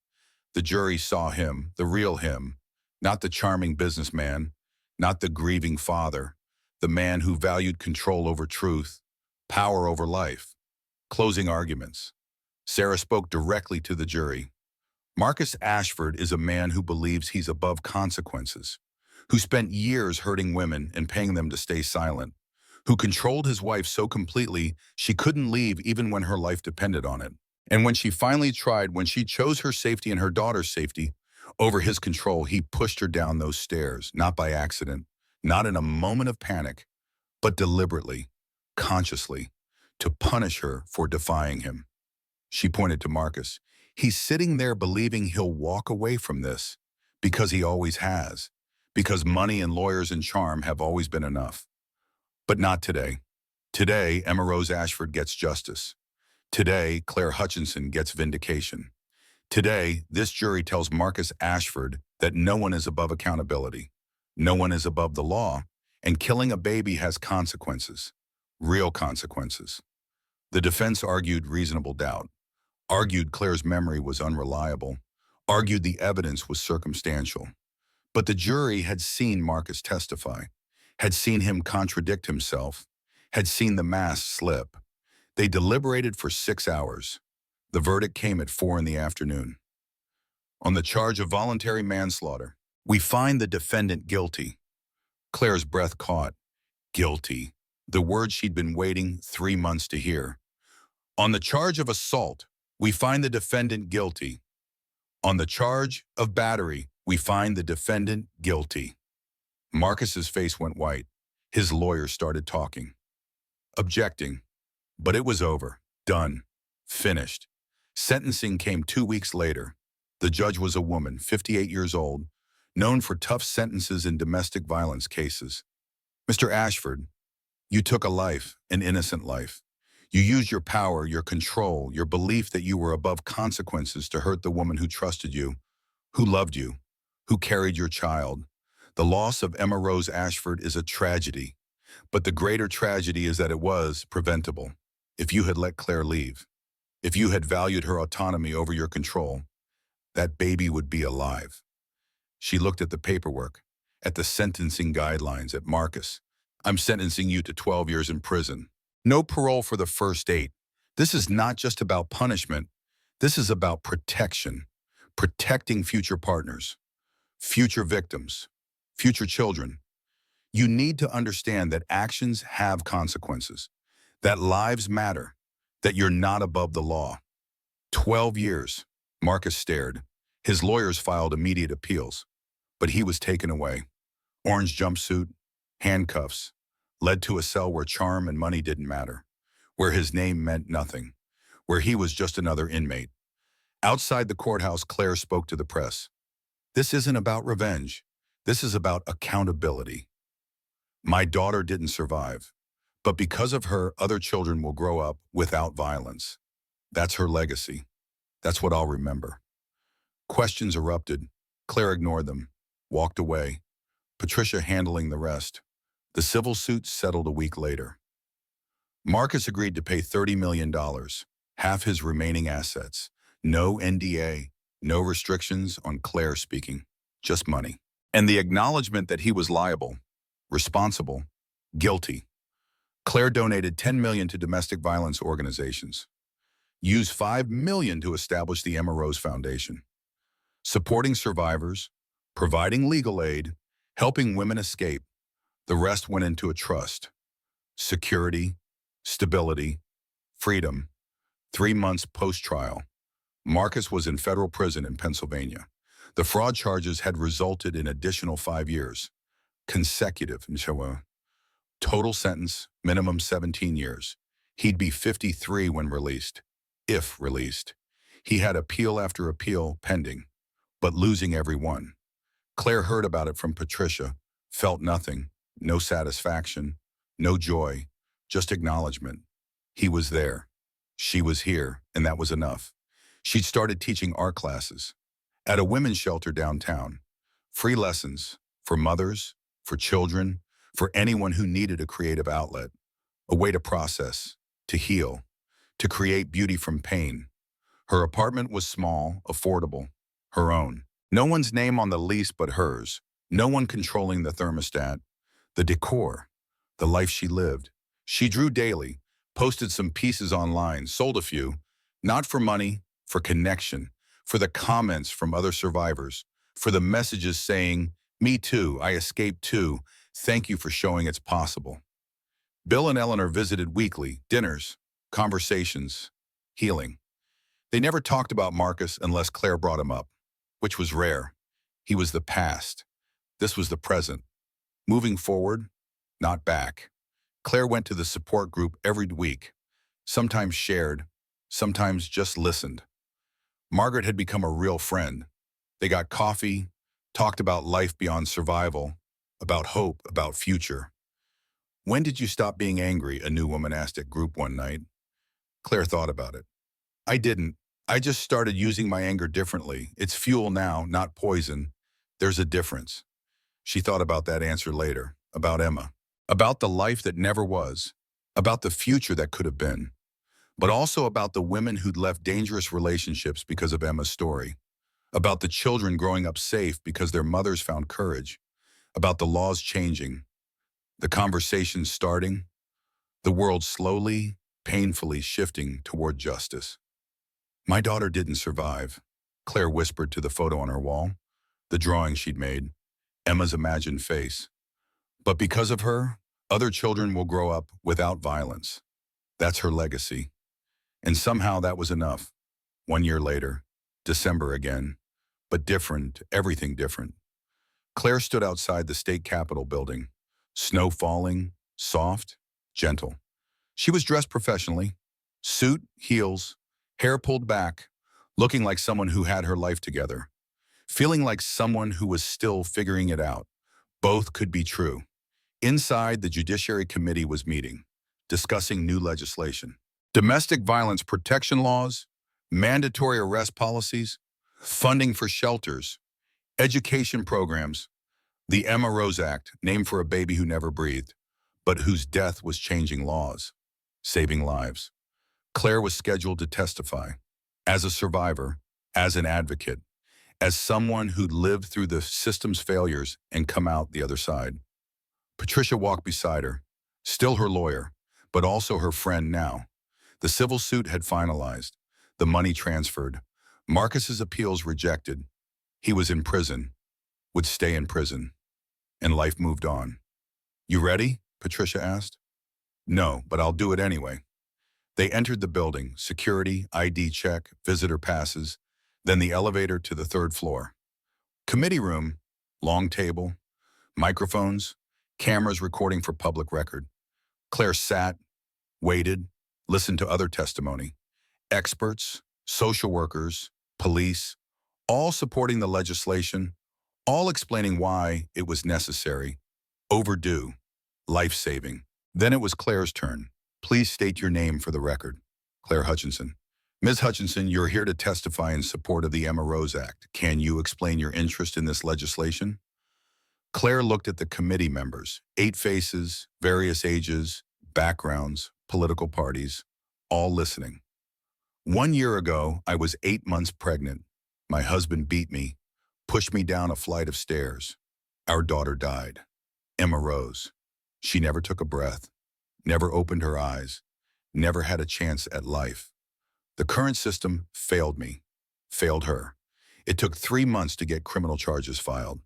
The jury saw him, the real him, not the charming businessman, not the grieving father, the man who valued control over truth, power over life. Closing arguments. Sarah spoke directly to the jury. Marcus Ashford is a man who believes he's above consequences, who spent years hurting women and paying them to stay silent, who controlled his wife so completely she couldn't leave even when her life depended on it. And when she finally tried, when she chose her safety and her daughter's safety over his control, he pushed her down those stairs, not by accident, not in a moment of panic, but deliberately, consciously, to punish her for defying him. She pointed to Marcus. He's sitting there believing he'll walk away from this because he always has, because money and lawyers and charm have always been enough. But not today. Today, Emma Rose Ashford gets justice. Today, Claire Hutchinson gets vindication. Today, this jury tells Marcus Ashford that no one is above accountability. No one is above the law, and killing a baby has consequences, real consequences. The defense argued reasonable doubt, argued Claire's memory was unreliable, argued the evidence was circumstantial. But the jury had seen Marcus testify, had seen him contradict himself, had seen the mask slip. They deliberated for 6 hours. The verdict came at 4 in the afternoon. On the charge of voluntary manslaughter, we find the defendant guilty. Claire's breath caught. Guilty. The word she'd been waiting 3 months to hear. On the charge of assault, we find the defendant guilty. On the charge of battery, we find the defendant guilty. Marcus's face went white. His lawyer started talking, objecting. But it was over. Done. Finished. Sentencing came 2 weeks later. The judge was a woman, 58 years old, known for tough sentences in domestic violence cases. Mr. Ashford, you took a life, an innocent life. You used your power, your control, your belief that you were above consequences to hurt the woman who trusted you, who loved you, who carried your child. The loss of Emma Rose Ashford is a tragedy, but the greater tragedy is that it was preventable. If you had let Claire leave, if you had valued her autonomy over your control, that baby would be alive. She looked at the paperwork, at the sentencing guidelines, at Marcus. I'm sentencing you to 12 years in prison. No parole for the first 8. This is not just about punishment. This is about protection. Protecting future partners, future victims, future children. You need to understand that actions have consequences, that lives matter, that you're not above the law. 12 years, Marcus stared. His lawyers filed immediate appeals, but he was taken away. Orange jumpsuit, handcuffs, led to a cell where charm and money didn't matter, where his name meant nothing, where he was just another inmate. Outside the courthouse, Claire spoke to the press. This isn't about revenge. This is about accountability. My daughter didn't survive, but because of her, other children will grow up without violence. That's her legacy. That's what I'll remember. Questions erupted. Claire ignored them, walked away, Patricia handling the rest. The civil suit settled a week later. Marcus agreed to pay $30 million, half his remaining assets. No NDA, no restrictions on Claire speaking, just money. And the acknowledgement that he was liable, responsible, guilty. Claire donated $10 million to domestic violence organizations. Used $5 million to establish the Emma Rose Foundation. Supporting survivors, providing legal aid, helping women escape. The rest went into a trust. Security, stability, freedom. 3 months post-trial. Marcus was in federal prison in Pennsylvania. The fraud charges had resulted in additional 5 years. Consecutive. Total sentence, minimum 17 years. He'd be 53 when released, if released. He had appeal after appeal pending, but losing every one. Claire heard about it from Patricia, felt nothing, no satisfaction, no joy, just acknowledgement. He was there. She was here, and that was enough. She'd started teaching art classes at a women's shelter downtown. Free lessons for mothers, for children, for anyone who needed a creative outlet, a way to process, to heal, to create beauty from pain. Her apartment was small, affordable, her own. No one's name on the lease but hers. No one controlling the thermostat, the decor, the life she lived. She drew daily, posted some pieces online, sold a few, not for money, for connection, for the comments from other survivors, for the messages saying, "Me too, I escaped too, thank you for showing it's possible." Bill and Eleanor visited weekly, dinners, conversations, healing. They never talked about Marcus unless Claire brought him up, which was rare. He was the past. This was the present. Moving forward, not back. Claire went to the support group every week, sometimes shared, sometimes just listened. Margaret had become a real friend. They got coffee, talked about life beyond survival, about hope, about future. "When did you stop being angry?" a new woman asked at group one night. Claire thought about it. "I didn't. I just started using my anger differently. It's fuel now, not poison. There's a difference." She thought about that answer later, about Emma, about the life that never was, about the future that could have been, but also about the women who'd left dangerous relationships because of Emma's story, about the children growing up safe because their mothers found courage, about the laws changing, the conversations starting, the world slowly, painfully shifting toward justice. "My daughter didn't survive," Claire whispered to the photo on her wall, the drawing she'd made, Emma's imagined face. "But because of her, other children will grow up without violence. That's her legacy." And somehow that was enough. 1 year later, December again, but different, everything different. Claire stood outside the state capitol building, snow falling, soft, gentle. She was dressed professionally, suit, heels, hair pulled back, looking like someone who had her life together, feeling like someone who was still figuring it out. Both could be true. Inside, the Judiciary Committee was meeting, discussing new legislation. Domestic violence protection laws, mandatory arrest policies, funding for shelters, education programs. The Emma Rose Act, named for a baby who never breathed, but whose death was changing laws, saving lives. Claire was scheduled to testify as a survivor, as an advocate, as someone who'd lived through the system's failures and come out the other side. Patricia walked beside her, still her lawyer, but also her friend now. The civil suit had finalized, the money transferred, Marcus's appeals rejected. He was in prison, would stay in prison, and life moved on. "You ready?" Patricia asked. "No, but I'll do it anyway." They entered the building, security, ID check, visitor passes, then the elevator to the third floor. Committee room, long table, microphones, cameras recording for public record. Claire sat, waited, listened to other testimony. Experts, social workers, police, all supporting the legislation, all explaining why it was necessary, overdue, life-saving. Then it was Claire's turn. "Please state your name for the record." Claire Hutchinson. "Ms. Hutchinson, you're here to testify in support of the Emma Rose Act. Can you explain your interest in this legislation?" Claire looked at the committee members, 8 faces, various ages, backgrounds, political parties, all listening. "1 year ago, I was 8 months pregnant. My husband beat me, pushed me down a flight of stairs. Our daughter died. Emma Rose. She never took a breath, never opened her eyes, never had a chance at life. The current system failed me, failed her. It took 3 months to get criminal charges filed.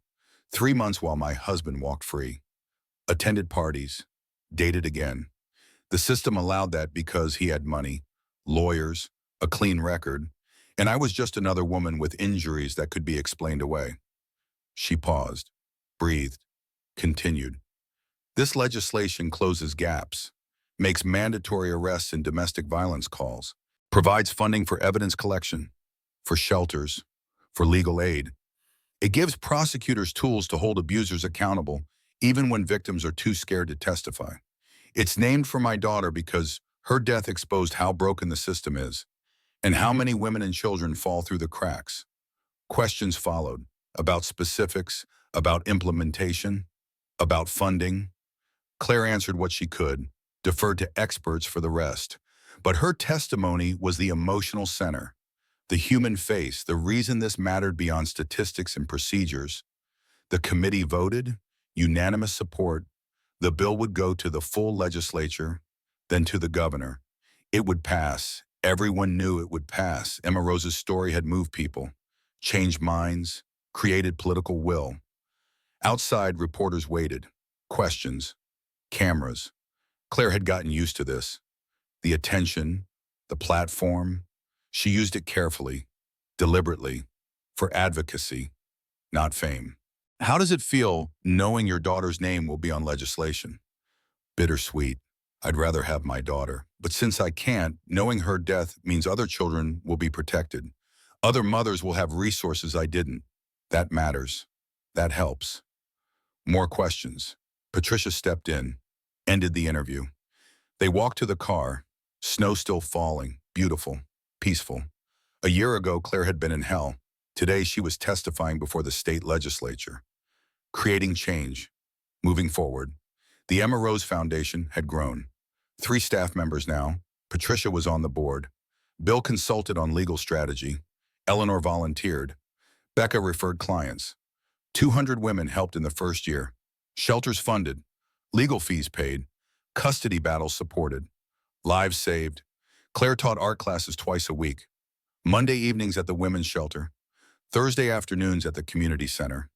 3 months while my husband walked free. Attended parties, dated again. The system allowed that because he had money, lawyers, a clean record, and I was just another woman with injuries that could be explained away." She paused, breathed, continued. "This legislation closes gaps, makes mandatory arrests and domestic violence calls, provides funding for evidence collection, for shelters, for legal aid. It gives prosecutors tools to hold abusers accountable, even when victims are too scared to testify. It's named for my daughter because her death exposed how broken the system is, and how many women and children fall through the cracks." Questions followed, about specifics, about implementation, about funding. Claire answered what she could, deferred to experts for the rest. But her testimony was the emotional center, the human face, the reason this mattered beyond statistics and procedures. The committee voted, unanimous support. The bill would go to the full legislature, then to the governor. It would pass. Everyone knew it would pass. Emma Rose's story had moved people, changed minds, created political will. Outside, reporters waited. Questions. Cameras. Claire had gotten used to this. The attention, the platform. She used it carefully, deliberately, for advocacy, not fame. "How does it feel knowing your daughter's name will be on legislation?" "Bittersweet. I'd rather have my daughter. But since I can't, knowing her death means other children will be protected. Other mothers will have resources I didn't. That matters. That helps." More questions. Patricia stepped in, ended the interview. They walked to the car, snow still falling, beautiful, peaceful. A year ago, Claire had been in hell. Today, she was testifying before the state legislature, creating change, moving forward. The Emma Rose Foundation had grown. 3 staff members now. Patricia was on the board. Bill consulted on legal strategy. Eleanor volunteered. Becca referred clients. 200 women helped in the first year. Shelters funded. Legal fees paid. Custody battles supported. Lives saved. Claire taught art classes twice a week. Monday evenings at the women's shelter. Thursday afternoons at the community center.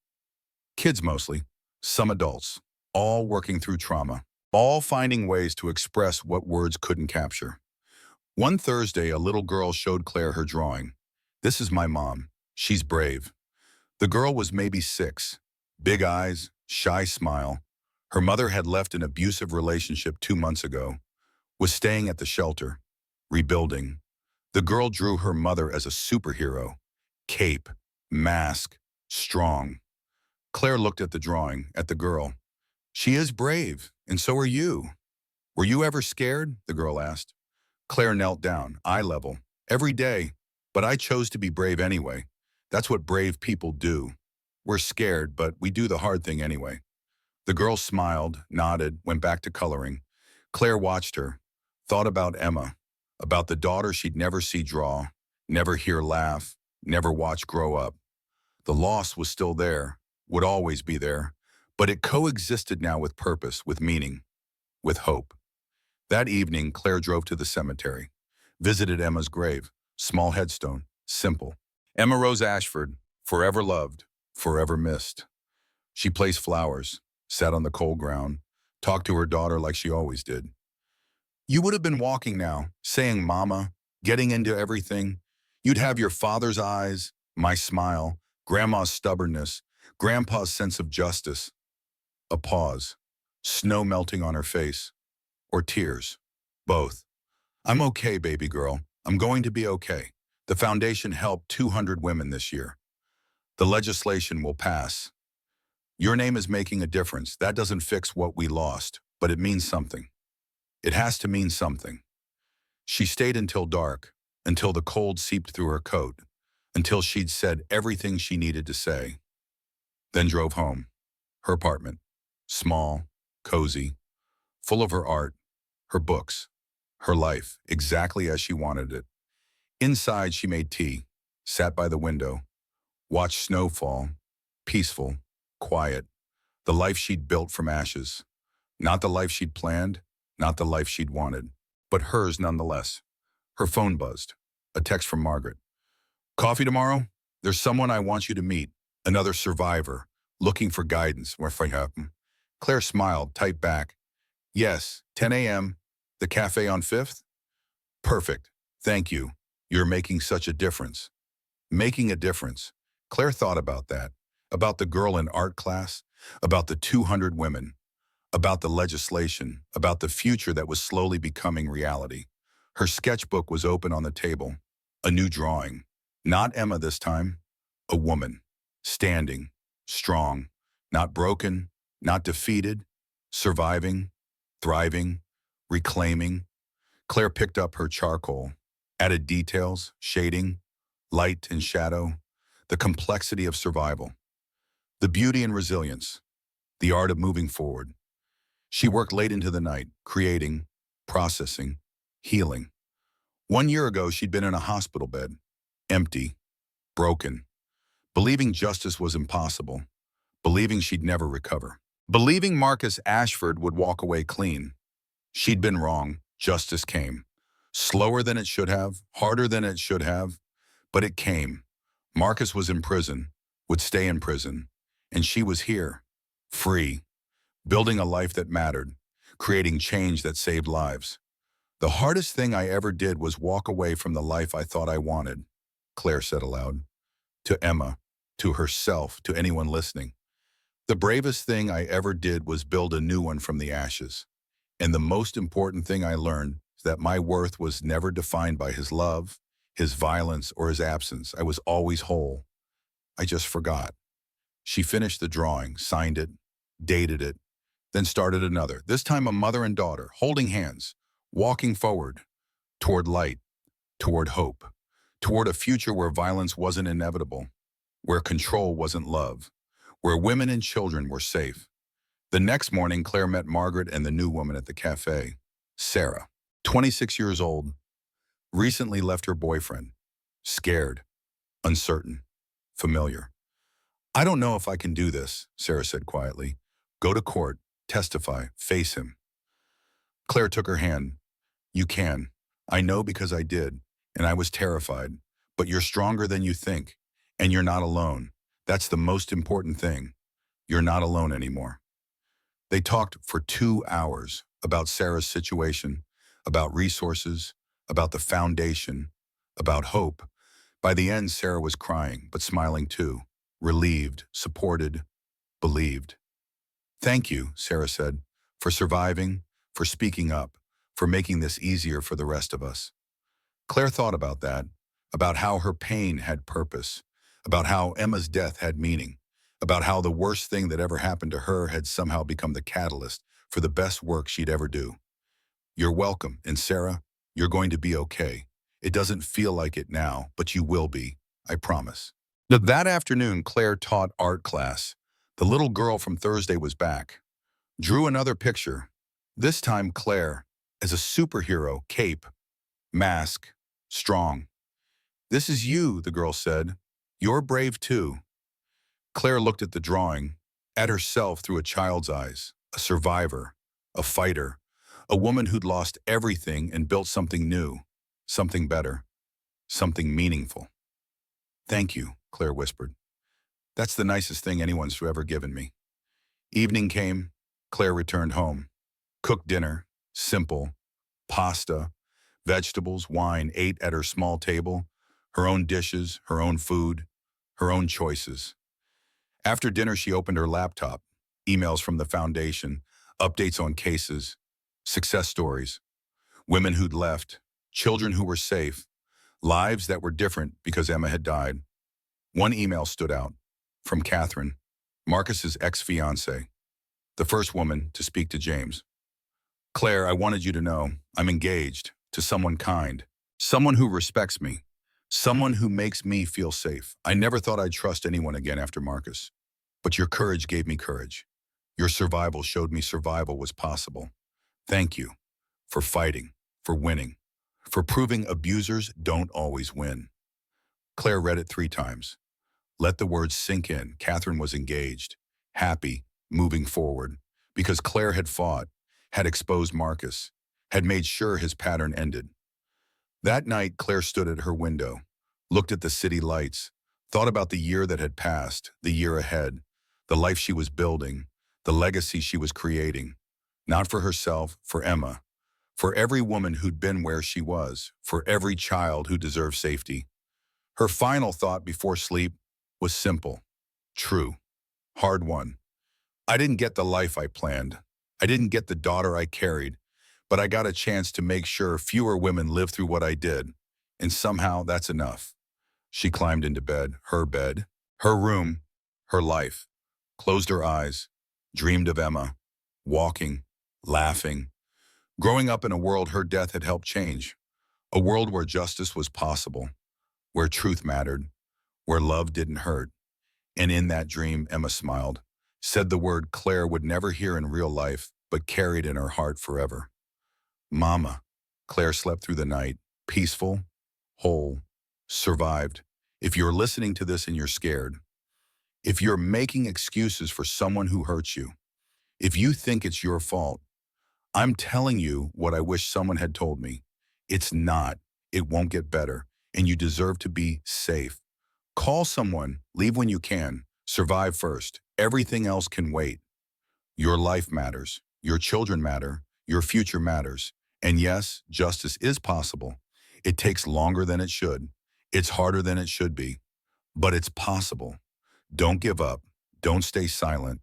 Kids mostly. Some adults. All working through trauma. All finding ways to express what words couldn't capture. One Thursday, a little girl showed Claire her drawing. "This is my mom. She's brave." The girl was maybe 6. Big eyes, shy smile. Her mother had left an abusive relationship 2 months ago, was staying at the shelter, rebuilding. The girl drew her mother as a superhero. Cape, mask, strong. Claire looked at the drawing, at the girl. "She is brave, and so are you." "Were you ever scared?" the girl asked. Claire knelt down, eye level. "Every day, but I chose to be brave anyway. That's what brave people do." We're scared, but we do the hard thing anyway. The girl smiled, nodded, went back to coloring. Claire watched her, thought about Emma, about the daughter she'd never see draw, never hear laugh, never watch grow up. The loss was still there, would always be there, but it coexisted now with purpose, with meaning, with hope. That evening, Claire drove to the cemetery, visited Emma's grave, small headstone, simple. Emma Rose Ashford, forever loved, forever missed. She placed flowers, sat on the cold ground, talked to her daughter like she always did. You would have been walking now, saying mama, getting into everything. You'd have your father's eyes, my smile, grandma's stubbornness, grandpa's sense of justice. A pause, snow melting on her face, or tears, both. I'm okay, baby girl. I'm going to be okay. The foundation helped 200 women this year. The legislation will pass. Your name is making a difference. That doesn't fix what we lost, but it means something. It has to mean something. She stayed until dark, until the cold seeped through her coat, until she'd said everything she needed to say. Then drove home. Her apartment, small, cozy, full of her art, her books, her life, exactly as she wanted it. Inside, she made tea, sat by the window, watched snow fall, peaceful, quiet, the life she'd built from ashes. Not the life she'd planned, not the life she'd wanted, but hers nonetheless. Her phone buzzed. A text from Margaret. Coffee tomorrow? There's someone I want you to meet, another survivor, looking for guidance. Claire smiled, typed back. Yes, 10 a.m., the cafe on 5th? Perfect. Thank you. You're making such a difference. Making a difference. Claire thought about that, about the girl in art class, about the 200 women, about the legislation, about the future that was slowly becoming reality. Her sketchbook was open on the table, a new drawing. Not Emma this time, a woman, standing, strong, not broken, not defeated, surviving, thriving, reclaiming. Claire picked up her charcoal, added details, shading, light and shadow, the complexity of survival, the beauty and resilience, the art of moving forward. She worked late into the night, creating, processing, healing. 1 year ago, she'd been in a hospital bed, empty, broken, believing justice was impossible, believing she'd never recover, believing Marcus Ashford would walk away clean. She'd been wrong. Justice came. Slower than it should have, harder than it should have, but it came. Marcus was in prison, would stay in prison, and she was here, free, building a life that mattered, creating change that saved lives. The hardest thing I ever did was walk away from the life I thought I wanted, Claire said aloud. To Emma, to herself, to anyone listening. The bravest thing I ever did was build a new one from the ashes. And the most important thing I learned is that my worth was never defined by his love, his violence, or his absence. I was always whole. I just forgot. She finished the drawing, signed it, dated it, then started another, this time a mother and daughter, holding hands, walking forward, toward light, toward hope, toward a future where violence wasn't inevitable, where control wasn't love, where women and children were safe. The next morning, Claire met Margaret and the new woman at the cafe, Sarah, 26 years old, recently left her boyfriend, scared, uncertain, familiar. I don't know if I can do this, Sarah said quietly. Go to court, testify, face him. Claire took her hand. You can. I know because I did, and I was terrified. But you're stronger than you think, and you're not alone. That's the most important thing. You're not alone anymore. They talked for 2 hours about Sarah's situation, about resources, about the foundation, about hope. By the end, Sarah was crying, but smiling too, relieved, supported, believed. Thank you, Sarah said, for surviving, for speaking up, for making this easier for the rest of us. Claire thought about that, about how her pain had purpose, about how Emma's death had meaning, about how the worst thing that ever happened to her had somehow become the catalyst for the best work she'd ever do. You're welcome, and Sarah, you're going to be okay. It doesn't feel like it now, but you will be, I promise. That afternoon, Claire taught art class. The little girl from Thursday was back. Drew another picture. This time Claire, as a superhero, cape, mask, strong. "This is you," the girl said. "You're brave too." Claire looked at the drawing, at herself through a child's eyes, a survivor, a fighter, a woman who'd lost everything and built something new, something better, something meaningful. "Thank you," Claire whispered. "That's the nicest thing anyone's ever given me." Evening came. Claire returned home. Cooked dinner, simple, pasta, vegetables, wine, ate at her small table, her own dishes, her own food, her own choices. After dinner, she opened her laptop, emails from the foundation, updates on cases, success stories, women who'd left, children who were safe, lives that were different because Emma had died. One email stood out, from Catherine, Marcus's ex-fiancée, the first woman to speak to James. "Claire, I wanted you to know I'm engaged to someone kind, someone who respects me, someone who makes me feel safe. I never thought I'd trust anyone again after Marcus. But your courage gave me courage. Your survival showed me survival was possible. Thank you for fighting, for winning, for proving abusers don't always win." Claire read it 3 times. Let the words sink in. Catherine was engaged, happy, moving forward, because Claire had fought, had exposed Marcus, had made sure his pattern ended. That night, Claire stood at her window, looked at the city lights, thought about the year that had passed, the year ahead, the life she was building, the legacy she was creating, not for herself, for Emma, for every woman who'd been where she was, for every child who deserved safety. Her final thought before sleep was simple, true, hard one. I didn't get the life I planned. I didn't get the daughter I carried, but I got a chance to make sure fewer women lived through what I did, and somehow that's enough. She climbed into bed, her room, her life, closed her eyes, dreamed of Emma, walking, laughing, growing up in a world her death had helped change, a world where justice was possible, where truth mattered, where love didn't hurt. And in that dream, Emma smiled, said the word Claire would never hear in real life, but carried in her heart forever. Mama. Claire slept through the night, peaceful, whole, survived. If you're listening to this and you're scared, if you're making excuses for someone who hurts you, if you think it's your fault, I'm telling you what I wish someone had told me. It's not. It won't get better, and you deserve to be safe. Call someone, leave when you can, survive first. Everything else can wait. Your life matters. Your children matter. Your future matters. And yes, justice is possible. It takes longer than it should. It's harder than it should be. But it's possible. Don't give up. Don't stay silent.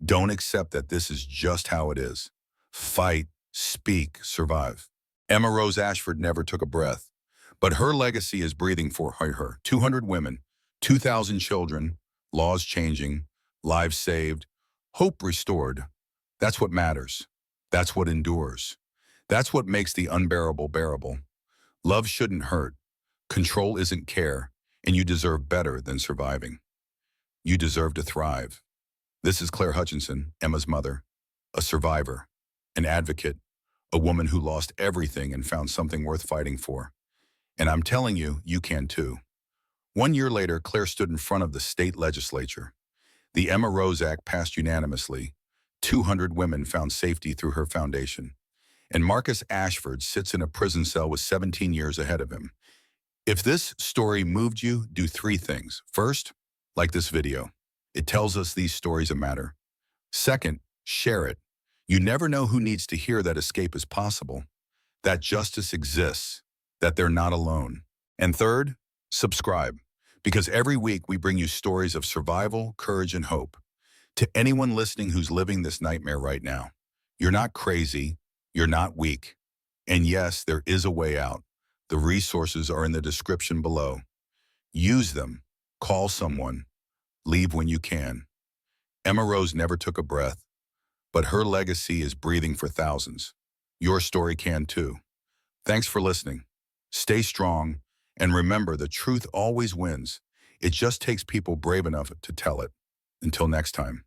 Don't accept that this is just how it is. Fight, speak, survive. Emma Rose Ashford never took a breath, but her legacy is breathing for her. 200 women, 2,000 children, laws changing, lives saved, hope restored. That's what matters. That's what endures. That's what makes the unbearable bearable. Love shouldn't hurt. Control isn't care, and you deserve better than surviving. You deserve to thrive. This is Claire Hutchinson, Emma's mother, a survivor, an advocate, a woman who lost everything and found something worth fighting for. And I'm telling you, you can too. 1 year later, Claire stood in front of the state legislature. The Emma Rose Act passed unanimously. 200 women found safety through her foundation. And Marcus Ashford sits in a prison cell with 17 years ahead of him. If this story moved you, do 3 things. First, like this video. It tells us these stories matter. Second, share it. You never know who needs to hear that escape is possible, that justice exists, that they're not alone. And third, subscribe, because every week we bring you stories of survival, courage, and hope. To anyone listening who's living this nightmare right now, you're not crazy, you're not weak. And yes, there is a way out. The resources are in the description below. Use them. Call someone. Leave when you can. Emma Rose never took a breath, but her legacy is breathing for thousands. Your story can too. Thanks for listening. Stay strong, and remember, the truth always wins, It just takes people brave enough to tell it. Until next time.